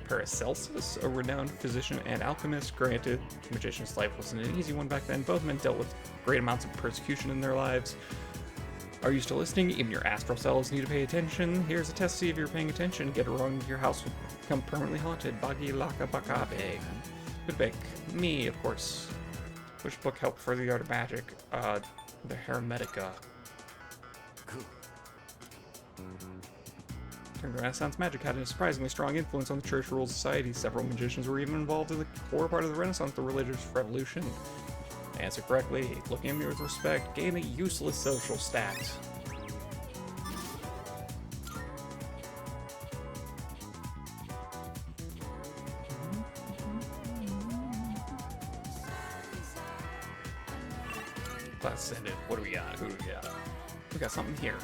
Paracelsus, a renowned physician and alchemist. Granted, the magician's life wasn't an easy one back then. Both men dealt with great amounts of persecution in their lives. Are you still listening? Even your astral selves need to pay attention. Here's a test to see if you're paying attention. Get it wrong, your house will become permanently haunted. Bagi Laka Bakabe. Good pick. Me, of course. Which book helped further the art of magic? The Hermetica. During the Renaissance, magic had a surprisingly strong influence on the church ruled society. Several magicians were even involved in the core part of the Renaissance, the religious revolution. Answer correctly, looking at me with respect, gain a useless social stat. Class ended. What do we got? Who do we got? We got something here.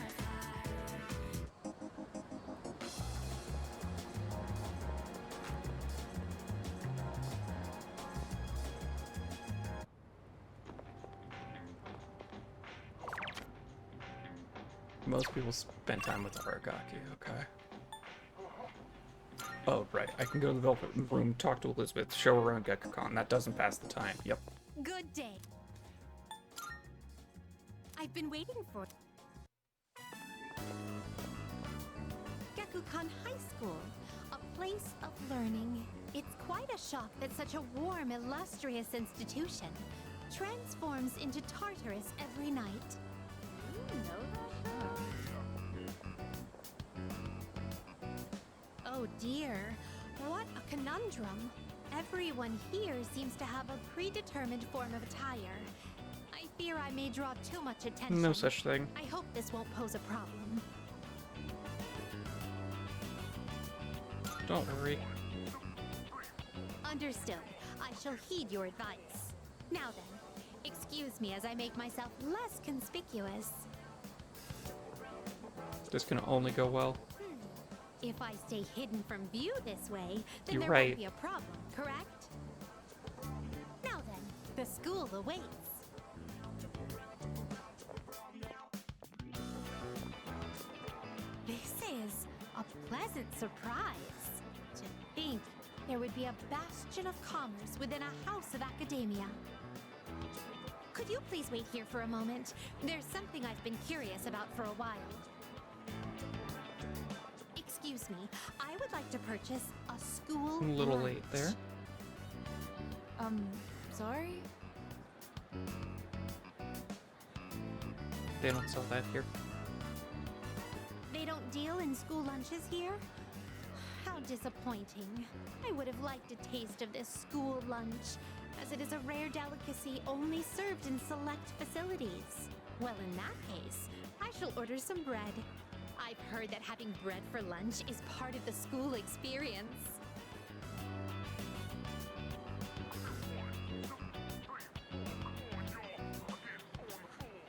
Most people spend time with the Aragaki, okay. Oh, right. I can go to the Velvet Room, talk to Elizabeth, show her around Gekukon. That doesn't pass the time. Yep. Good day. I've been waiting for Gekukon High School, a place of learning. It's quite a shock that such a warm, illustrious institution transforms into Tartarus every night. Oh dear, what a conundrum. Everyone here seems to have a predetermined form of attire. I fear I may draw too much attention. No such thing. I hope this won't pose a problem. Don't worry. Understood. I shall heed your advice. Now then, excuse me as I make myself less conspicuous. This can only go well. If I stay hidden from view this way, then You're there right. won't be a problem, correct? Now then, the school awaits. This is a pleasant surprise. To think there would be a bastion of commerce within a house of academia. Could you please wait here for a moment? There's something I've been curious about for a while. Excuse me, I would like to purchase a school I'm a little lunch. late there. Sorry? They don't sell that here. They don't deal in school lunches here? How disappointing. I would have liked a taste of this school lunch, as it is a rare delicacy only served in select facilities. Well, in that case, I shall order some bread. I've heard that having bread for lunch is part of the school experience.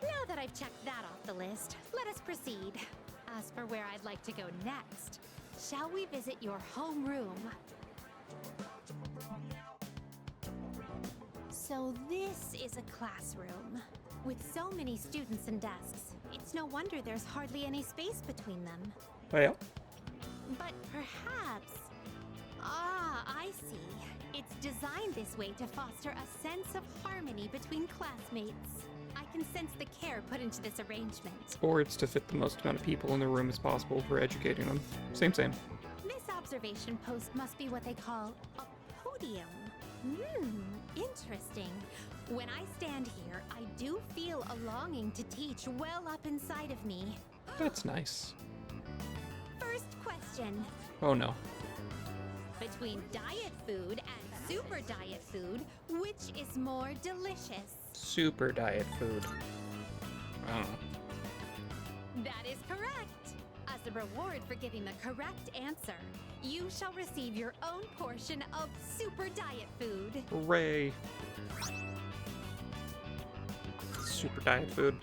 Now that I've checked that off the list, let us proceed. As for where I'd like to go next, shall we visit your homeroom? So this is a classroom. With so many students and desks, it's no wonder there's hardly any space between them. Well. But perhaps... Ah, I see. It's designed this way to foster a sense of harmony between classmates. I can sense the care put into this arrangement. Or it's to fit the most amount of people in the room as possible for educating them. Same. This observation post must be what they call a podium. Interesting. When I stand here, I do feel a longing to teach well up inside of me. That's nice. First question. Oh no. Between diet food and super diet food, which is more delicious? Super diet food. I don't know. That is correct. As a reward for giving the correct answer, you shall receive your own portion of super diet food. Hooray. Super diet food.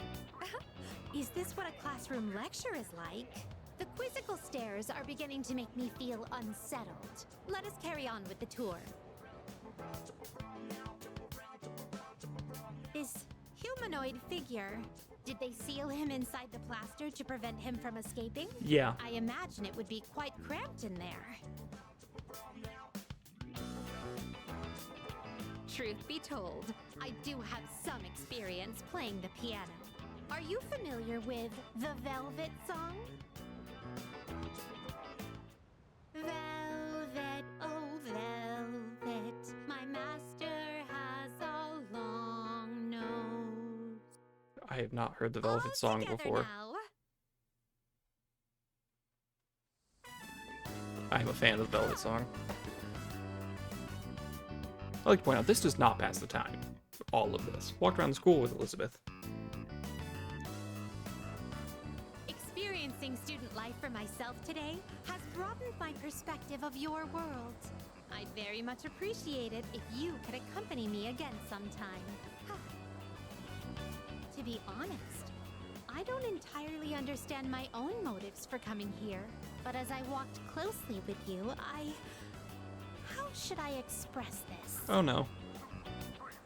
Is this what a classroom lecture is like? The quizzical stares are beginning to make me feel unsettled. Let us carry on with the tour. This humanoid figure, did they seal him inside the plaster to prevent him from escaping? Yeah. I imagine it would be quite cramped in there. Truth be told, I do have some experience playing the piano. Are you familiar with the Velvet song? Velvet, oh velvet, my master has a long nose. I have not heard the Velvet song before. Now. I'm a fan of the Velvet song. I like to point out, this does not pass the time. All of this. Walked around the school with Elizabeth. Experiencing student life for myself today has broadened my perspective of your world. I'd very much appreciate it if you could accompany me again sometime. To be honest, I don't entirely understand my own motives for coming here, but as I walked closely with you, how should I express this? Oh no.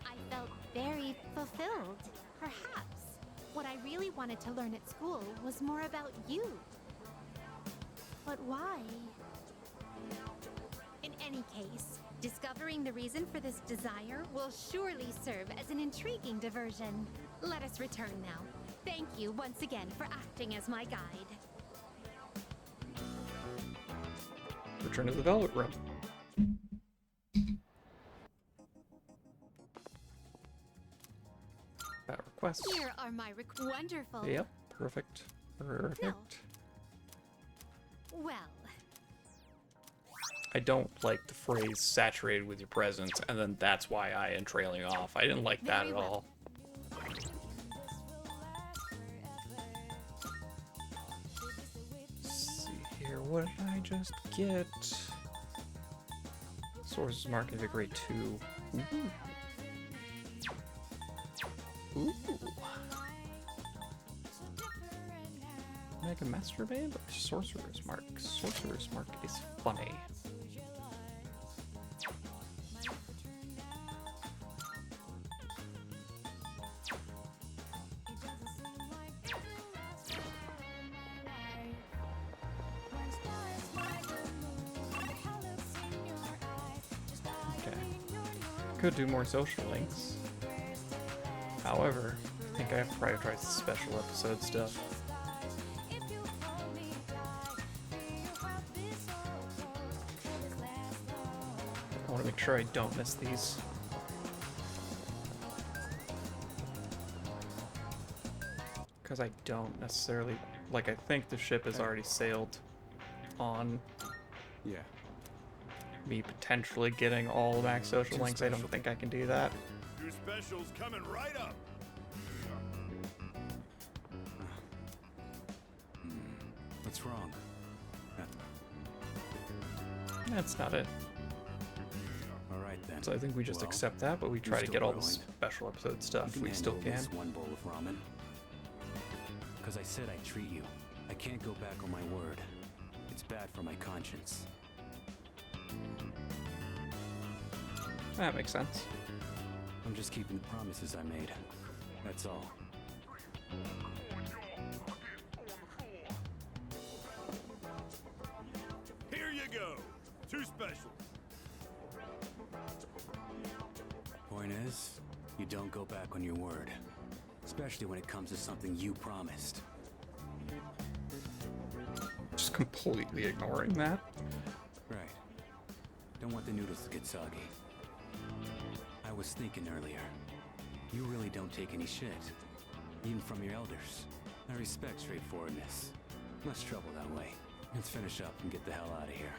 I felt very fulfilled. Perhaps what I really wanted to learn at school was more about you. But why? In any case, discovering the reason for this desire will surely serve as an intriguing diversion. Let us return now. Thank you once again for acting as my guide. Return to the Velvet Room. That request. Here are my wonderful. Yep, perfect. Perfect. No. Well. I don't like the phrase saturated with your presence, and then that's why I am trailing off. I didn't like that at all. Let's see here, what did I just get? Sources Mark Invigorate 2. Ooh. Mega Master Band or Sorcerer's Mark? Sorcerer's Mark is funny. Okay. Could do more social links. However, I think I have to prioritize the special episode stuff. I want to make sure I don't miss these. Because I don't necessarily... Like, I think the ship has already sailed on... Yeah. Me potentially getting all the max social links. I don't think I can do that. Two specials coming right up. What's wrong? That's not it. Alright then. So I think we just accept that, but we try to get all the special episode stuff we still can. One bowl of ramen. Because I said I'd treat you. I can't go back on my word. It's bad for my conscience. That makes sense. I'm just keeping the promises I made. That's all. Here you go. Two specials. Point is, you don't go back on your word. Especially when it comes to something you promised. Just completely ignoring that. Right. Don't want the noodles to get soggy. I was thinking earlier, you really don't take any shit. Even from your elders. I respect straightforwardness. Less trouble that way. Let's finish up and get the hell out of here.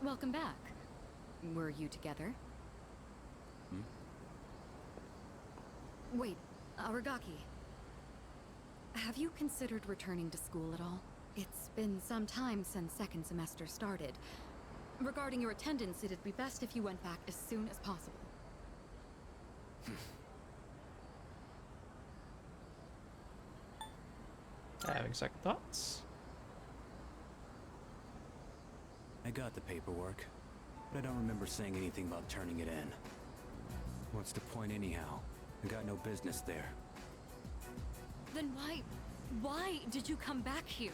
Welcome back. Were you together? Wait, Aragaki. Have you considered returning to school at all? It's been some time since second semester started. Regarding your attendance, it'd be best if you went back as soon as possible. Having second thoughts. I got the paperwork, but I don't remember saying anything about turning it in. What's the point anyhow? I got no business there. Then why did you come back here?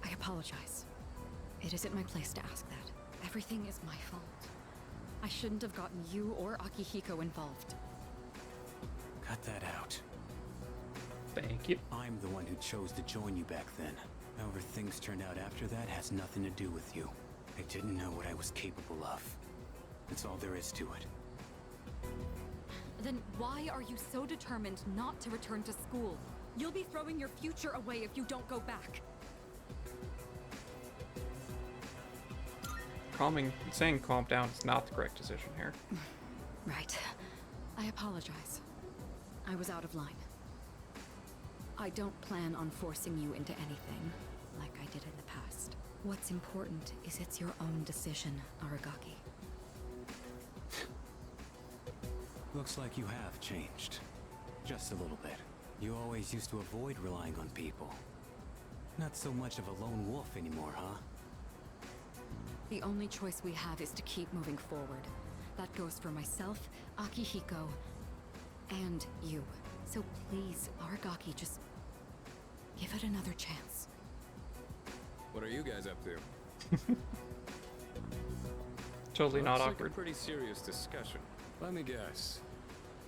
I apologize. It isn't my place to ask that. Everything is my fault. I shouldn't have gotten you or Akihiko involved. Cut that out. Thank you. I'm the one who chose to join you back then. However things turned out after that has nothing to do with you. I didn't know what I was capable of. That's all there is to it. Then why are you so determined not to return to school? You'll be throwing your future away if you don't go back. Saying calm down is not the correct decision here. Right. I apologize. I was out of line. I don't plan on forcing you into anything, like I did in the past. What's important is it's your own decision, Aragaki. Looks like you have changed. Just a little bit. You always used to avoid relying on people. Not so much of a lone wolf anymore, huh? The only choice we have is to keep moving forward. That goes for myself, Akihiko, and you. So please, Aragaki, just give it another chance. What are you guys up to? Totally not Looks like awkward. a pretty serious discussion. Let me guess.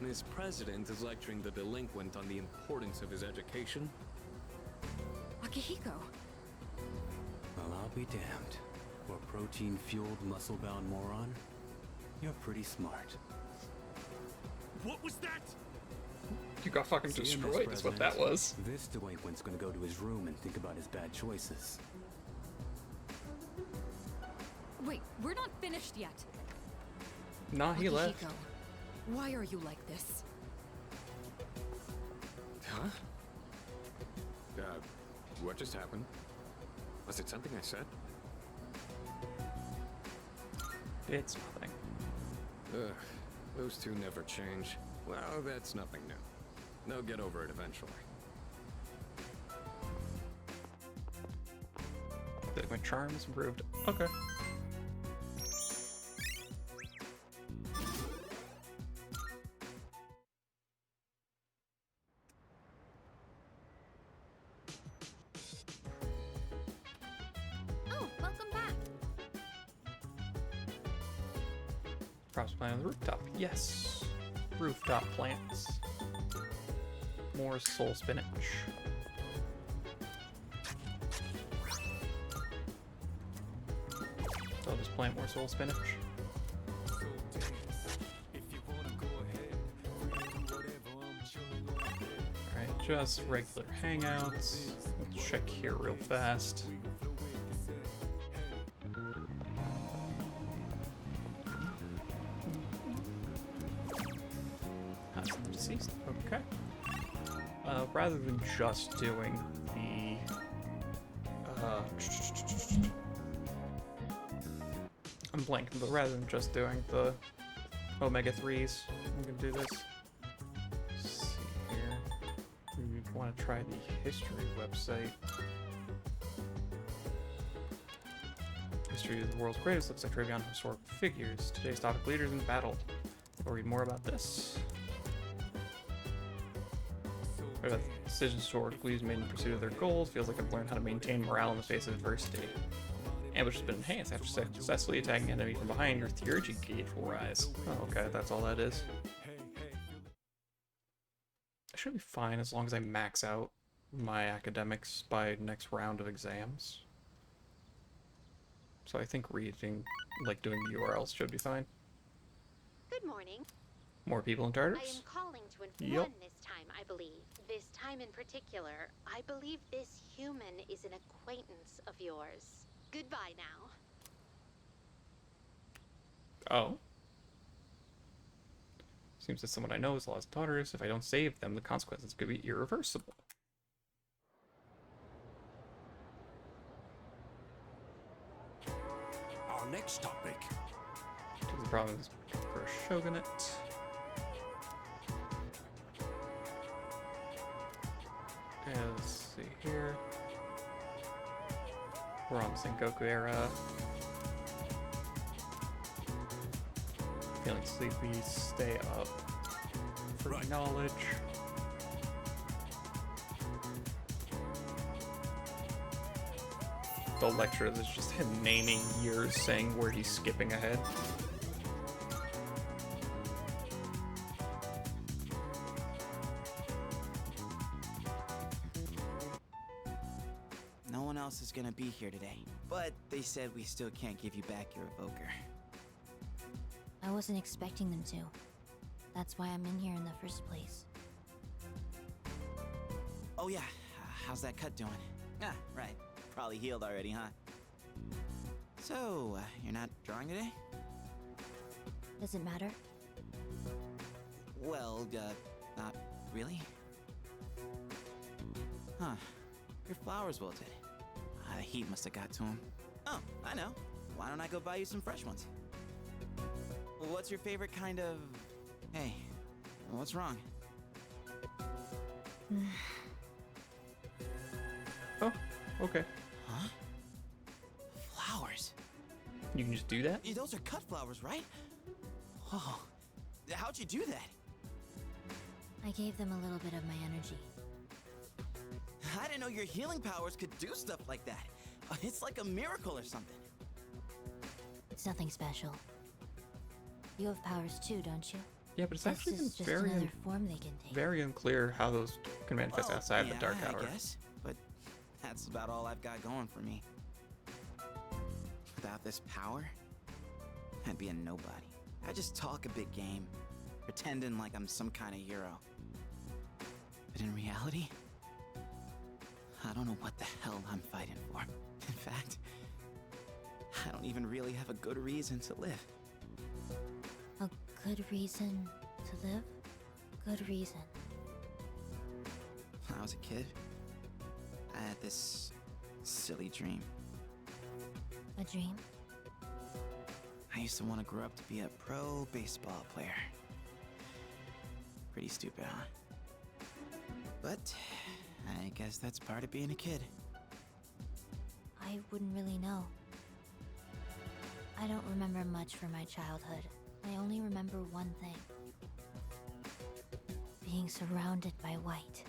This president is lecturing the delinquent on the importance of his education? Akihiko! Well, I'll be damned. For a protein-fueled, muscle-bound moron, you're pretty smart. What was that? You got fucking See, destroyed is what that was. This delinquent's gonna go to his room and think about his bad choices. Wait, we're not finished yet. Nah, he left. Akihiko, why are you like this? Huh? What just happened? Was it something I said? It's nothing. Ugh, those two never change. Well, that's nothing new. They'll get over it eventually. My charm is improved. Okay. Oh, welcome back. Cross plant on the rooftop. Yes. Rooftop plants. More soul spinach. I'll just plant more soul spinach. Alright, just regular hangouts. Let's check here real fast. That's the deceased. Okay. Rather than just doing the I'm blanking, but rather than just doing the Omega 3s, I'm gonna do this. Let's see here. We want to try the history website. History of the world's greatest looks like trivia on historical figures. Today's topic: leaders in battle. We'll read more about this. About decisions toward leaders made in pursuit of their goals. Feels like I've learned how to maintain morale in the face of adversity. Ambush has been enhanced. After successfully attacking an enemy from behind, your theurgy gauge will rise. Oh, okay, that's all that is. I should be fine as long as I max out my academics by next round of exams. So I think reading, like doing the URLs should be fine. Good morning. More people in Tartarus? I am calling to inform this time, I believe. This time in particular, I believe this human is an acquaintance of yours. Goodbye now. Oh. Seems that someone I know is lost Tartarus. If I don't save them, the consequences could be irreversible. Our next topic. The problem is for Shogunate. Let's see here. We're on the Sengoku era. Feeling sleepy, stay up for knowledge. The lecture is just him naming years, saying where he's skipping ahead. No one else is gonna be here today, but they said we still can't give you back your evoker. I wasn't expecting them to. That's why I'm in here in the first place. Oh yeah, how's that cut doing? Ah, right. Probably healed already, huh? So, you're not drawing today? Does it matter? Well, not really. Huh. Your flowers wilted. The heat must have got to them. Oh, I know. Why don't I go buy you some fresh ones? What's your favorite kind of... Hey, what's wrong? Oh, okay. Huh? Flowers? You can just do that? Those are cut flowers, right? Whoa. How'd you do that? I gave them a little bit of my energy. I didn't know your healing powers could do stuff like that. It's like a miracle or something. It's nothing special. You have powers too, don't you? Yeah, but it's This actually is been just very, another form they can take. very unclear how those can manifest outside the Dark Hour. I guess, but that's about all I've got going for me. Without this power, I'd be a nobody. I just talk a big game, pretending like I'm some kind of hero. But in reality, I don't know what the hell I'm fighting for. In fact, I don't even really have a good reason to live. A good reason to live? Good reason. When I was a kid, I had this silly dream. A dream? I used to want to grow up to be a pro baseball player. Pretty stupid, huh? But I guess that's part of being a kid. I wouldn't really know. I don't remember much from my childhood. I only remember one thing. Being surrounded by white.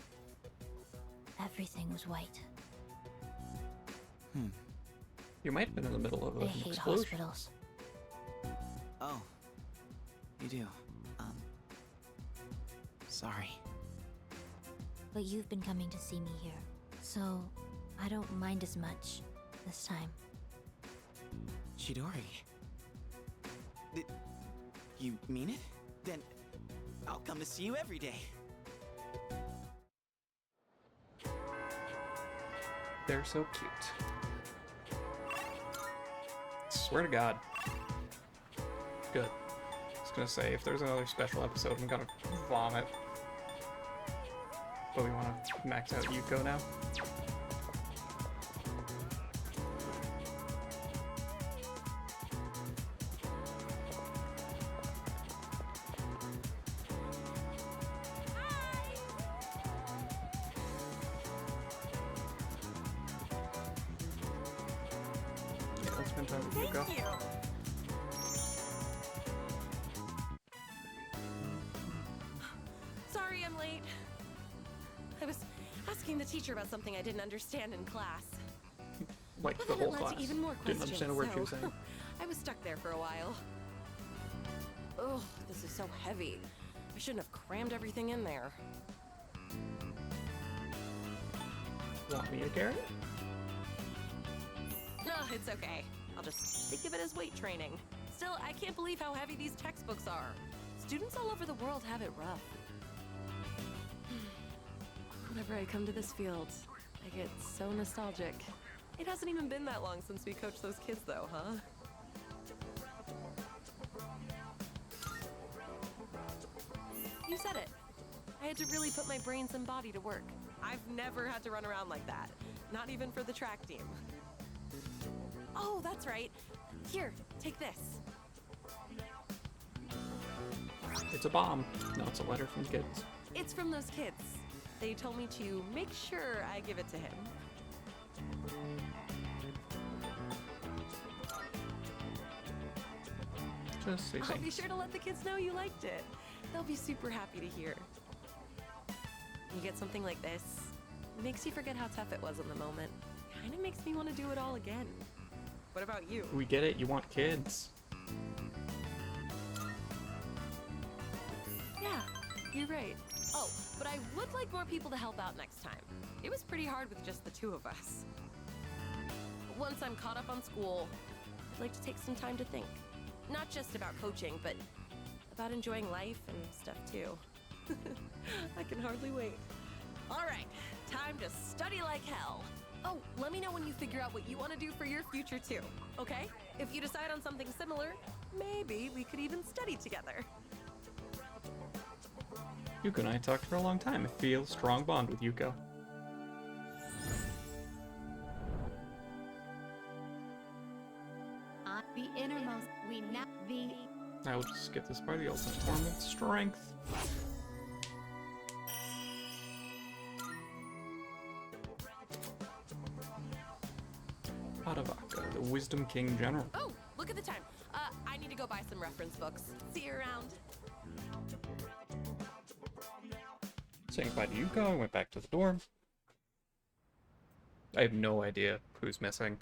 Everything was white. You might have been in the middle of I an hate explosion. hospitals. Oh, you do. Sorry. But you've been coming to see me here, so I don't mind as much this time. Chidori. You mean it? Then I'll come to see you every day. They're so cute. Swear to God. Good. I was gonna say, if there's another special episode, I'm gonna vomit. But we wanna max out Yuko now. Yeah, let's spend time with Yuko. Thank you. Sorry I'm late. I was asking the teacher about something I didn't understand in class. like the Well, whole that led class. to even more Didn't questions, understand a word she was so- saying. I was stuck there for a while. Ugh, this is so heavy. I shouldn't have crammed everything in there. Want me to carry it? No, it's okay. I'll just think of it as weight training. Still, I can't believe how heavy these textbooks are. Students all over the world have it rough. Whenever I come to this field, I get so nostalgic. It hasn't even been that long since we coached those kids though, huh? You said it. I had to really put my brains and body to work. I've never had to run around like that. Not even for the track team. Oh, that's right. Here, take this. It's a bomb. No, it's a letter from the kids. It's from those kids. They told me to make sure I give it to him. Just say I'll be thanks. sure to let the kids know you liked it. They'll be super happy to hear. You get something like this, makes you forget how tough it was in the moment. Kinda makes me want to do it all again. What about you? We get it. You want kids. Yeah, you're right. Oh, but I would like more people to help out next time. It was pretty hard with just the two of us. Once I'm caught up on school, I'd like to take some time to think. Not just about coaching, but about enjoying life and stuff too. I can hardly wait. All right, time to study like hell. Oh, let me know when you figure out what you want to do for your future too, okay? If you decide on something similar, maybe we could even study together. Yuko and I talked for a long time. I feel a strong bond with Yuko. The innermost, we now the. I will just skip this part. The ultimate form of strength. Adavaka, the Wisdom King General. Oh, look at the time. I need to go buy some reference books. See you around. Saying goodbye to Yuko, I went back to the dorm. I have no idea who's missing.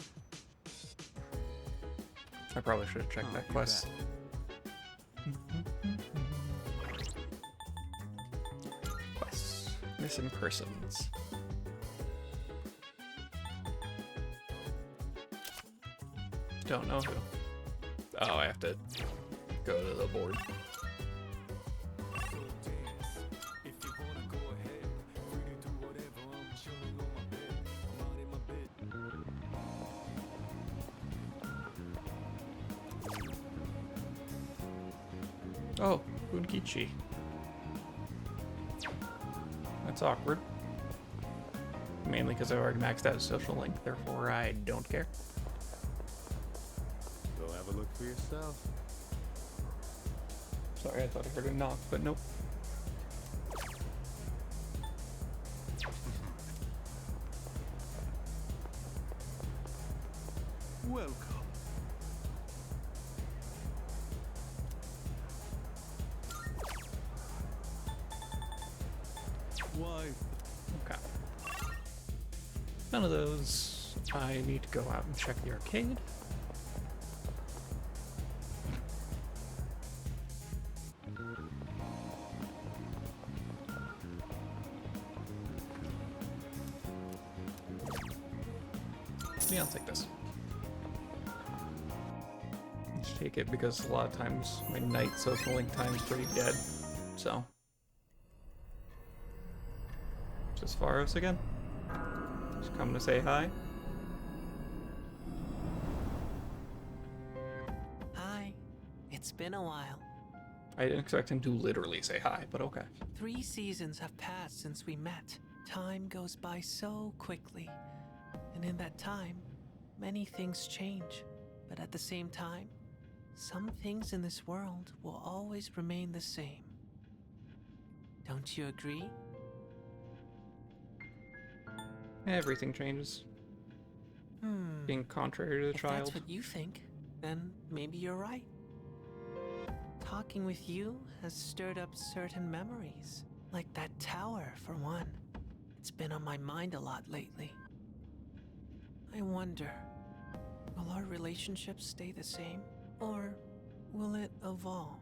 I probably should have checked that quest. Quests. Missing persons. Don't know who. Oh, I have to go to the board. Oh, Bunkichi. That's awkward. Mainly because I already maxed out a social link, therefore I don't care. Go have a look for yourself. Sorry, I thought I heard a knock, but nope. Welcome. Why? Okay. None of those. I need to go out and check the arcade. Yeah, I'll take this. Just take it because a lot of times my night social link time is pretty dead. So. Just Faros again. Just coming to say hi. Hi. It's been a while. I didn't expect him to literally say hi, but okay. 3 seasons have passed since we met. Time goes by so quickly. And in that time, many things change. But at the same time, some things in this world will always remain the same. Don't you agree? Everything changes. Being contrary to the If child. that's what you think, then maybe you're right. Talking with you has stirred up certain memories. Like that tower, for one. It's been on my mind a lot lately. I wonder, Will our relationship stay the same? Or will it evolve?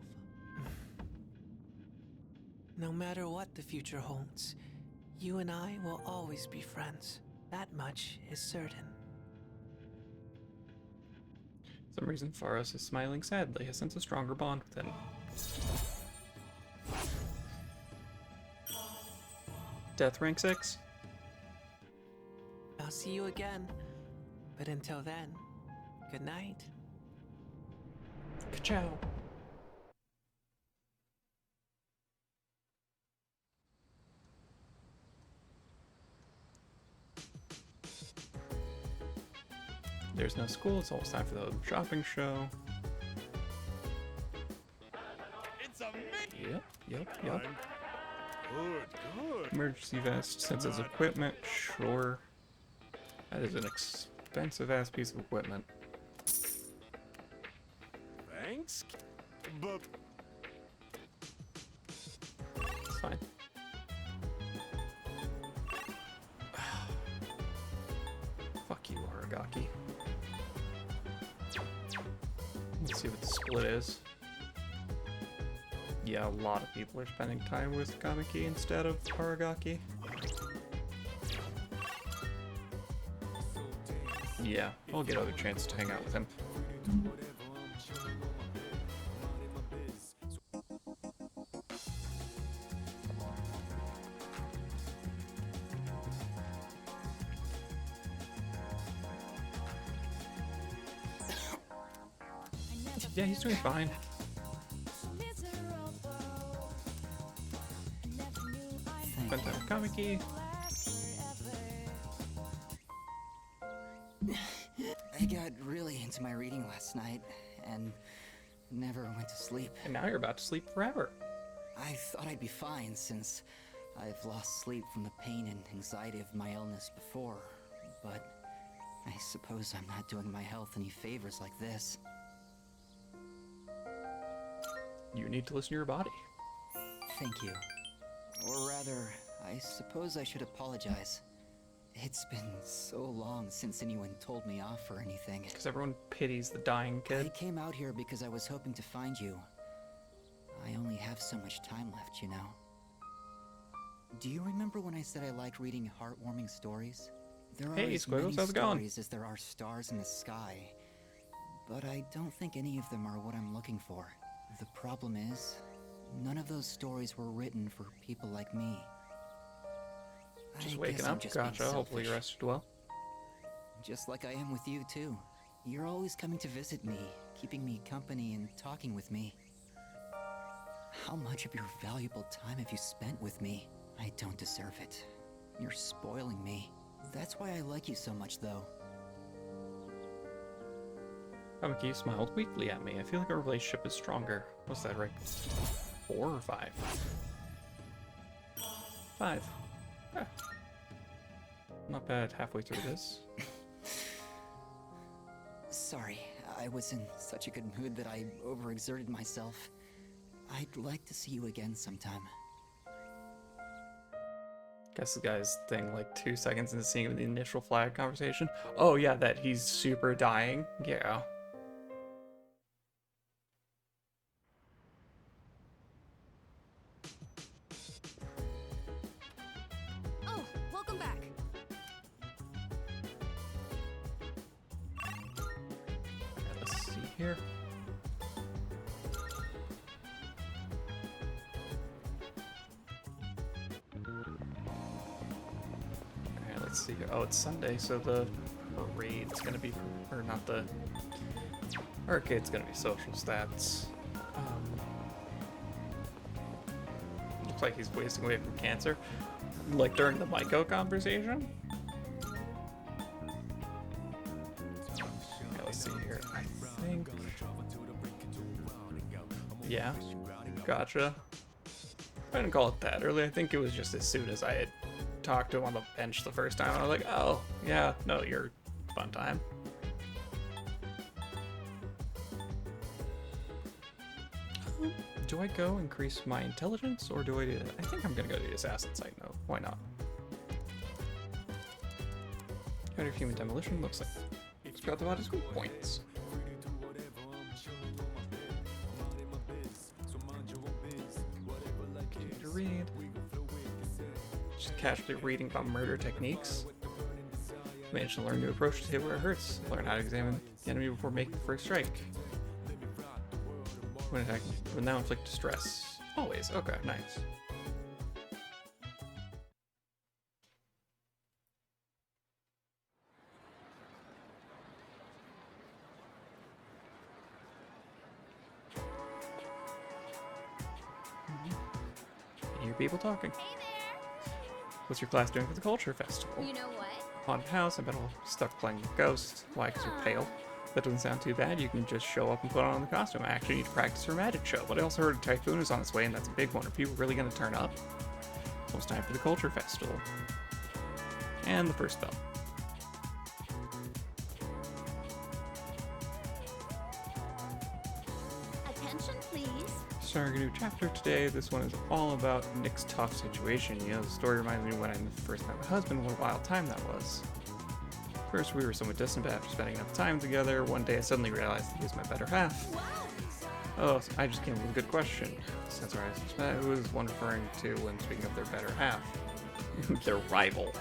No matter what the future holds, you and I will always be friends. That much is certain. For some reason, Faros is smiling sadly. I sense a stronger bond with him. Death rank 6? I'll see you again. But until then, good night. Ciao. There's no school, it's almost time for the shopping show. It's amazing. Yep. Good. Emergency vest, senses equipment, sure. That is an expensive ass piece of equipment. Thanks, but It's fine. Fuck you, Aragaki. Let's see what the split is. Yeah, a lot of people are spending time with Kamiki instead of Aragaki. Yeah, I'll get other chances to hang out with him. Yeah, he's doing fine. Spent time with Kamiki. I got really into my reading last night and never went to sleep. And now you're about to sleep forever. I thought I'd be fine since I've lost sleep from the pain and anxiety of my illness before, but I suppose I'm not doing my health any favors like this. You need to listen to your body. Thank you. Or rather, I suppose I should apologize. It's been so long since anyone told me off or anything. Because everyone pities the dying kid. I came out here because I was hoping to find you. I only have so much time left, you know. Do you remember when I said I liked reading heartwarming stories? There are Hey, as Squiggles, many how's it going? stories as there are stars in the sky. But I don't think any of them are what I'm looking for. The problem is, none of those stories were written for people like me. Just I waking guess I'm up, just being gotcha. Hopefully you selfish. rested well. Just like I am with you, too. You're always coming to visit me, keeping me company and talking with me. How much of your valuable time have you spent with me? I don't deserve it. You're spoiling me. That's why I like you so much, though. Kamiki smiled weakly at me. I feel like our relationship is stronger. What's that, right? 4 or 5? 5. Yeah. Not bad halfway through this. Sorry, I was in such a good mood that I overexerted myself. I'd like to see you again sometime. Guess the guy's thing like 2 seconds into seeing the initial flag conversation. Oh yeah, that he's super dying. Yeah. Oh, welcome back. Let's see here. Okay, let's see here. Oh, it's Sunday, so the parade's gonna be, or not the arcade's gonna be social stats. Looks like he's wasting away from cancer, like during the Maiko conversation. Okay, let's see here. I think. Yeah, gotcha. I didn't call it that early. I think it was just as soon as I had talked to him on the bench the first time, I was like, oh, yeah, no, you're fun time. Do I go increase my intelligence, or do I do that? I think I'm gonna go to the assassin site. No, why not? Counter human demolition looks Forgot to buy the school points. Continue to read. Just casually reading about murder techniques. Manage to learn a new approach to hit where it hurts. Learn how to examine the enemy before making the first strike. When attacking, will now inflict distress. Always. Okay, nice. Hear people talking. Hey there. What's your class doing for the culture festival? You know what? Haunted house. I bet I'll stuck playing with ghosts. Why? Because you're pale. That doesn't sound too bad. You can just show up and put on the costume. I actually need to practice for a magic show. But I also heard a typhoon is on its way, and that's a big one. Are people really going to turn up? Almost time for the culture festival. And the first bell. Attention, please. Starting a new chapter today. This one is all about Nick's tough situation. You know, the story reminds me of when I first met my husband, what a wild time that was. First, we were somewhat distant, but after spending enough time together, one day I suddenly realized that he was my better half. Oh, I just came up with a good question. Since I was one referring to when speaking of their better half. Their rival.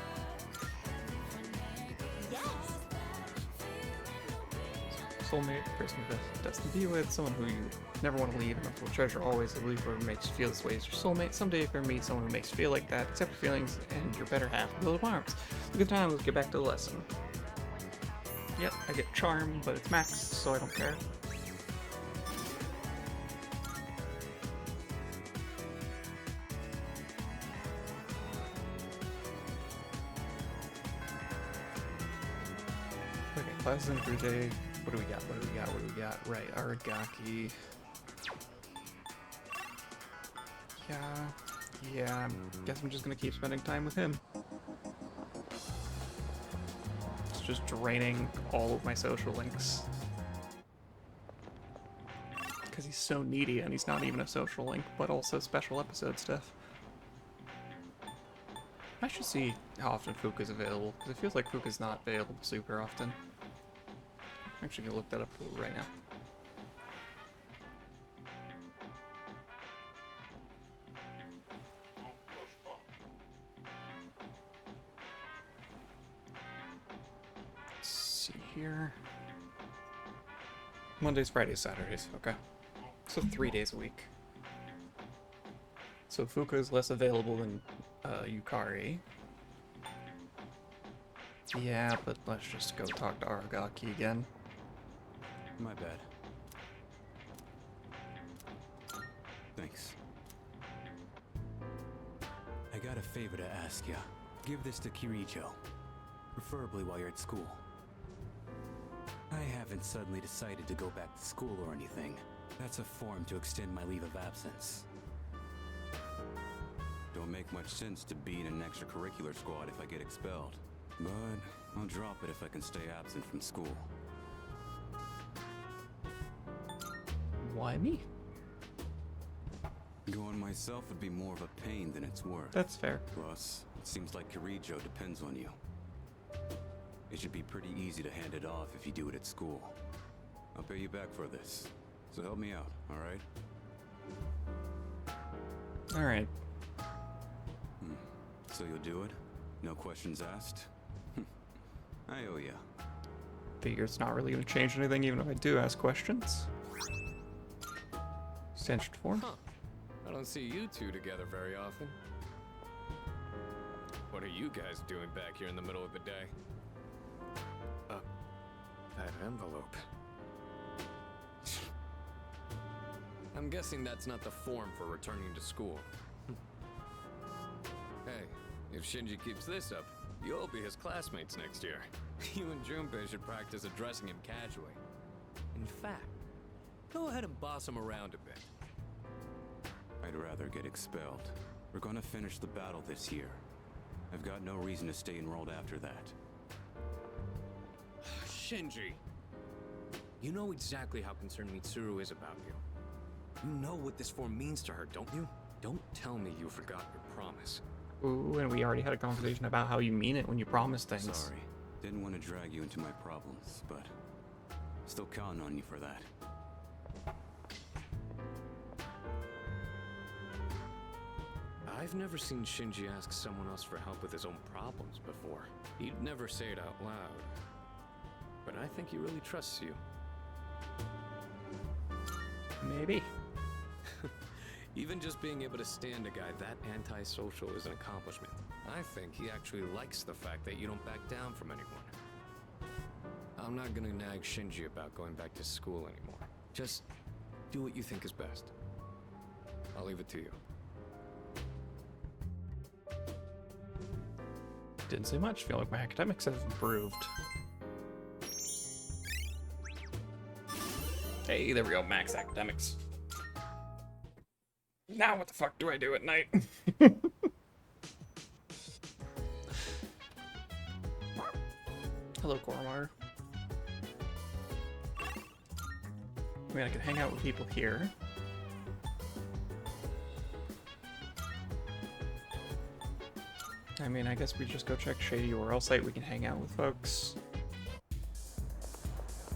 Soulmate, person you're destined to be with, someone who you never want to leave and will treasure always. I believe whoever makes you feel this way is your soulmate. Someday if you meet someone who makes you feel like that, accept your feelings and your better half will build up arms. Look at the time, let's get back to the lesson. Yep, I get charm, but it's maxed, so I don't care. Okay, classes in for today. What do we got? What do we got? What do we got? Right, Aragaki. Yeah, guess I'm just gonna keep spending time with him. It's just draining all of my social links. Because he's so needy and he's not even a social link, but also special episode stuff. I should see how often Fuka's available, because it feels like Fuka's not available super often. I'm actually gonna look that up right now. Let's see here. Mondays, Fridays, Saturdays. Okay. So 3 days a week. So Fuka is less available than Yukari. Yeah, but let's just go talk to Aragaki again. My bad. Thanks. I got a favor to ask ya. Give this to Kirijo. Preferably while you're at school. I haven't suddenly decided to go back to school or anything. That's a form to extend my leave of absence. Don't make much sense to be in an extracurricular squad if I get expelled. But I'll drop it if I can stay absent from school. Why me? Going myself would be more of a pain than it's worth. That's fair. Plus, it seems like Kirijo depends on you. It should be pretty easy to hand it off if you do it at school. I'll pay you back for this, so help me out, alright? Alright. So you'll do it? No questions asked? I owe ya. Figure it's not really going to change anything even if I do ask questions. Stench form. Huh. I don't see you two together very often. What are you guys doing back here in the middle of the day? That envelope. I'm guessing that's not the form for returning to school. Hey, if Shinji keeps this up, you'll be his classmates next year. You and Junpei should practice addressing him casually. In fact, go ahead and boss him around a bit. I'd rather get expelled. We're gonna finish the battle this year. I've got no reason to stay enrolled after that. Shinji! You know exactly how concerned Mitsuru is about you. You know what this form means to her, don't you? Don't tell me you forgot your promise. Ooh, and we already had a conversation about how you mean it when you promise things. Sorry. Didn't want to drag you into my problems, but still counting on you for that. I've never seen Shinji ask someone else for help with his own problems before. He'd never say it out loud. But I think he really trusts you. Maybe. Even just being able to stand a guy that antisocial is an accomplishment. I think he actually likes the fact that you don't back down from anyone. I'm not gonna nag Shinji about going back to school anymore. Just do what you think is best. I'll leave it to you. Didn't say much. Feel like my academics have improved. Hey, there we go. Max academics. Now what the fuck do I do at night? Hello, Koromar. I mean, I could hang out with people here. I mean, I guess we just go check Shady URL site. We can hang out with folks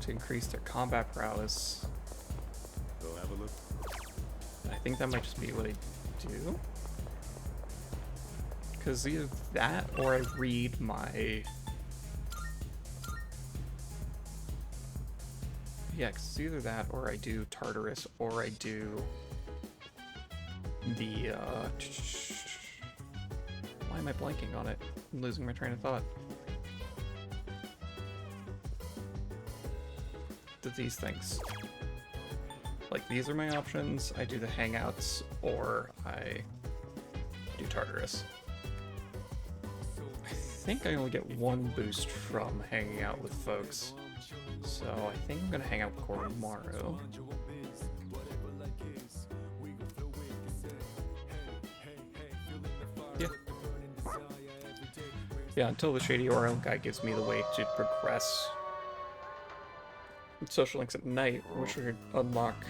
to increase their combat prowess. Go have a look. I think that might just be what I do. Because either that or I read my... Yeah, because it's either that or I do Tartarus or I do the... Why am I blanking on it? I'm losing my train of thought. These things. Like, these are my options. I do the Hangouts, or I do Tartarus. I think I only get one boost from hanging out with folks. So I think I'm gonna hang out with Koromaru. Yeah. Yeah, until the Shady URL guy gives me the way to progress social links at night, which we unlock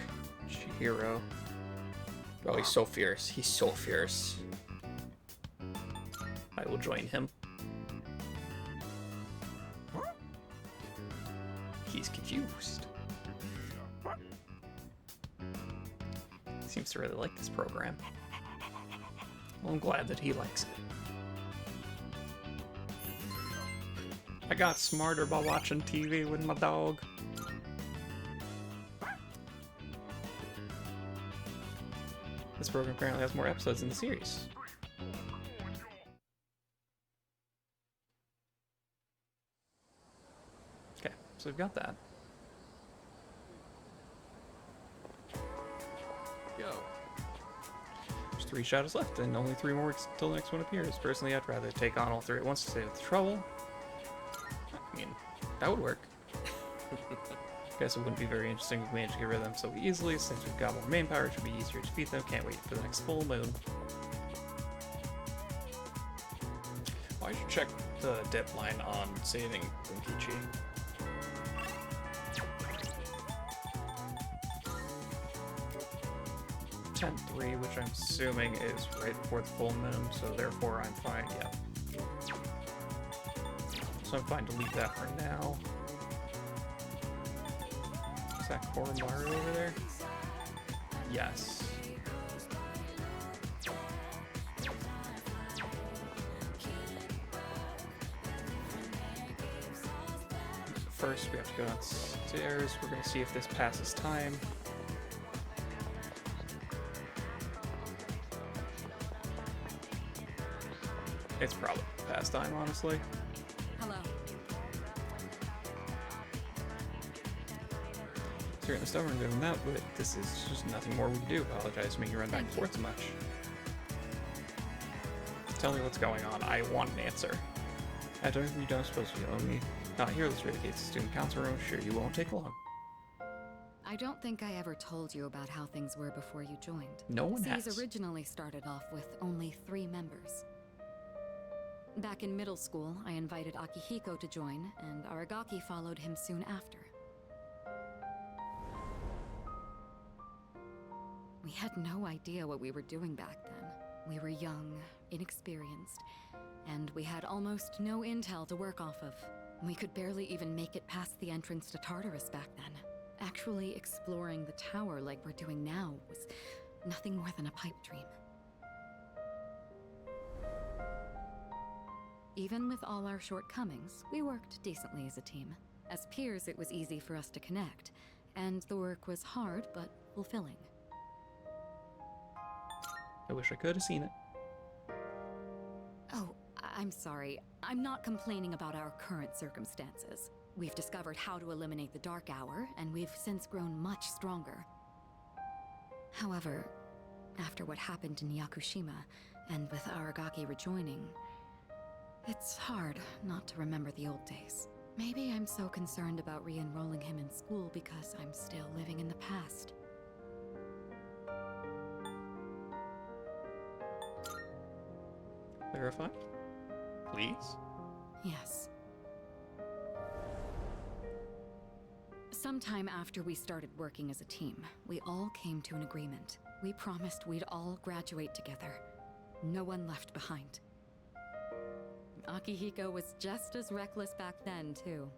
Chihiro. Oh, he's so fierce. He's so fierce. I will join him. He's confused. Seems to really like this program. Well, I'm glad that he likes it. I got smarter by watching TV with my dog. This program apparently has more episodes in the series. Okay, so we've got that. Yo. There's 3 shadows left, and only 3 more weeks until the next one appears. Personally, I'd rather take on all 3 at once to save the trouble. I mean, that would work. Guess it wouldn't be very interesting if we managed to get rid of them so easily. Since we've got more main power, it should be easier to defeat them. Can't wait for the next full moon. Oh, I should check the deadline on saving Bunkichi. .3, which I'm assuming is right before the full moon, so therefore I'm fine, yeah. So I'm fine to leave that for now. Is that Koromaru over there? Yes. First, we have to go downstairs. We're going to see if this passes time. It's probably past time, honestly. Hello. Certainly stubborn doing that, but this is just nothing more we can do. Apologize for making you run back and forth so much. Tell me what's going on. I want an answer. I don't think you don't suppose you owe me. Not here, let's read the case. Student council room. Sure, you won't take long. I don't think I ever told you about how things were before you joined. No one C's has. originally started off with only 3 members. Back in middle school, I invited Akihiko to join, and Aragaki followed him soon after. We had no idea what we were doing back then. We were young, inexperienced, and we had almost no intel to work off of. We could barely even make it past the entrance to Tartarus back then. Actually exploring the tower like we're doing now was nothing more than a pipe dream. Even with all our shortcomings, we worked decently as a team. As peers, it was easy for us to connect, and the work was hard but fulfilling. I wish I could have seen it. Oh, I'm sorry. I'm not complaining about our current circumstances. We've discovered how to eliminate the Dark Hour, and we've since grown much stronger. However, after what happened in Yakushima, and with Aragaki rejoining, it's hard not to remember the old days. Maybe I'm so concerned about re-enrolling him in school because I'm still living in the past. Verify? Please? Yes. Sometime after we started working as a team, we all came to an agreement. We promised we'd all graduate together. No one left behind. Akihiko was just as reckless back then, too.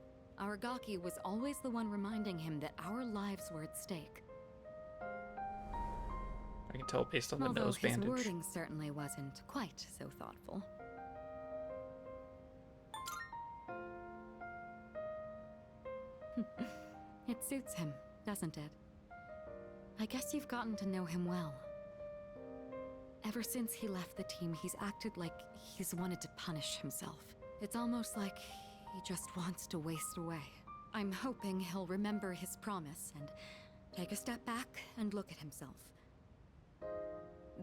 Aragaki was always the one reminding him that our lives were at stake. I can tell based on the nose bandage. Although his wording certainly wasn't quite so thoughtful. It suits him, doesn't it? I guess you've gotten to know him well. Ever since he left the team, he's acted like he's wanted to punish himself. It's almost like he just wants to waste away. I'm hoping he'll remember his promise and take a step back and look at himself.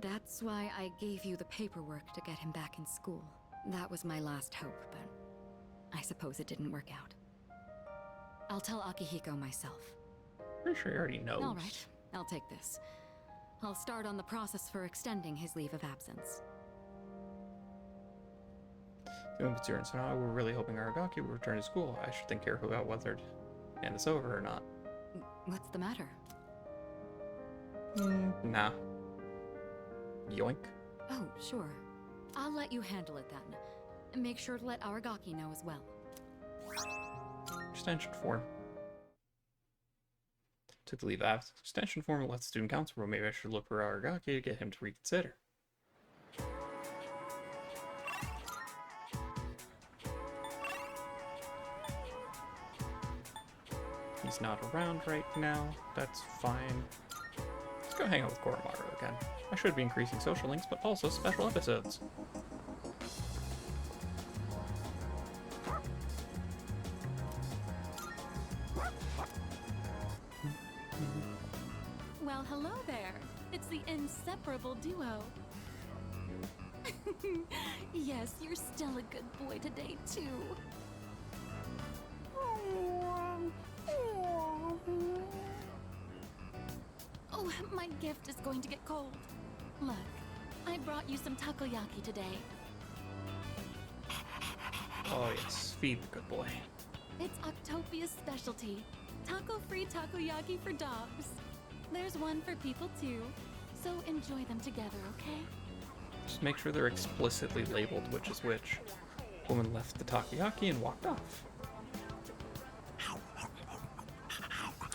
That's why I gave you the paperwork to get him back in school. That was my last hope, but I suppose it didn't work out. I'll tell Akihiko myself. Pretty sure he already knows. All right, I'll take this. I'll start on the process for extending his leave of absence. So now we're really hoping Aragaki will return to school. I should think carefully about whether to hand this over or not. What's the matter? Nah. Yoink. Oh, sure. I'll let you handle it then. And make sure to let Aragaki know as well. Extension form. Took the leave absence. Extension form lets student council, well, maybe I should look for Aragaki to get him to reconsider. He's not around right now. That's fine. Let's go hang out with Koromaru again. I should be increasing social links, but also special episodes. Well, hello there. It's the inseparable duo. Yes, you're still a good boy today, too. Oh, my gift is going to get cold. Look, I brought you some takoyaki today. Oh yes, feed the good boy. It's Octopia's specialty. Taco-free takoyaki for dogs. There's one for people too, so enjoy them together, okay? Just make sure they're explicitly labeled which is which. Woman left the takoyaki and walked off.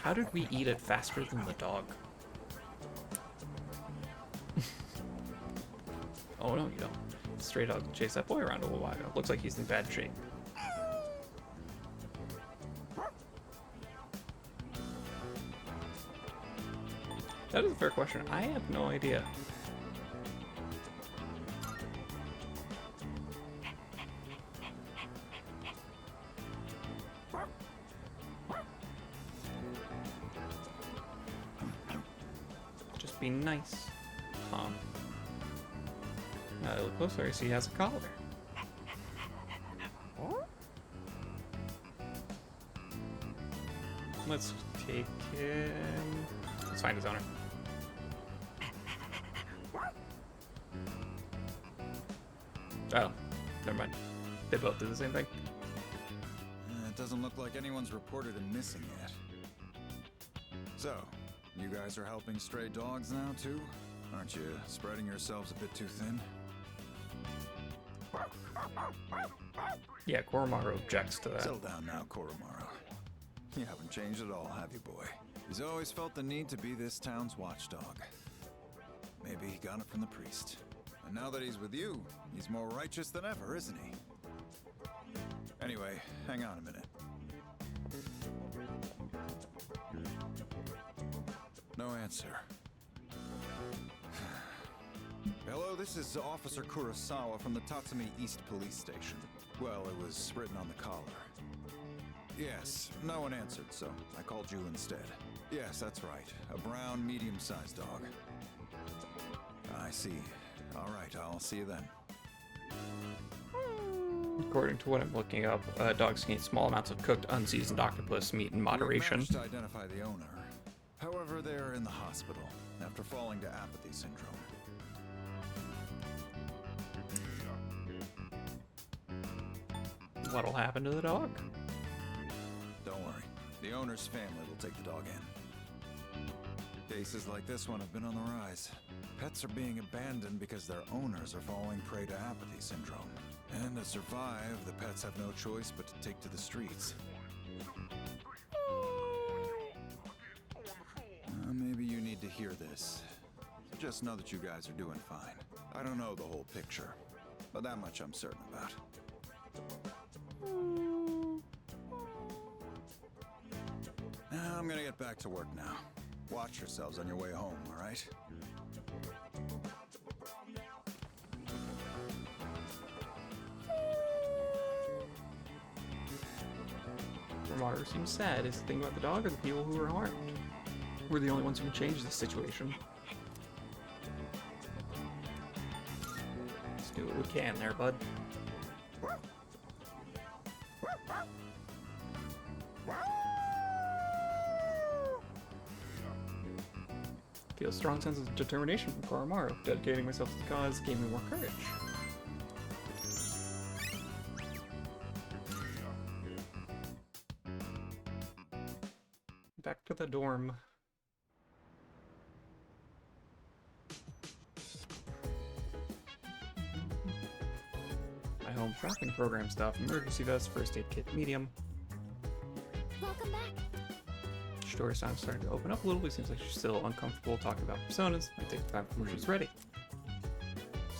How did we eat it faster than the dog? Oh no, you don't. Straight out chase that boy around a little while ago. Looks like he's in bad shape. That is a fair question. I have no idea. Just be nice. Huh. Now I look closer, I see he has a collar. Let's take him. Let's find his owner. Oh, never mind. They both did the same thing. It doesn't look like anyone's reported him missing yet. So, you guys are helping stray dogs now, too? Aren't you spreading yourselves a bit too thin? Yeah, Koromaru objects to that. Settle down now, Koromaru. You haven't changed at all, have you, boy? He's always felt the need to be this town's watchdog. Maybe he got it from the priest. And now that he's with you, he's more righteous than ever, isn't he? Anyway, hang on a minute. No answer. Hello, this is Officer Kurosawa from the Tatsumi East Police Station. Well, it was written on the collar. Yes, no one answered, so I called you instead. Yes, that's right. A brown, medium-sized dog. I see. All right, I'll see you then. According to what I'm looking up, dogs can eat small amounts of cooked, unseasoned octopus meat in moderation. We managed to identify the owner. However, they're in the hospital after falling to apathy syndrome. What'll happen to the dog? Don't worry. The owner's family will take the dog in. Cases like this one have been on the rise. Pets are being abandoned because their owners are falling prey to apathy syndrome. And to survive, the pets have no choice but to take to the streets. Maybe you need to hear this. Just know that you guys are doing fine. I don't know the whole picture, but that much I'm certain about. I'm gonna get back to work now. Watch yourselves on your way home, all right? Koromaru seems sad. Is the thing about the dog or the people who were harmed? We're the only ones who can change this situation. Let's do what we can there, bud. Feel a strong sense of determination from Koromaru. Dedicating myself to the cause gave me more courage. Back to the dorm. My home shopping program stuff. Emergency vest, first aid kit, medium. Welcome back. Store sounds starting to open up a little bit. Seems like she's still uncomfortable talking about personas. Might take time before she's ready.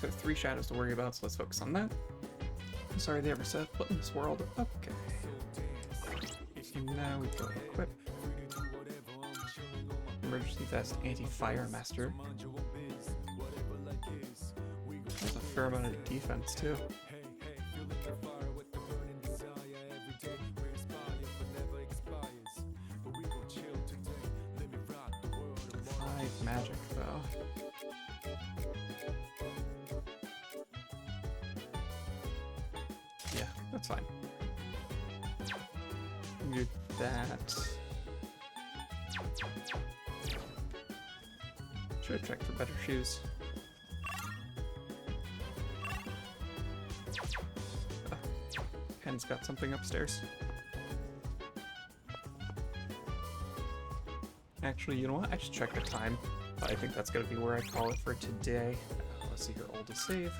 So 3 shadows to worry about, so let's focus on that. I'm sorry they ever set foot in this world. Okay. Now we go equip. Emergency vest, anti-fire master. There's a fair amount of defense too. 5 magic though. Yeah, that's fine. Do that. Should have checked for better shoes. Oh, Pen's got something upstairs. Actually, you know what? I should check the time. I think that's gonna be where I call it for today. Let's see her oldest save.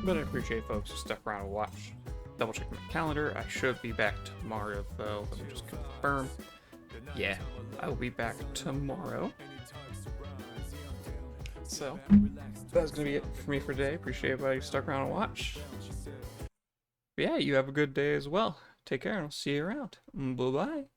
But I appreciate folks who stuck around and watch. Double check my calendar. I should be back tomorrow though. Let me just confirm. Yeah, I will be back tomorrow. So, that's gonna be it for me for today. Appreciate everybody who stuck around and watched. But yeah, you have a good day as well. Take care and I'll see you around. Bye-bye.